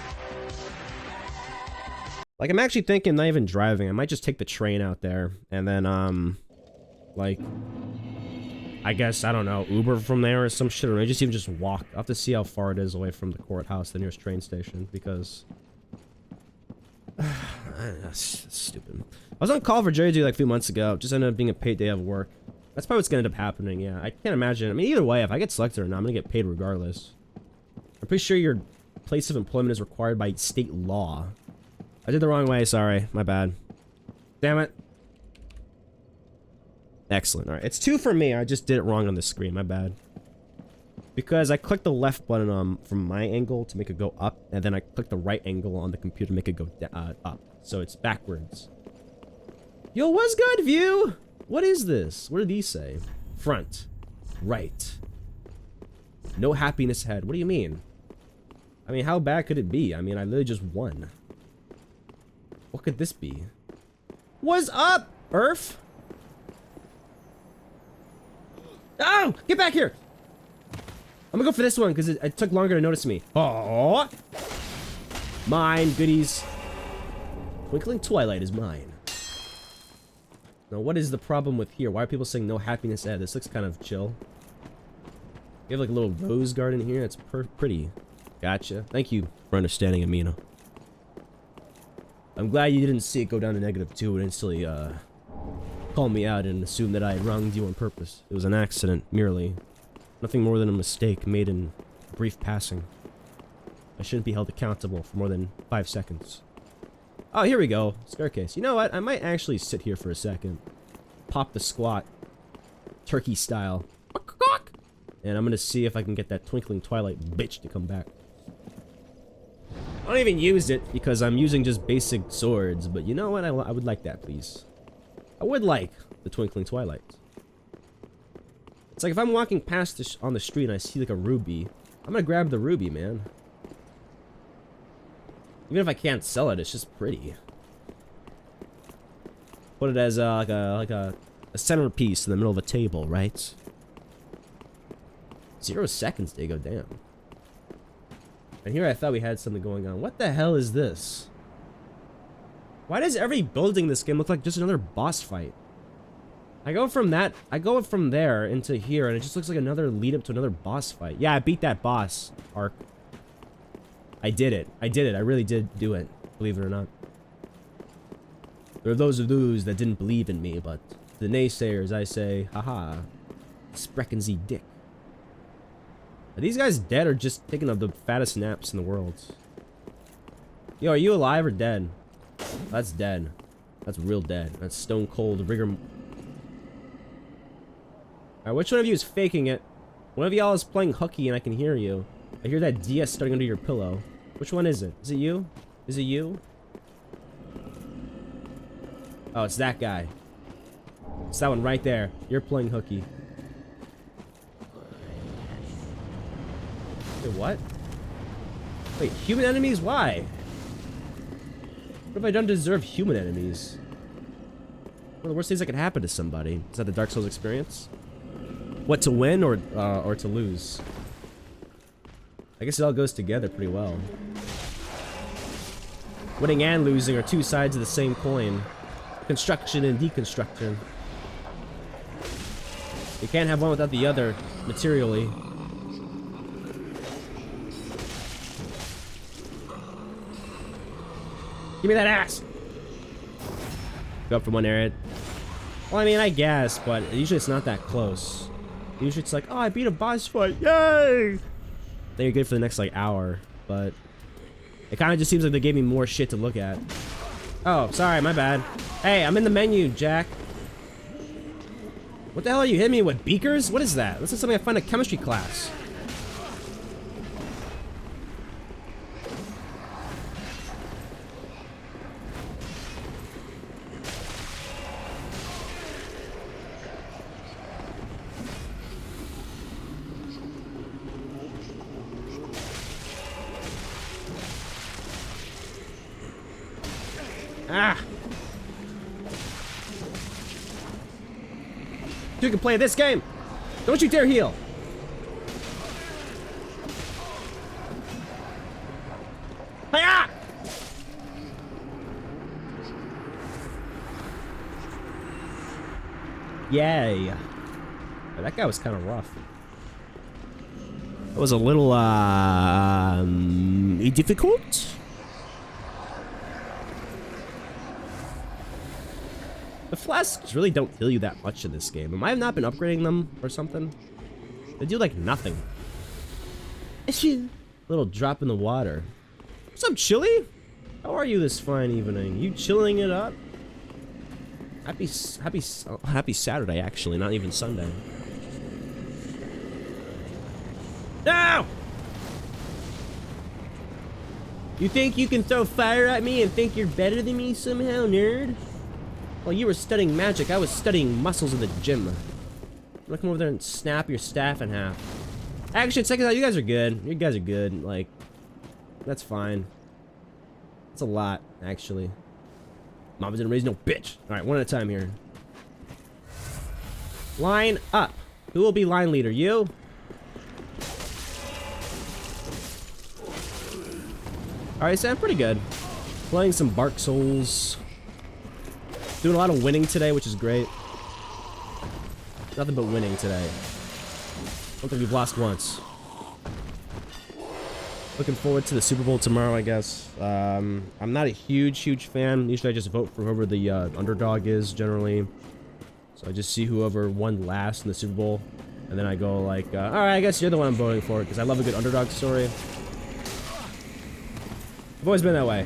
Like, I'm actually thinking not even driving. I might just take the train out there and then, like, I guess, I don't know, Uber from there or some shit, or maybe just even just walk. I'll have to see how far it is away from the courthouse, the nearest train station, because... that's stupid. I was on call for jury duty like a few months ago. Just ended up being a paid day of work. That's probably what's gonna end up happening, yeah. I can't imagine. I mean, either way, if I get selected or not, I'm gonna get paid regardless. I'm pretty sure your place of employment is required by state law. I did the wrong way, sorry. My bad. Damn it. Excellent, alright. It's 2 for me, I just did it wrong on the screen, my bad. Because I clicked the left button from my angle to make it go up, and then I clicked the right angle on the computer to make it go up. So it's backwards. Yo, what's good, view? What is this? What did he say? Front. Right. No happiness ahead. What do you mean? I mean, how bad could it be? I mean, I literally just won. What could this be? What's up, Earth? Oh! Get back here! I'm gonna go for this one because it took longer to notice me. Oh, mine, goodies. Twinkling Twilight is mine. Now, what is the problem with here? Why are people saying no happiness ahead? This looks kind of chill. You have like a little rose garden here. It's pretty. Gotcha. Thank you for understanding, Amina. I'm glad you didn't see it go down to -2 and instantly call me out and assume that I wronged you on purpose. It was an accident, merely. Nothing more than a mistake made in brief passing. I shouldn't be held accountable for more than 5 seconds. Oh, here we go. Staircase. You know what? I might actually sit here for a second. Pop the squat. Turkey style. And I'm gonna see if I can get that Twinkling Twilight bitch to come back. I don't even use it because I'm using just basic swords, but you know what? I would like that, please. I would like the Twinkling Twilight. It's like if I'm walking past on the street and I see like a ruby, I'm gonna grab the ruby, man. Even if I can't sell it, it's just pretty. Put it as like a centerpiece in the middle of a table, right? 0 seconds, Dago, damn. And here I thought we had something going on. What the hell is this? Why does every building in this game look like just another boss fight? I go from there into here, and it just looks like another lead up to another boss fight. Yeah, I beat that boss arc. I did it. I really did do it, believe it or not. There are those of those that didn't believe in me, but to the naysayers, I say, haha, Spreckensy dick. Are these guys dead or just taking up the fattest naps in the world? Yo, are you alive or dead? That's dead. That's real dead. That's stone cold rigor. Alright, which one of you is faking it? One of y'all is playing hooky and I can hear you. I hear that DS starting under your pillow. Which one is it? Is it you? Is it you? Oh, it's that guy. It's that one right there. You're playing hooky. Wait, what? Wait, human enemies? Why? What have I done to deserve human enemies? One of the worst things that could happen to somebody. Is that the Dark Souls experience? What, to win or to lose? I guess it all goes together pretty well. Winning and losing are two sides of the same coin. Construction and deconstruction. You can't have one without the other, materially. Give me that axe! Go up from one area. Well, I mean, I guess, but usually it's not that close. Usually it's like, oh, I beat a boss fight, yay! Then you're good for the next, like, hour, but it kind of just seems like they gave me more shit to look at. Oh, sorry, my bad. Hey, I'm in the menu, Jack. What the hell are you hitting me with? Beakers? What is that? This is something I find in a chemistry class. Ah! You can play this game! Don't you dare heal! Hiya! Yay. Yeah, that guy was kind of rough. It was a little, difficult? The flasks really don't heal you that much in this game. Am I not been upgrading them or something? They do like nothing. Little drop in the water. What's up, Chili? How are you this fine evening? You chilling it up? Happy Saturday, actually, not even Sunday. No! You think you can throw fire at me and think you're better than me somehow, nerd? While you were studying magic, I was studying muscles in the gym. I'm gonna come over there and snap your staff in half. Actually, check it out. You guys are good. You guys are good. Like, that's fine. That's a lot, actually. Mama didn't raise no bitch. Alright, one at a time here. Line up. Who will be line leader? You? Alright, Sam, pretty good. Playing some Dark Souls. Doing a lot of winning today, which is great. Nothing but winning today. I don't think we've lost once. Looking forward to the Super Bowl tomorrow, I guess. I'm not a huge fan. Usually I just vote for whoever the underdog is, generally. So I just see whoever won last in the Super Bowl. And then I go like, alright, I guess you're the one I'm voting for, because I love a good underdog story. I've always been that way.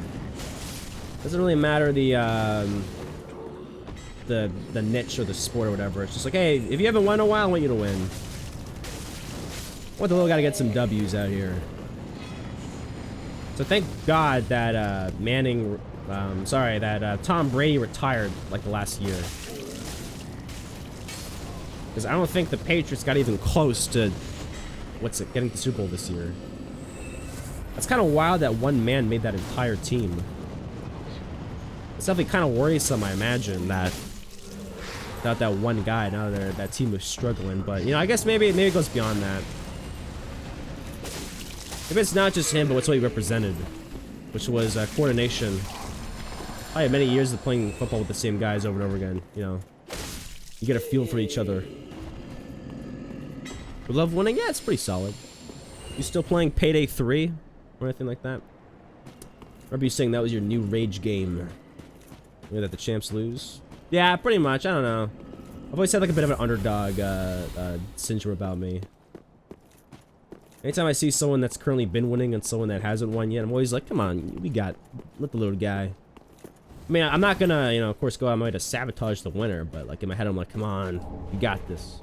Doesn't really matter the niche or the sport or whatever. It's just like, hey, if you haven't won in a while, I want you to win. I want the little guy to get some W's out here. So thank God that Tom Brady retired like the last year. Because I don't think the Patriots got even close to getting the Super Bowl this year. It's kind of wild that one man made that entire team. It's definitely kind of worrisome, I imagine, that without that one guy, now that team was struggling. But you know, I guess maybe it goes beyond that. If it's not just him, but what's what he represented, which was coordination. I had many years of playing football with the same guys over and over again. You know, you get a feel for each other. We love winning. Yeah, it's pretty solid. You still playing Payday 3 or anything like that? Remember you saying that was your new rage game? You know, that the champs lose? Yeah, pretty much. I don't know. I've always had like a bit of an underdog syndrome about me. Anytime I see someone that's currently been winning and someone that hasn't won yet, I'm always like, come on, let the little guy. I mean, I'm not gonna, you know, of course, go out my way to sabotage the winner, but like in my head, I'm like, come on, you got this.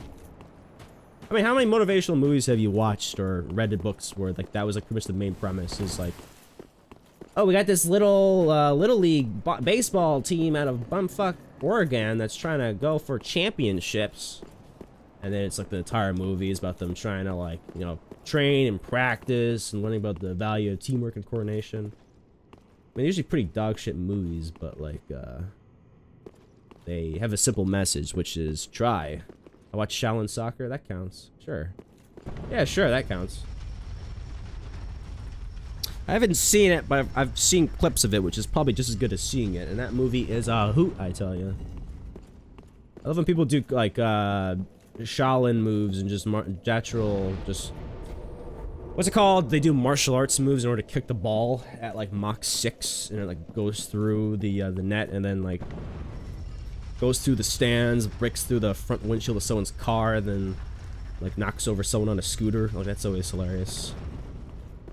I mean, how many motivational movies have you watched or read books where like that was like pretty much the main premise is like, oh, we got this little league baseball team out of bumfuck Oregon that's trying to go for championships. And then it's like the entire movie is about them trying to like, you know, train and practice and learning about the value of teamwork and coordination. I mean, they're usually pretty dog shit movies, but like, they have a simple message, which is try. I watch Shaolin Soccer, that counts. Sure. Yeah, sure, that counts. I haven't seen it, but I've seen clips of it, which is probably just as good as seeing it. And that movie is a hoot, I tell you. I love when people do like Shaolin moves and just natural, just what's it called? They do martial arts moves in order to kick the ball at like Mach 6, and it like goes through the net and then like goes through the stands, breaks through the front windshield of someone's car, and then like knocks over someone on a scooter. Like that's always hilarious.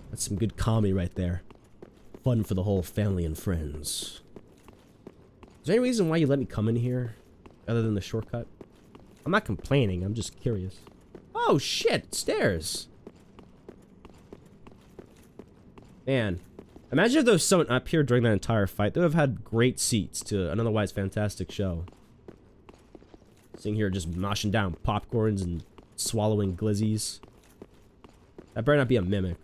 That's some good comedy right there. Fun for the whole family and friends. Is there any reason why you let me come in here other than the shortcut? I'm not complaining, I'm just curious. Oh shit, stairs. Man, imagine if there was someone up here during that entire fight. They would have had great seats to an otherwise fantastic show. Sitting here just moshing down popcorns and swallowing glizzies. That better not be a mimic.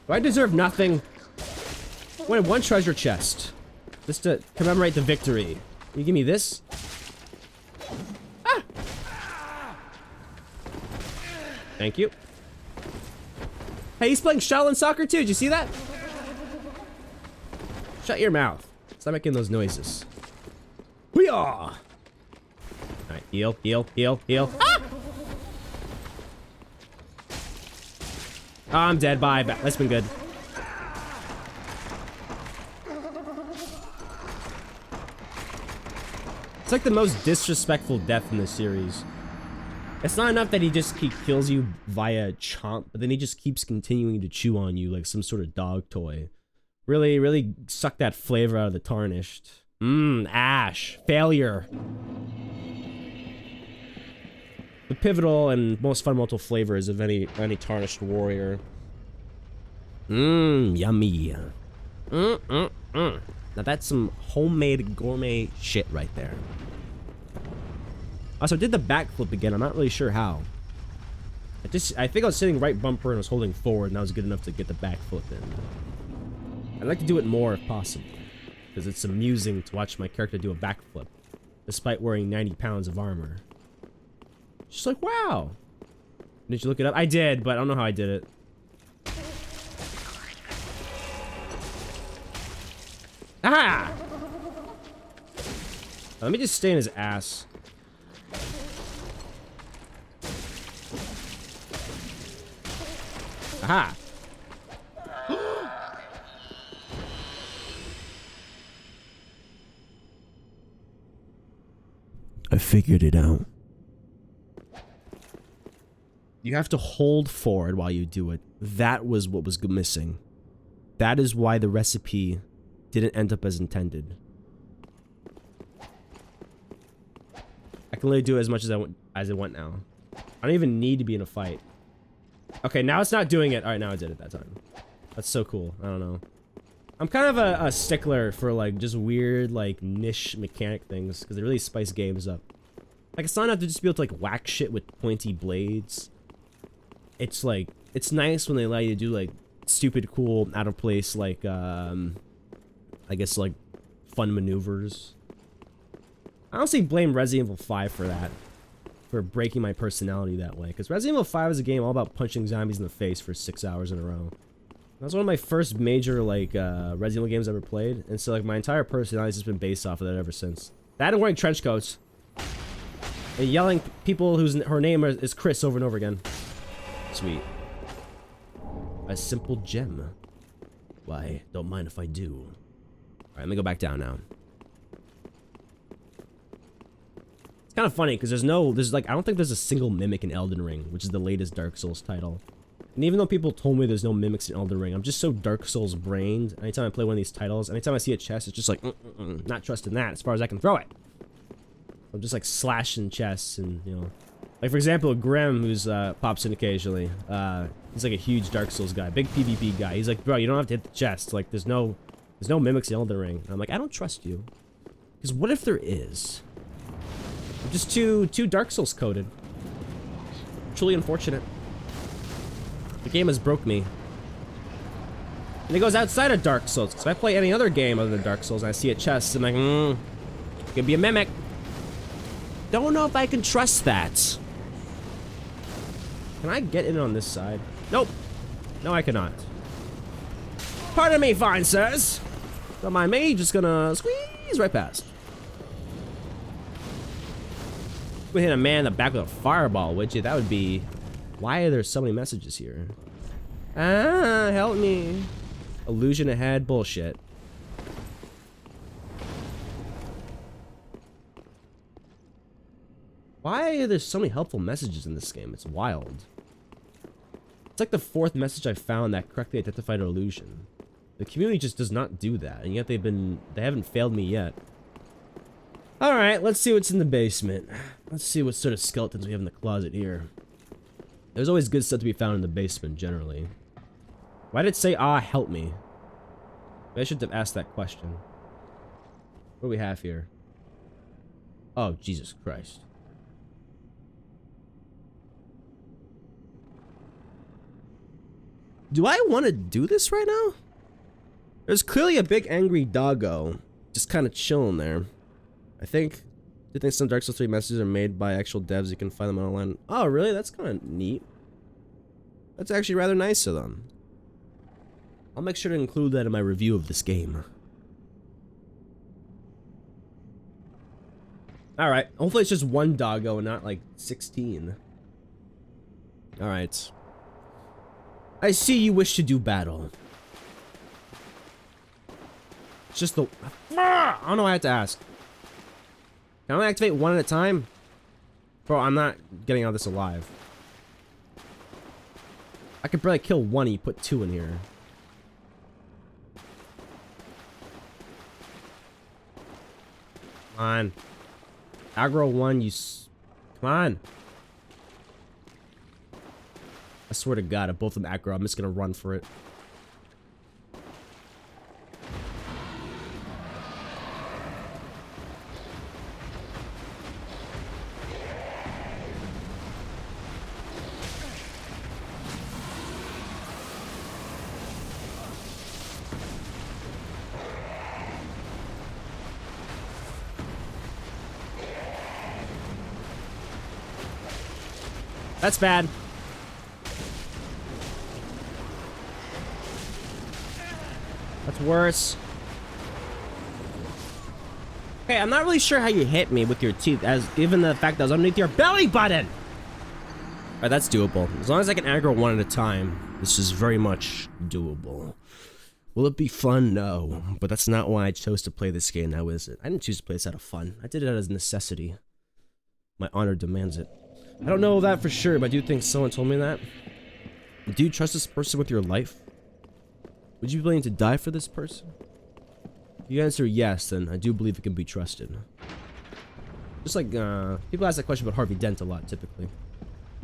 Do I deserve nothing? I wanted one treasure chest. Just to commemorate the victory. Can you give me this? Ah! Thank you. Hey, he's playing Shaolin soccer too. Did you see that? Shut your mouth. Stop making those noises. Hoo-yah! Alright, heal, heal, heal, heal. Ah! Oh, I'm dead. Bye. That's been good. It's like the most disrespectful death in the series. It's not enough that he kills you via chomp, but then he just keeps continuing to chew on you like some sort of dog toy. Really, really suck that flavor out of the tarnished. Ash. Failure. The pivotal and most fundamental flavors of any tarnished warrior. Yummy. Now that's some homemade gourmet shit right there. Also, I did the backflip again. I'm not really sure how. I think I was sitting right bumper and was holding forward, and that was good enough to get the backflip in. I'd like to do it more if possible, because it's amusing to watch my character do a backflip, despite wearing 90 pounds of armor. Just like, wow. Did you look it up? I did, but I don't know how I did it. Ah! Let me just stay in his ass. Aha! I figured it out. You have to hold forward while you do it. That was what was missing. That is why the recipe didn't end up as intended. I can only do as much as I want now. I don't even need to be in a fight. Okay, now it's not doing it. All right, now I did it that time. That's so cool. I don't know. I'm kind of a stickler for like just weird like niche mechanic things because they really spice games up. Like it's not enough to just be able to like whack shit with pointy blades. It's like it's nice when they allow you to do like stupid, cool, out of place like I guess like fun maneuvers. I honestly blame Resident Evil 5 for that. For breaking my personality that way. Because Resident Evil 5 is a game all about punching zombies in the face for 6 hours in a row. That was one of my first major, like, Resident Evil games I ever played. And so, like, my entire personality's just been based off of that ever since. That and wearing trench coats. And yelling people her name is Chris over and over again. Sweet. A simple gem. Why, don't mind if I do. Alright, let me go back down now. It's kind of funny because there's like I don't think there's a single mimic in Elden Ring, which is the latest Dark Souls title. And even though people told me there's no mimics in Elden Ring, I'm just so Dark Souls brained. Anytime I play one of these titles, anytime I see a chest, it's just like not trusting that as far as I can throw it. I'm just like slashing chests and you know, like for example, Grim, who's pops in occasionally. He's like a huge Dark Souls guy, big PvP guy. He's like, bro, you don't have to hit the chest. Like there's no mimics in Elden Ring. And I'm like, I don't trust you, because what if there is? I'm just too Dark Souls coded. Truly unfortunate. The game has broke me. And it goes outside of Dark Souls. Because if I play any other game other than Dark Souls and I see a chest, I'm like, it could be a mimic. Don't know if I can trust that. Can I get in on this side? Nope. No, I cannot. Pardon me, fine sirs. Don't mind me, just gonna squeeze right past. We hit a man in the back with a fireball, would you? That would be... Why are there so many messages here? Ah, help me. Illusion ahead, bullshit. Why are there so many helpful messages in this game? It's wild. It's like the 4th message I found that correctly identified an illusion. The community just does not do that, and yet they haven't failed me yet. Alright, let's see what's in the basement. Let's see what sort of skeletons we have in the closet here. There's always good stuff to be found in the basement, generally. Why did it say, ah, help me? Maybe I should have asked that question. What do we have here? Oh, Jesus Christ. Do I want to do this right now? There's clearly a big angry doggo just kind of chilling there. I think. Do you think some Dark Souls 3 messages are made by actual devs? You can find them online. Oh, really? That's kind of neat. That's actually rather nice of them. I'll make sure to include that in my review of this game. Alright, hopefully it's just one doggo and not like 16. Alright. I see you wish to do battle. It's just the... I don't know why I had to ask. Can I activate one at a time? Bro, I'm not getting out of this alive. I could probably kill one and you put two in here. Come on. Aggro one, you come on. I swear to God, if both of them aggro, I'm just gonna run for it. That's bad. That's worse. Okay, I'm not really sure how you hit me with your teeth, as given the fact that I was underneath your belly button. Alright, that's doable. As long as I can aggro one at a time, this is very much doable. Will it be fun? No. But that's not why I chose to play this game now, is it? I didn't choose to play this out of fun. I did it out of necessity. My honor demands it. I don't know that for sure, but I do think someone told me that. Do you trust this person with your life? Would you be willing to die for this person? If you answer yes, then I do believe it can be trusted. Just like, people ask that question about Harvey Dent a lot, typically.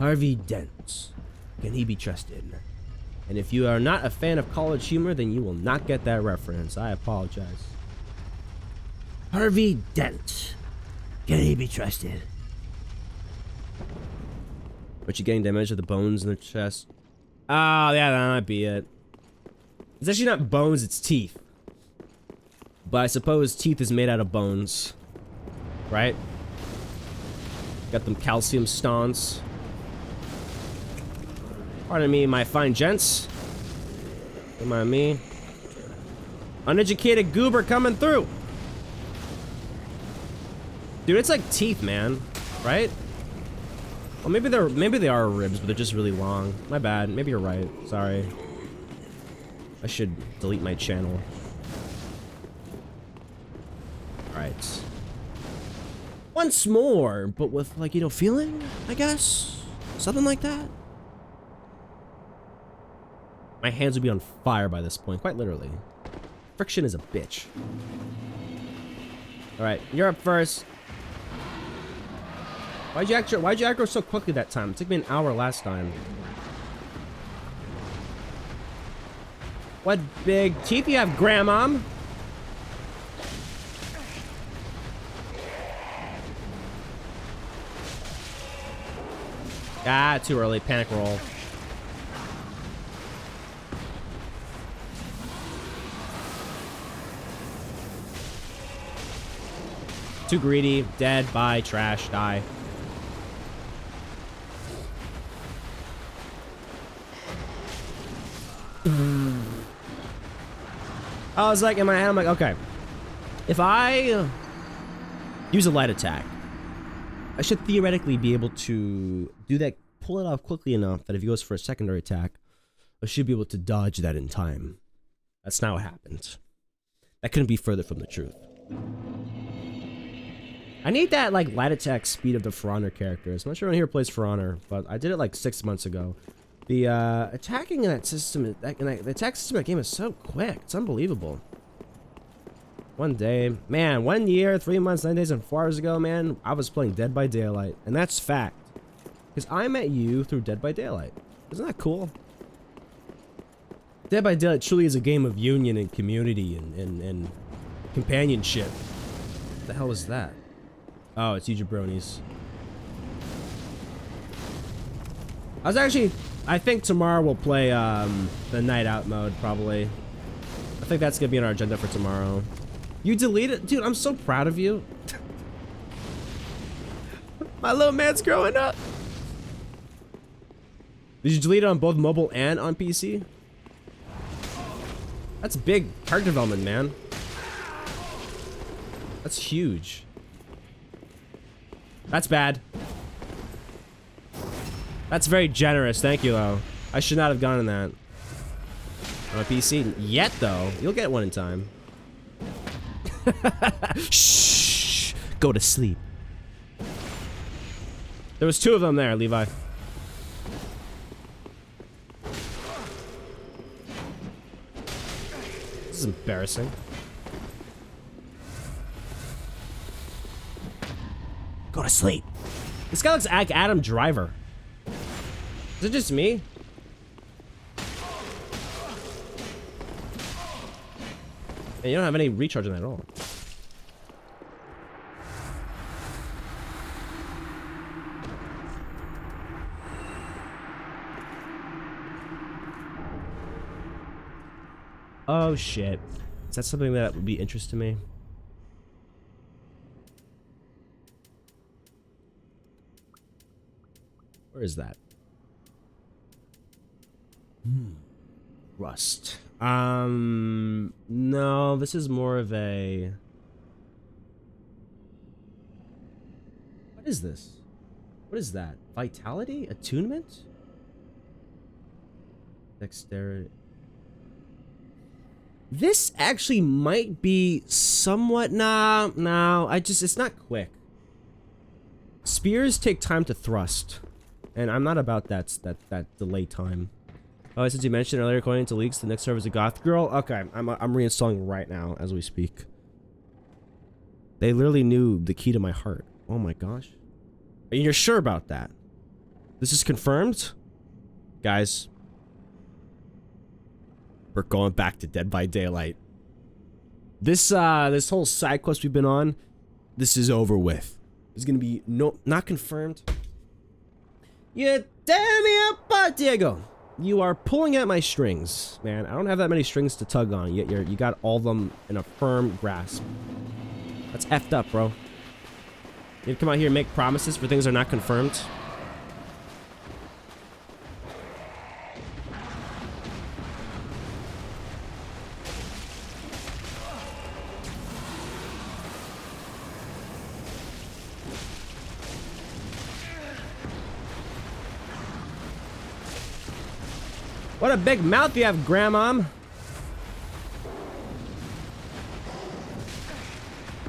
Harvey Dent. Can he be trusted? And if you are not a fan of college humor, then you will not get that reference. I apologize. Harvey Dent. Can he be trusted? But you're getting damage to the bones in the chest. Oh, yeah, that might be it. It's actually not bones, it's teeth. But I suppose teeth is made out of bones. Right? Got them calcium stones. Pardon me, my fine gents. Don't mind me. Uneducated goober coming through. Dude, it's like teeth, man. Right? Well, maybe they are ribs, but they're just really long. My bad. Maybe you're right. Sorry. I should delete my channel. Alright. Once more, but with, like, you know, feeling, I guess? Something like that? My hands would be on fire by this point, quite literally. Friction is a bitch. Alright, you're up first. Why'd you aggro so quickly that time? It took me an hour last time. What big teeth you have, Grandmom? Ah, too early. Panic roll. Too greedy. Dead. Bye. Trash. Die. I was like, in my head, I'm like, okay. If I use a light attack, I should theoretically be able to do that, pull it off quickly enough that if he goes for a secondary attack, I should be able to dodge that in time. That's not what happened. That couldn't be further from the truth. I need that, like, light attack speed of the For Honor characters. I'm not sure anyone here plays For Honor, but I did it like 6 months ago. The attacking in that system, the attack system in that game is so quick. It's unbelievable. One day, man, 1 year, 3 months, 9 days, and 4 hours ago, man, I was playing Dead by Daylight. And that's fact. Because I met you through Dead by Daylight. Isn't that cool? Dead by Daylight truly is a game of union and community and companionship. What the hell is that? Oh, it's you jabronis. I I think tomorrow we'll play the night out mode, probably. I think that's gonna be on our agenda for tomorrow. You deleted, dude, I'm so proud of you. My little man's growing up. Did you delete it on both mobile and on PC? That's big character development, man. That's huge. That's bad. That's very generous. Thank you, though. I should not have gone in that. On a PC yet, though. You'll get one in time. Shh. Go to sleep. There was 2 of them there, Levi. This is embarrassing. Go to sleep. This guy looks like Adam Driver. Is it just me? And you don't have any recharge on that at all. Oh shit. Is that something that would be interest to me? Where is that? Rust. No, this is more of a... What is this? What is that? Vitality? Attunement? Dexterity. This actually might be somewhat... No, it's not quick. Spears take time to thrust. And I'm not about that delay time. Oh, since you mentioned earlier, according to leaks, the next server is a goth girl. Okay, I'm reinstalling right now as we speak. They literally knew the key to my heart. Oh my gosh. And you're sure about that? This is confirmed? Guys. We're going back to Dead by Daylight. This whole side quest we've been on, this is over with. It's gonna be not confirmed. You tear me apart, Diego. You are pulling at my strings, man. I don't have that many strings to tug on, yet you got all of them in a firm grasp. That's effed up, bro. You come out here and make promises for things that are not confirmed. What a big mouth you have, Grandma.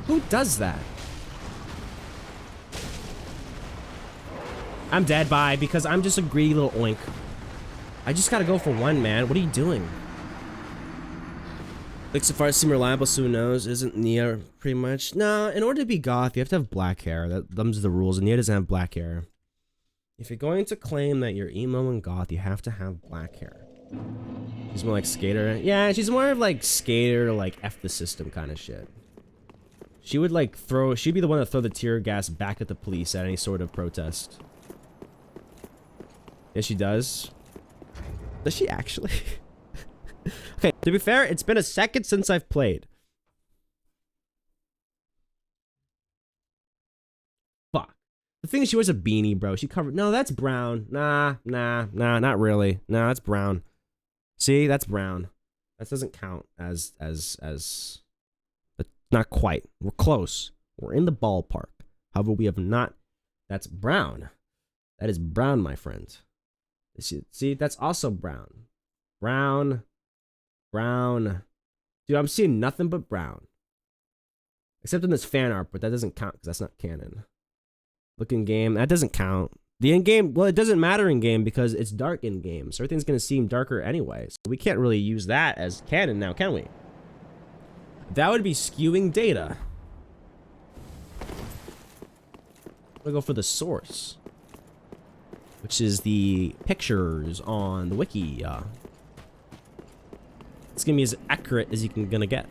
Who does that? I'm dead, bye, because I'm just a greedy little oink. I just gotta go for one, man. What are you doing? Like, so far seem reliable, so who knows? Isn't Nia pretty much? No, in order to be goth, you have to have black hair. Them's are the rules, and Nia doesn't have black hair. If you're going to claim that you're emo and goth, you have to have black hair. She's more like skater. Yeah, she's more of like skater, like F the system kind of shit. She would like she'd be the one to throw the tear gas back at the police at any sort of protest. Yeah, she does. Does she actually? Okay, to be fair, it's been a second since I've played. Fuck. The thing is, she wears a beanie, bro. She covered. No, that's brown. Nah, not really. Nah, that's brown. See, that's brown. That doesn't count as. But not quite. We're close. We're in the ballpark. However, we have not. That's brown. That is brown, my friend. See, that's also brown. Brown. Dude, I'm seeing nothing but brown. Except in this fan art, but that doesn't count because that's not canon. Look in game, that doesn't count. The in-game, well, it doesn't matter in game because it's dark in game, so everything's gonna seem darker anyway. So we can't really use that as canon now, can we? That would be skewing data. I'm gonna go for the source, which is the pictures on the wiki. It's gonna be as accurate as you can gonna get.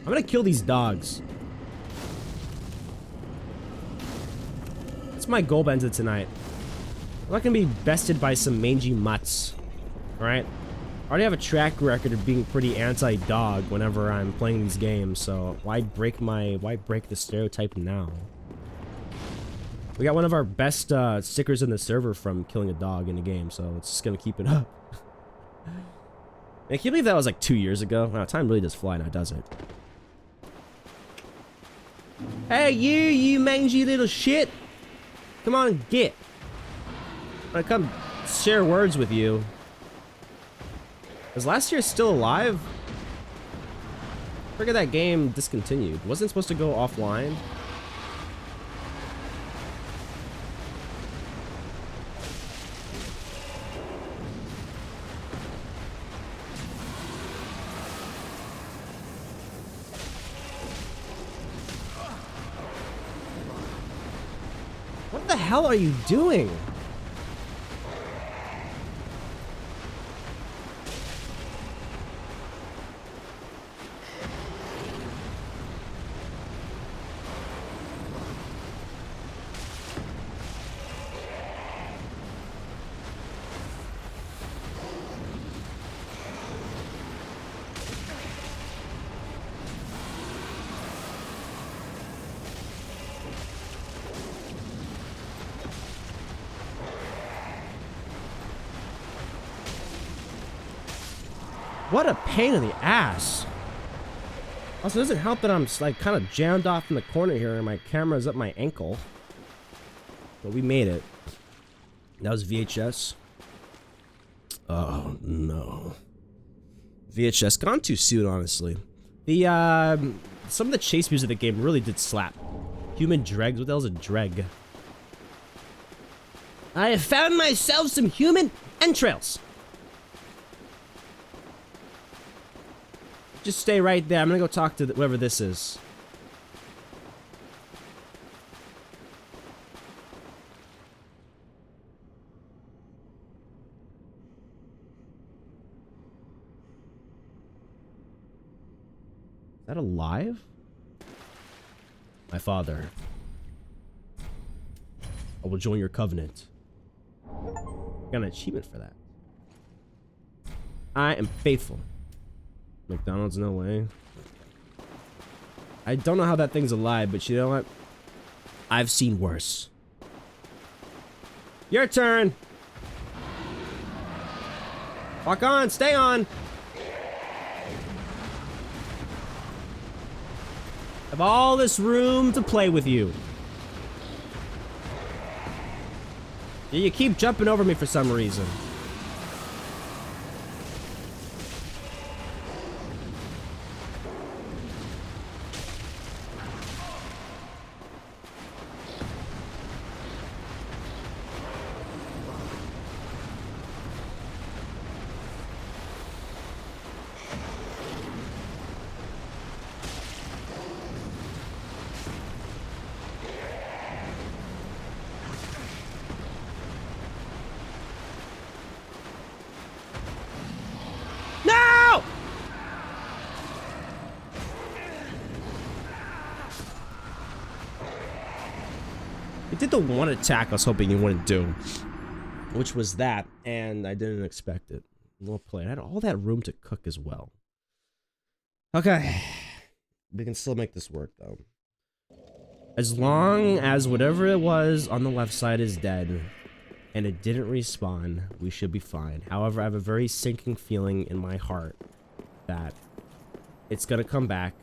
I'm gonna kill these dogs. That's my goal ended tonight. I'm not gonna be bested by some mangy mutts. Alright? I already have a track record of being pretty anti-dog whenever I'm playing these games, so why break the stereotype now? We got one of our best stickers in the server from killing a dog in the game, so it's just gonna keep it up. I can't believe that was like 2 years ago. Wow, time really does fly now, does it? Hey, you mangy little shit! Come on, get! I'm gonna come share words with you. Was last year still alive? I figured that game discontinued. Wasn't it supposed to go offline? What the hell are you doing? What a pain in the ass. Also, it doesn't help that I'm like kind of jammed off in the corner here and my camera's up my ankle. But we made it. That was VHS. Oh no. VHS gone too soon, honestly. The some of the chase music of the game really did slap. Human dregs. What the hell's a dreg? I have found myself some human entrails. Just stay right there. I'm gonna go talk to whoever this is. Is that alive? My father. I will join your covenant. Got an achievement for that. I am faithful. McDonald's, no way. I don't know how that thing's alive, but you know what? I've seen worse. Your turn. Walk on, stay on. I have all this room to play with you. You keep jumping over me for some reason. Did the one attack I was hoping you wouldn't do, which was that, and I didn't expect it. Well played. I had all that room to cook as well. Okay, we can still make this work though. As long as whatever it was on the left side is dead, and it didn't respawn, we should be fine. However, I have a very sinking feeling in my heart that it's gonna come back,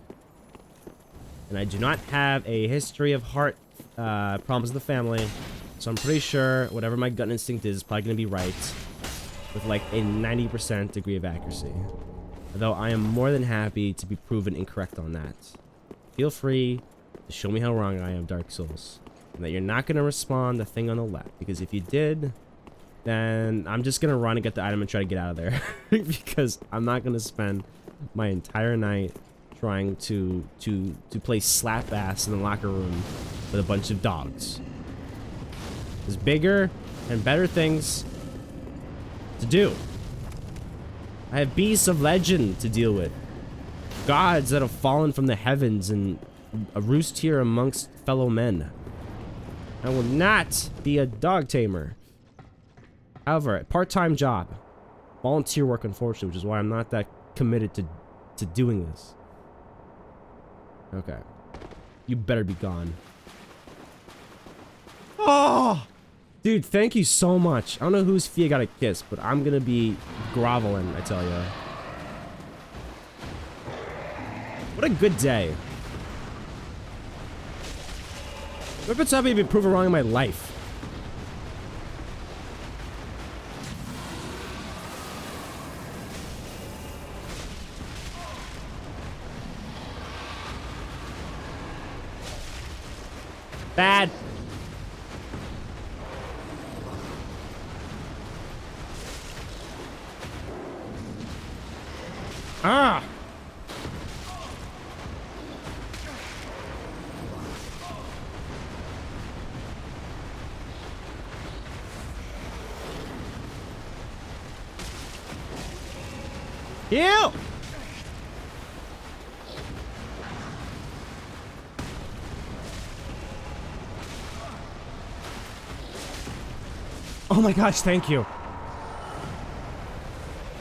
and I do not have a history of heart problems with the family, so I'm pretty sure whatever my gut instinct is probably gonna be right with like a 90% degree of accuracy, though I am more than happy to be proven incorrect on that. Feel free to show me how wrong I am, Dark Souls, and that you're not gonna respawn the thing on the left, because if you did, then I'm just gonna run and get the item and try to get out of there because I'm not gonna spend my entire night trying to play slap ass in the locker room with a bunch of dogs. There's bigger and better things to do. I have beasts of legend to deal with. Gods that have fallen from the heavens and a roost here amongst fellow men. I will not be a dog tamer. However, part-time job. Volunteer work, unfortunately, which is why I'm not that committed to doing this. Okay. You better be gone. Oh! Dude, thank you so much. I don't know whose feet I gotta kiss, but I'm gonna be groveling, I tell you. What a good day. What if something been proven wrong in my life? Bad. Ah. Heal. Oh my gosh, thank you.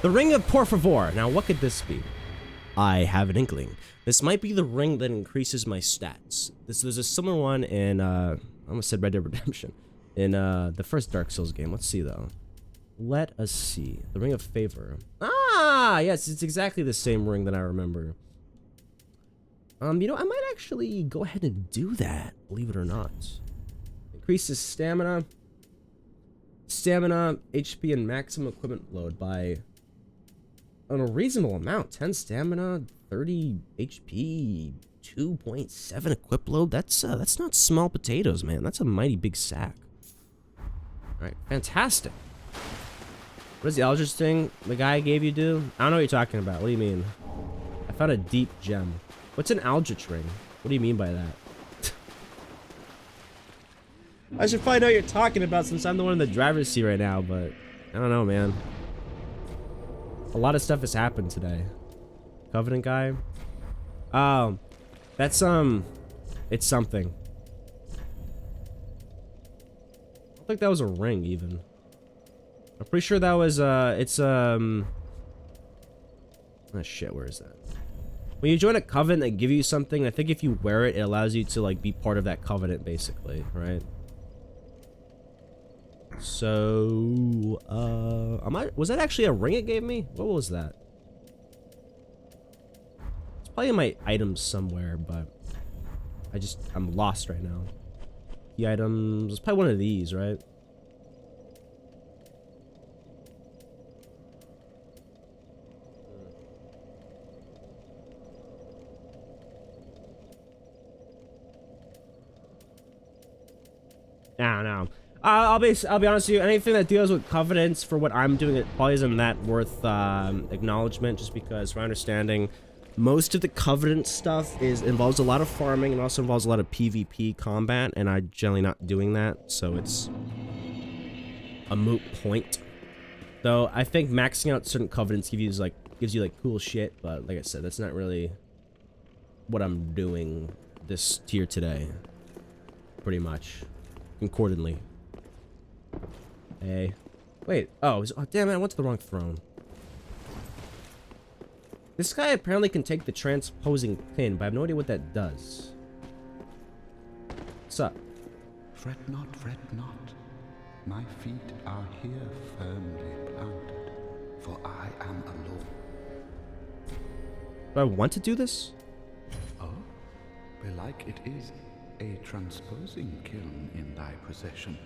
The Ring of Por Favor. Now, what could this be? I have an inkling. This might be the ring that increases my stats. There's a similar one in, I almost said Red Dead Redemption. In, the first Dark Souls game. Let's see, though. Let us see. The Ring of Favor. Ah, yes, it's exactly the same ring that I remember. You know, I might actually go ahead and do that, believe it or not. Increases stamina, HP, and maximum equipment load by a reasonable amount. 10 stamina, 30 HP, 2.7 equip load. That's not small potatoes, man. That's a mighty big sack. All right, fantastic. What does the Eldritch thing the guy gave you do? I don't know what you're talking about. What do you mean? I found a deep gem. What's an Eldritch ring? What do you mean by that? I should probably know what you're talking about since I'm the one in the driver's seat right now, but I don't know, man. A lot of stuff has happened today. Covenant guy? Oh, that's, it's something. I don't think that was a ring, even. I'm pretty sure that was, it's, oh shit, where is that? When you join a covenant, they give you something. I think if you wear it, it allows you to, like, be part of that covenant, basically, right? So, was that actually a ring it gave me? What was that? It's probably in my items somewhere, but I'm lost right now. The items, it's probably one of these, right? I don't know. I'll be honest with you. Anything that deals with covenants for what I'm doing, it probably isn't that worth acknowledgement. Just because, from my understanding, most of the covenant stuff involves a lot of farming and also involves a lot of PvP combat, and I'm generally not doing that, so it's a moot point. Though I think maxing out certain covenants gives you like cool shit, but like I said, that's not really what I'm doing this tier today. Pretty much. Concordantly. Hey. Wait. Oh, damn it. I went to the wrong throne. This guy apparently can take the transposing pin, but I have no idea what that does. What's up? Fret not, fret not. My feet are here firmly planted, for I am alone. Do I want to do this? Oh, belike it is a transposing kiln in thy possession.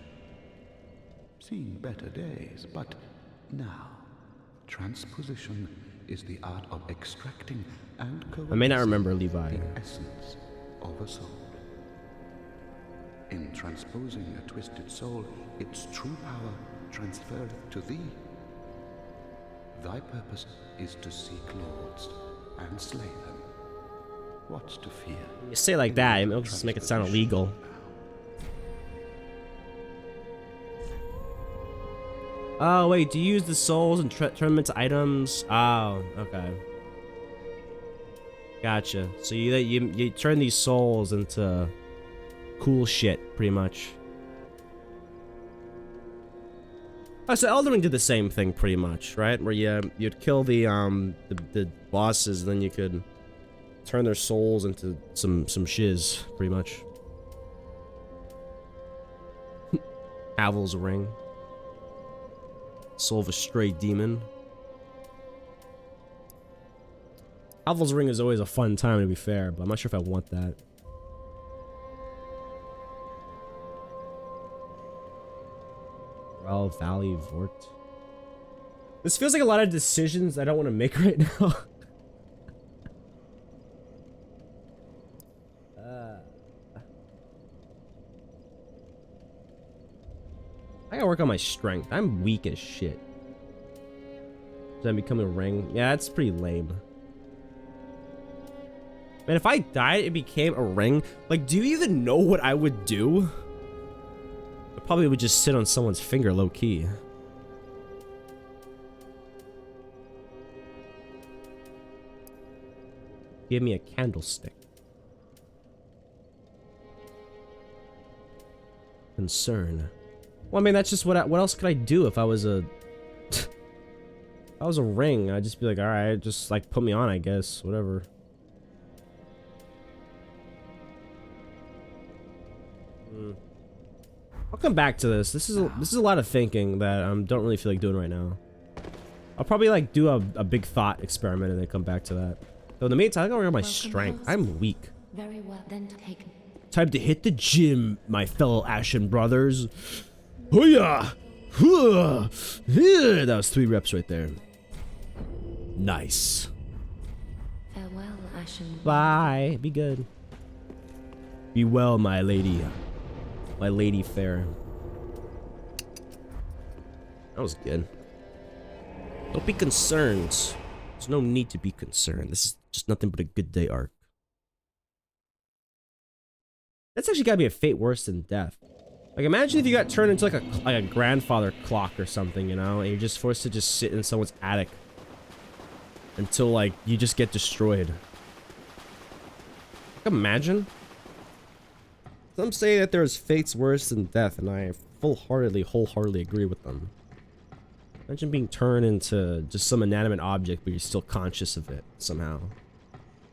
Seen better days, but now, transposition is the art of extracting and I may not remember Levi. the essence of a soul. In transposing a twisted soul, its true power transferreth to thee. Thy purpose is to seek lords and slay them. What's to fear? You say it like that, it'll just make it sound illegal. Oh wait, do you use the souls and turn them into items? Oh, okay. Gotcha. So you turn these souls into cool shit, pretty much. Oh, so Elden Ring did the same thing pretty much, right? Where you'd kill the bosses, then you could turn their souls into some shiz, pretty much. Havel's Ring. Soul of a Stray Demon. Havel's Ring is always a fun time, to be fair, but I'm not sure if I want that. Well, Valley Vort. This feels like a lot of decisions I don't want to make right now. I gotta work on my strength. I'm weak as shit. Does that become a ring? Yeah, that's pretty lame. Man, if I died, it became a ring. Like, do you even know what I would do? I probably would just sit on someone's finger low-key. Give me a candlestick. Concern. Well, I mean, that's just what else could I do if I was a... if I was a ring, I'd just be like, alright, just, like, put me on, I guess. Whatever. I'll come back to this. This is a lot of thinking that I don't really feel like doing right now. I'll probably like do a big thought experiment and then come back to that. So in the meantime, I'm gonna work on my strength. I'm weak. Very well, then taken. Time to hit the gym, my fellow Ashen brothers. Hoo-yah! Hoo-yah! Yeah, that was 3 reps right there. Nice. Farewell, Ashen. Bye. Be good. Be well, my lady. My lady fair. That was good. Don't be concerned. There's no need to be concerned. This is just nothing but a good day arc. That's actually gotta be a fate worse than death. Like, imagine if you got turned into like a grandfather clock or something, you know, and you're just forced to just sit in someone's attic until like you just get destroyed. Like, imagine. Some say that there's fates worse than death, and I wholeheartedly agree with them. Imagine being turned into just some inanimate object, but you're still conscious of it somehow.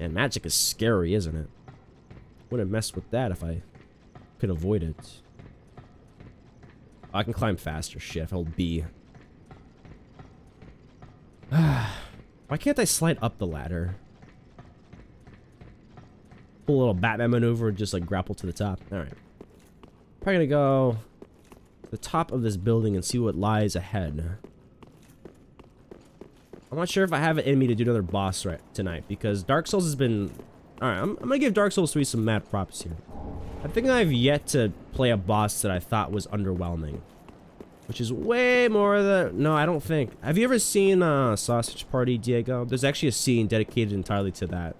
Man, magic is scary, isn't it? Wouldn't mess with that if I could avoid it. Oh, I can climb faster. Shit, if I hold B. Why can't I slide up the ladder? Pull a little Batman maneuver and just like grapple to the top. Alright. Probably gonna go to the top of this building and see what lies ahead. I'm not sure if I have it in me to do another boss right tonight, because Dark Souls has been... Alright, I'm gonna give Dark Souls 3 some mad props here. I think I've yet to play a boss that I thought was underwhelming. Which is way more than... No, I don't think. Have you ever seen Sausage Party, Diego? There's actually a scene dedicated entirely to that.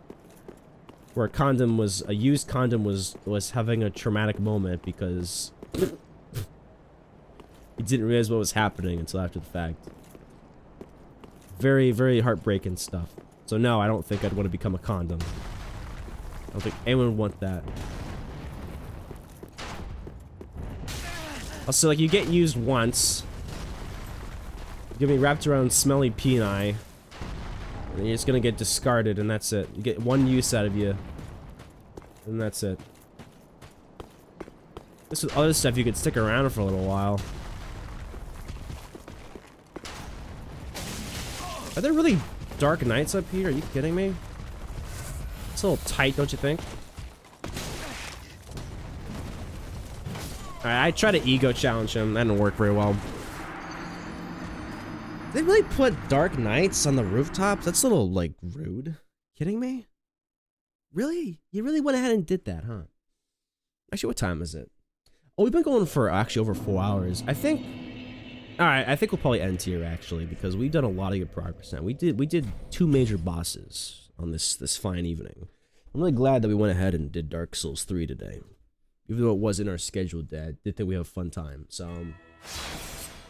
Where a used condom was having a traumatic moment because he didn't realize what was happening until after the fact. Very, very heartbreaking stuff. So no, I don't think I'd want to become a condom. I don't think anyone would want that. Also, like, you get used once. You get me wrapped around smelly peni. And you're just gonna get discarded, and that's it. You get one use out of you, and that's it. This with other stuff, you could stick around for a little while. Are there really dark nights up here? Are you kidding me? It's a little tight, don't you think? Alright, I tried to ego challenge him. That didn't work very well. They really put Dark Nights on the rooftops? That's a little, like, rude. Kidding me? Really? You really went ahead and did that, huh? Actually, what time is it? Oh, we've been going for actually over 4 hours. I think... Alright, I think we'll probably end here, actually, because we've done a lot of good progress now. We did 2 major bosses on this fine evening. I'm really glad that we went ahead and did Dark Souls 3 today. Even though it wasn't our scheduled day, I did think we have a fun time. So...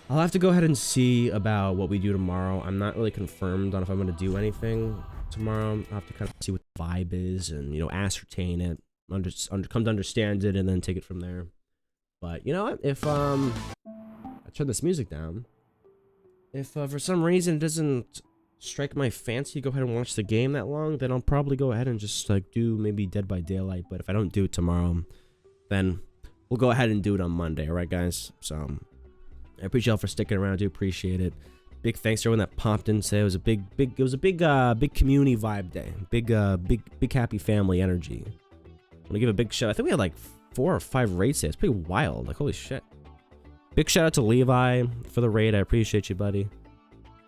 I'll have to go ahead and see about what we do tomorrow. I'm not really confirmed on if I'm going to do anything tomorrow. I'll have to kind of see what the vibe is and, you know, ascertain it, come to understand it, and then take it from there. But, you know what? If, I turn this music down, if for some reason it doesn't strike my fancy, go ahead and watch the game that long, then I'll probably go ahead and just like do maybe Dead by Daylight. But if I don't do it tomorrow, then we'll go ahead and do it on Monday. All right, guys. So I appreciate y'all for sticking around. I do appreciate it. Big thanks to everyone that popped in today. It was a big community vibe day. Big happy family energy. I'm gonna give a big shout. I think we had like 4 or 5 raids today. It's pretty wild. Like, holy shit. Big shout out to Levi for the raid. I appreciate you, buddy.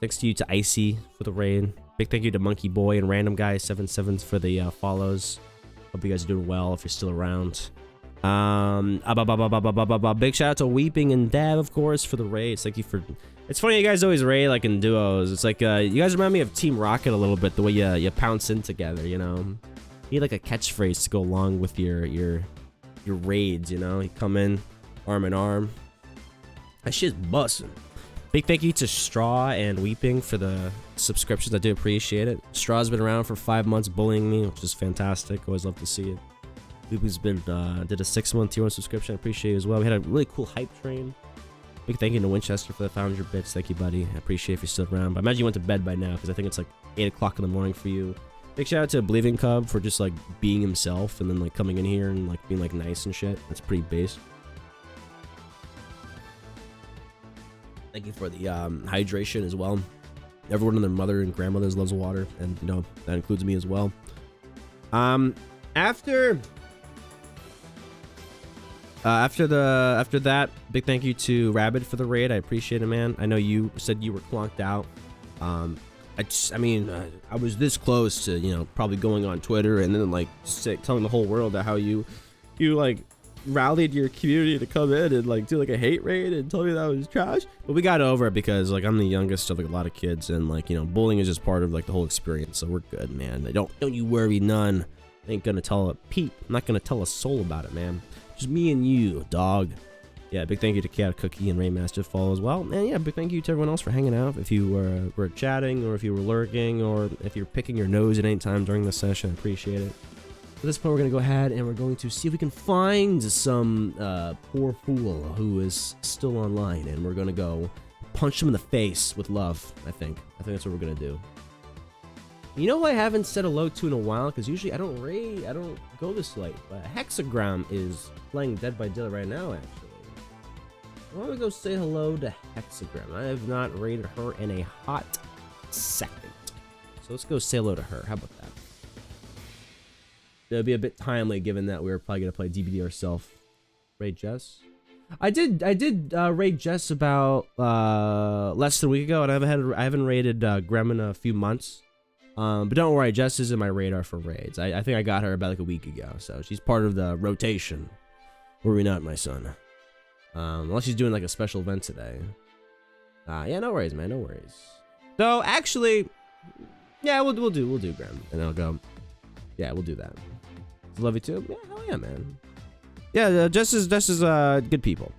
Thanks to you to Icy for the raid. Big thank you to Monkey Boy and Random Guy 77 for the follows. Hope you guys are doing well if you're still around. Big shout out to Weeping and Dev, of course, for the raids. Thank you for. It's funny you guys always raid like in duos. It's like you guys remind me of Team Rocket a little bit. The way you pounce in together. You know, you need like a catchphrase to go along with your raids. You know, you come in arm in arm. That shit's bussin'. Big thank you to Straw and Weeping for the subscriptions. I do appreciate it. Straw's been around for 5 months bullying me, which is fantastic. Always love to see it. Weeping's been did a 6-month tier 1 subscription. I appreciate it as well. We had a really cool hype train. Big thank you to Winchester for the 500 bits. Thank you, buddy. I appreciate if you're still around. But I imagine you went to bed by now because I think it's like 8 o'clock in the morning for you. Big shout out to Believing Cub for just like being himself and then like coming in here and like being like nice and shit. That's pretty base. Thank you for the hydration as well. Everyone and their mother and grandmothers loves water, and you know that includes me as well. After that, big thank you to Rabbit for the raid. I appreciate it, man. I know you said you were clonked out. I was this close to, you know, probably going on Twitter and then like telling the whole world that how you like rallied your community to come in and like do like a hate raid and tell me that was trash. But we got over it because like I'm the youngest of like a lot of kids, and like, you know, bullying is just part of like the whole experience. So we're good, man. Don't you worry none. I ain't gonna tell a peep. I'm not gonna tell a soul about it, man. Just me and you, dog. Yeah, big thank you to Chaotic Cookie and Raymaster follow as well. And yeah, big thank you to everyone else for hanging out. If you were chatting, or if you were lurking, or if you're picking your nose at any time during the session, I appreciate it. At this point, we're going to go ahead and we're going to see if we can find some poor fool who is still online, and we're going to go punch him in the face with love, I think. That's what we're going to do. You know who I haven't said hello to in a while? Because usually I don't go this late. But Hexagram is playing Dead by Daylight right now, actually. Why don't we go say hello to Hexagram? I have not raided her in a hot second. So let's go say hello to her. How about that? It'll be a bit timely given that we were probably going to play DBD ourselves. Raid Jess? I did raid Jess about less than a week ago, and I haven't raided Grem in a few months. But don't worry, Jess is in my radar for raids. I think I got her about like a week ago, so she's part of the rotation. Were we not, my son? Unless she's doing like a special event today. Yeah, no worries, man, no worries. So actually, yeah, we'll do Grem, and I'll go. Yeah, we'll do that. Love you too. Yeah, hell yeah, man. Yeah, Jess is good people.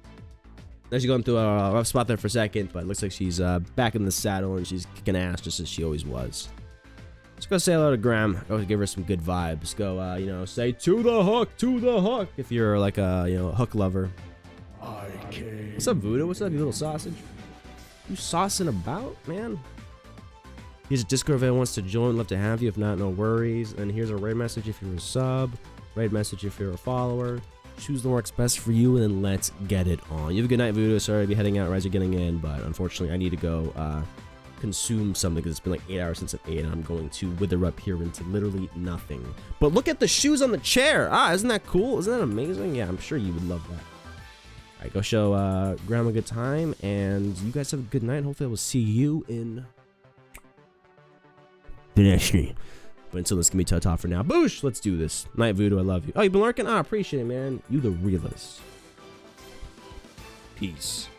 She's going through a rough spot there for a second, but it looks like she's back in the saddle and she's kicking ass just as she always was. Let's go say hello to Graham. Go give her some good vibes. Go, you know, say to the hook if you're like a, you know, hook lover. What's up, Voodoo? What's up, you little sausage? You saucing about, man? Here's a Discord if anyone wants to join. Love to have you. If not, no worries. And here's a raid message if you're a sub. Raid message if you're a follower. Choose the works best for you, and then let's get it on. You have a good night, Voodoo. Sorry to be heading out right as you're getting in, but unfortunately I need to go consume something because it's been like 8 hours since I ate, and I'm going to wither up here into literally nothing. But look at the shoes on the chair. Isn't that cool? Isn't that amazing? Yeah, I'm sure you would love that. All right, go show Grandma a good time, and you guys have a good night. Hopefully I will see you in the next stream. But until this can be ta-ta for now. Boosh! Let's do this. Night Voodoo, I love you. Oh, you've been lurking? I appreciate it, man. You the realest. Peace.